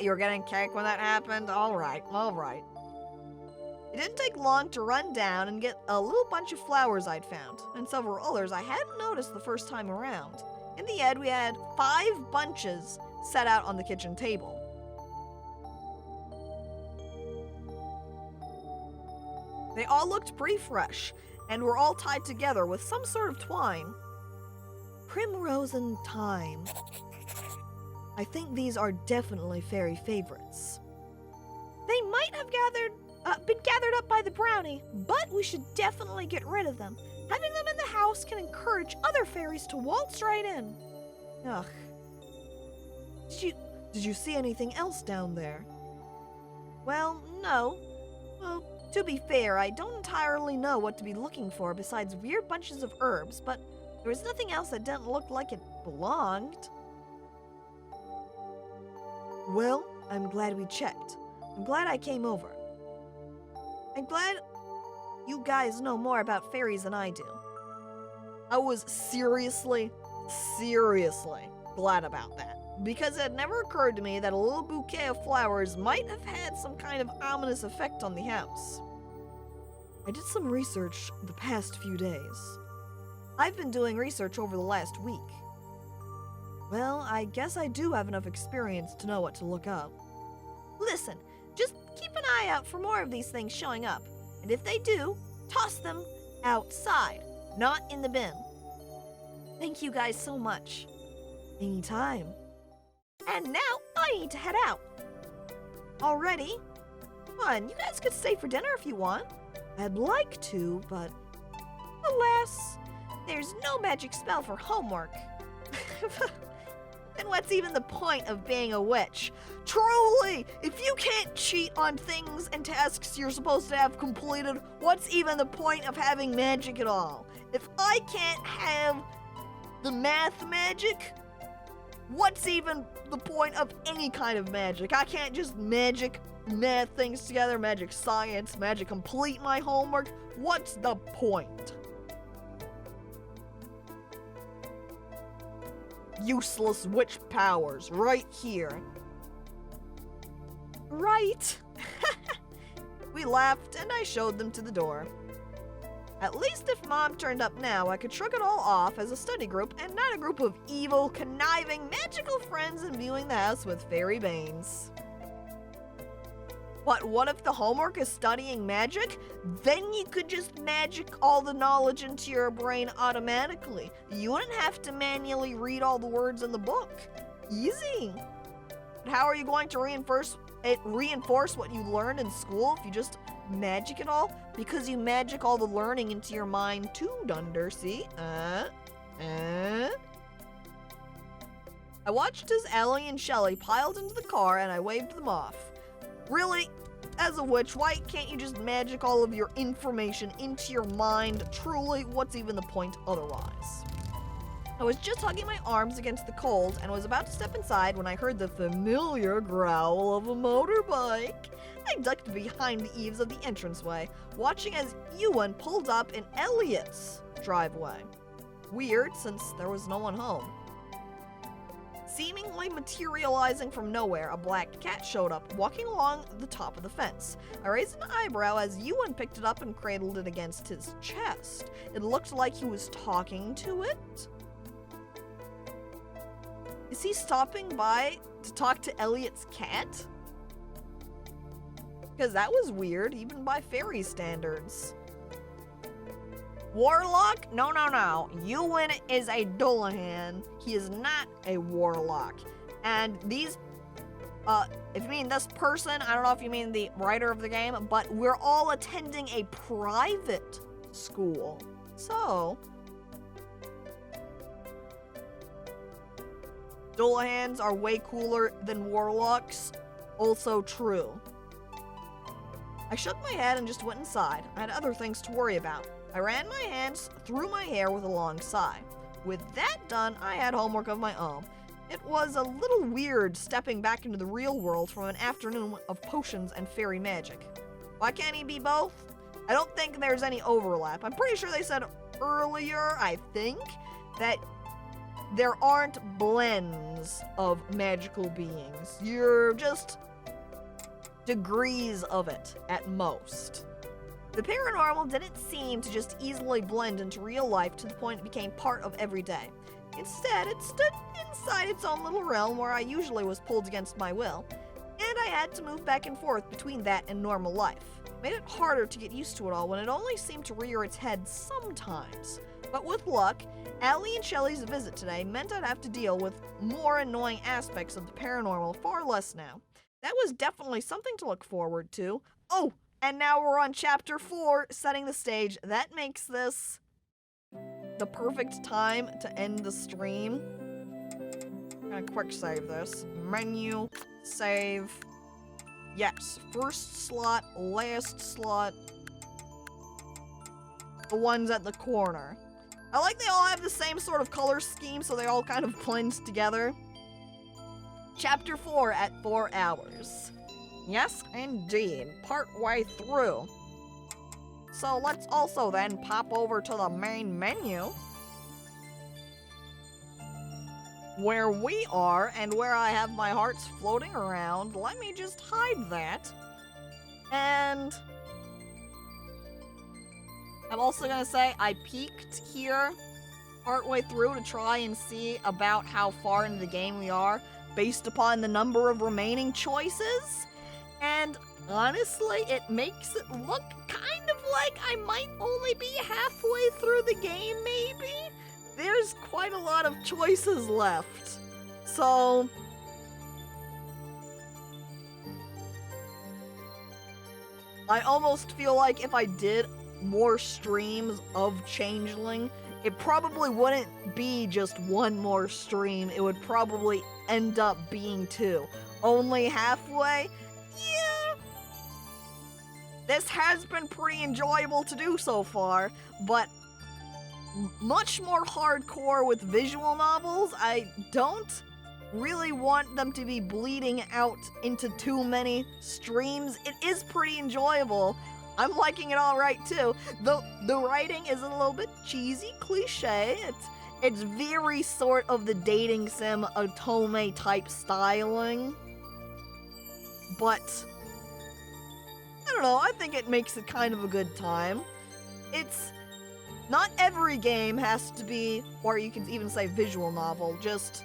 You were getting cake when that happened? Alright. It didn't take long to run down and get a little bunch of flowers I'd found, and several others I hadn't noticed the first time around. In the end, we had 5 bunches set out on the kitchen table. They all looked pretty fresh, and were all tied together with some sort of twine. Primrose and thyme. I think these are definitely fairy favorites. They might have been gathered up by the brownie, but we should definitely get rid of them. Having them in the house can encourage other fairies to waltz right in. Ugh. Did you see anything else down there? Well, no. Well, to be fair, I don't entirely know what to be looking for besides weird bunches of herbs, but there was nothing else that didn't look like it belonged. Well, I'm glad we checked. I'm glad I came over. I'm glad you guys know more about fairies than I do. I was seriously glad about that, because it had never occurred to me that a little bouquet of flowers might have had some kind of ominous effect on the house. I did some research the past few days. I've been doing research over the last week. Well, I guess I do have enough experience to know what to look up. Listen, just keep an eye out for more of these things showing up, and if they do, toss them outside, not in the bin. Thank you guys so much. Anytime. And now I need to head out. Already? Come on, you guys could stay for dinner if you want. I'd like to, but alas, there's no magic spell for homework. Then what's even the point of being a witch? Truly, if you can't cheat on things and tasks you're supposed to have completed, what's even the point of having magic at all? If I can't have the math magic, what's even the point of any kind of magic? I can't just magic math things together, magic science, magic complete my homework. What's the point? Useless witch powers right here. Right. We laughed and I showed them to the door. At least if Mom turned up now, I could shrug it all off as a study group and not a group of evil, conniving, magical friends imbuing the house with fairy banes. What if the homework is studying magic? Then you could just magic all the knowledge into your brain automatically. You wouldn't have to manually read all the words in the book. Easy. But how are you going to reinforce what you learned in school if you just magic it all? Because you magic all the learning into your mind too, Dunder, see? I watched as Ellie and Shelly piled into the car and I waved them off. Really? As a witch, why can't you just magic all of your information into your mind? Truly, what's even the point otherwise? I was just hugging my arms against the cold and was about to step inside when I heard the familiar growl of a motorbike. I ducked behind the eaves of the entranceway, watching as Ewan pulled up in Elliot's driveway. Weird, since there was no one home. Seemingly materializing from nowhere, a black cat showed up, walking along the top of the fence. I raised an eyebrow as Ewan picked it up and cradled it against his chest. It looked like he was talking to it. Is he stopping by to talk to Elliot's cat? Because that was weird, even by fairy standards. Warlock? No. Ewan is a Dullahan. He is not a warlock. And these, if you mean this person, I don't know if you mean the writer of the game, but we're all attending a private school. So, Dullahans are way cooler than warlocks. Also true. I shook my head and just went inside. I had other things to worry about. I ran my hands through my hair with a long sigh. With that done, I had homework of my own. It was a little weird stepping back into the real world from an afternoon of potions and fairy magic. Why can't he be both? I don't think there's any overlap. I'm pretty sure they said earlier, I think, that there aren't blends of magical beings. You're just degrees of it at most. The paranormal didn't seem to just easily blend into real life to the point it became part of every day. Instead, it stood inside its own little realm where I usually was pulled against my will, and I had to move back and forth between that and normal life. It made it harder to get used to it all when it only seemed to rear its head sometimes. But with luck, Allie and Shelley's visit today meant I'd have to deal with more annoying aspects of the paranormal far less now. That was definitely something to look forward to. Oh, and now we're on chapter 4, setting the stage. That makes this the perfect time to end the stream. I'm gonna quick save this. Menu, save. Yes, first slot, last slot. The ones at the corner. I like they all have the same sort of color scheme, so they all kind of blend together. Chapter 4 at 4 hours. Yes, indeed. Part way through. So let's also then pop over to the main menu, where we are and where I have my hearts floating around. Let me just hide that. And I'm also gonna say I peeked here partway through to try and see about how far into the game we are based upon the number of remaining choices. And honestly, it makes it look kind of like I might only be halfway through the game, maybe? There's quite a lot of choices left. So I almost feel like if I did more streams of Changeling, it probably wouldn't be just one more stream. It would probably end up being 2. Only halfway? Yeah. This has been pretty enjoyable to do so far, but much more hardcore with visual novels. I don't really want them to be bleeding out into too many streams. It is pretty enjoyable. I'm liking it all right too. The writing is a little bit cheesy, cliche. It's very sort of the dating sim otome type styling. But I don't know, I think it makes it kind of a good time. It's not every game has to be, or you can even say visual novel, just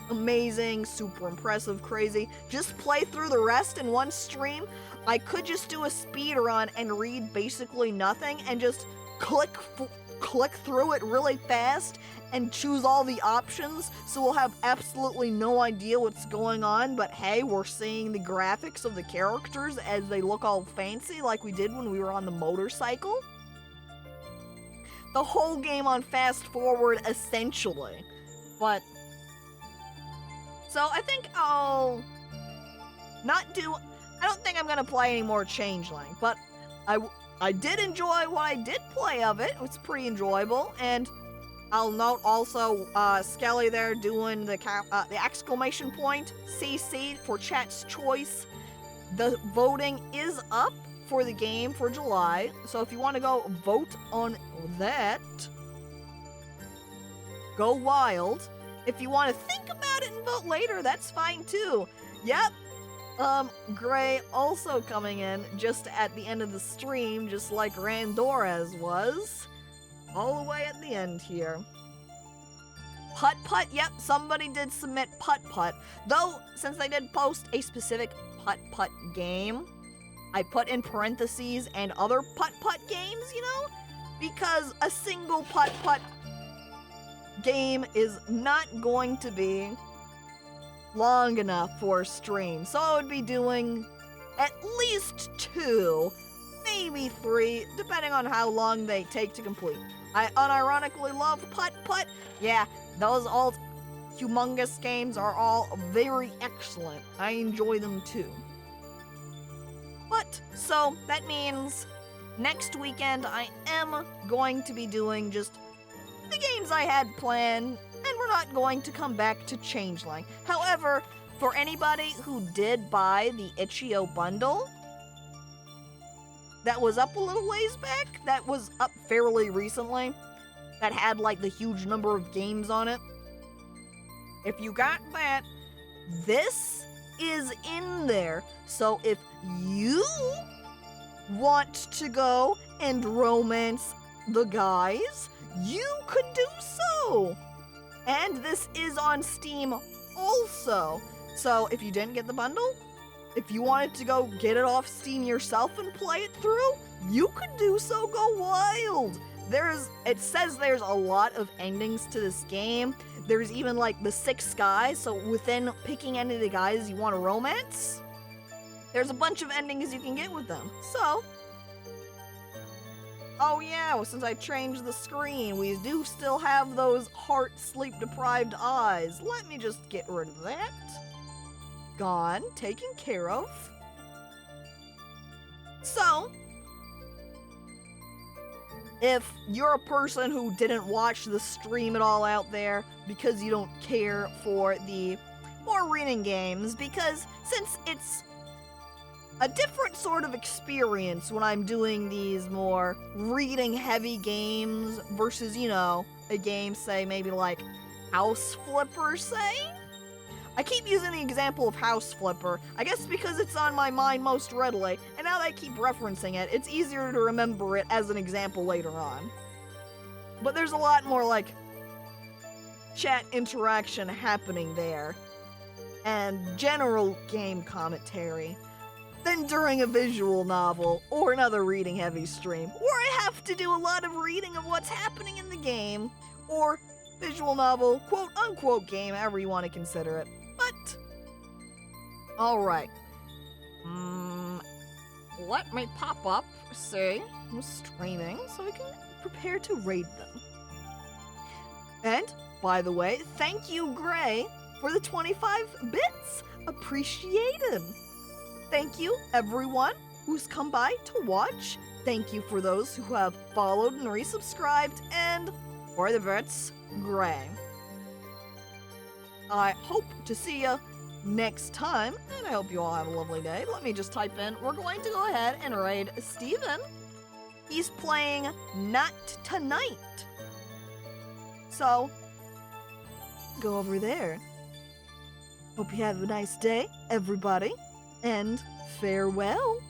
amazing, super impressive, crazy. Just play through the rest in one stream. I could just do a speed run and read basically nothing and just click through it really fast and choose all the options, so we'll have absolutely no idea what's going on, but hey, we're seeing the graphics of the characters as they look all fancy like we did when we were on the motorcycle. The whole game on fast forward, essentially. But so I think I'll not do, I don't think I'm gonna play any more Changeling, but I did enjoy what I did play of it. It was pretty enjoyable, and I'll note also Skelly there doing the exclamation point CC for chat's choice. The voting is up for the game for July, so if you want to go vote on that, go wild. If you want to think about it and vote later, that's fine too. Yep. Gray also coming in just at the end of the stream, just like Randorez was. All the way at the end here. Putt Putt, yep, somebody did submit Putt Putt. Though, since they did post a specific Putt Putt game, I put in parentheses and other Putt Putt games, you know? Because a single Putt Putt game is not going to be long enough for a stream. So I would be doing at least 2, maybe 3, depending on how long they take to complete. I unironically love Putt Putt. Yeah, those all humongous games are all very excellent. I enjoy them too. But So that means next weekend I am going to be doing just the games I had planned, and we're not going to come back to Changeling. However, for anybody who did buy the Itch.io bundle, that was up a little ways back, that was up fairly recently, that had like the huge number of games on it. If you got that, this is in there. So if you want to go and romance the guys, you could do so. And this is on Steam also. So if you didn't get the bundle, if you wanted to go get it off Steam yourself and play it through, you could do so. Go wild. It says there's a lot of endings to this game. There's even like the 6 guys, so within picking any of the guys you want to romance, there's a bunch of endings you can get with them. So, oh yeah, well, since I changed the screen, we do still have those heart sleep-deprived eyes. Let me just get rid of that. Gone, taken care of. So, if you're a person who didn't watch the stream at all out there because you don't care for the more reading games, because since it's a different sort of experience when I'm doing these more reading heavy games versus, you know, a game, say, maybe like House Flipper, say? I keep using the example of House Flipper, I guess because it's on my mind most readily, and now that I keep referencing it, it's easier to remember it as an example later on. But there's a lot more, like, chat interaction happening there, and general game commentary, than during a visual novel or another reading-heavy stream, where I have to do a lot of reading of what's happening in the game, or visual novel, quote-unquote game, however you want to consider it. But, alright. Let me pop up, see, I'm streaming, so we can prepare to raid them. And, by the way, thank you, Gray, for the 25 bits. Appreciated. Thank you, everyone who's come by to watch. Thank you for those who have followed and resubscribed, and for the bits, Gray. I hope to see you next time, and I hope you all have a lovely day. Let me just type in, we're going to go ahead and raid Steven. He's playing Not Tonight. So, go over there. Hope you have a nice day, everybody, and farewell.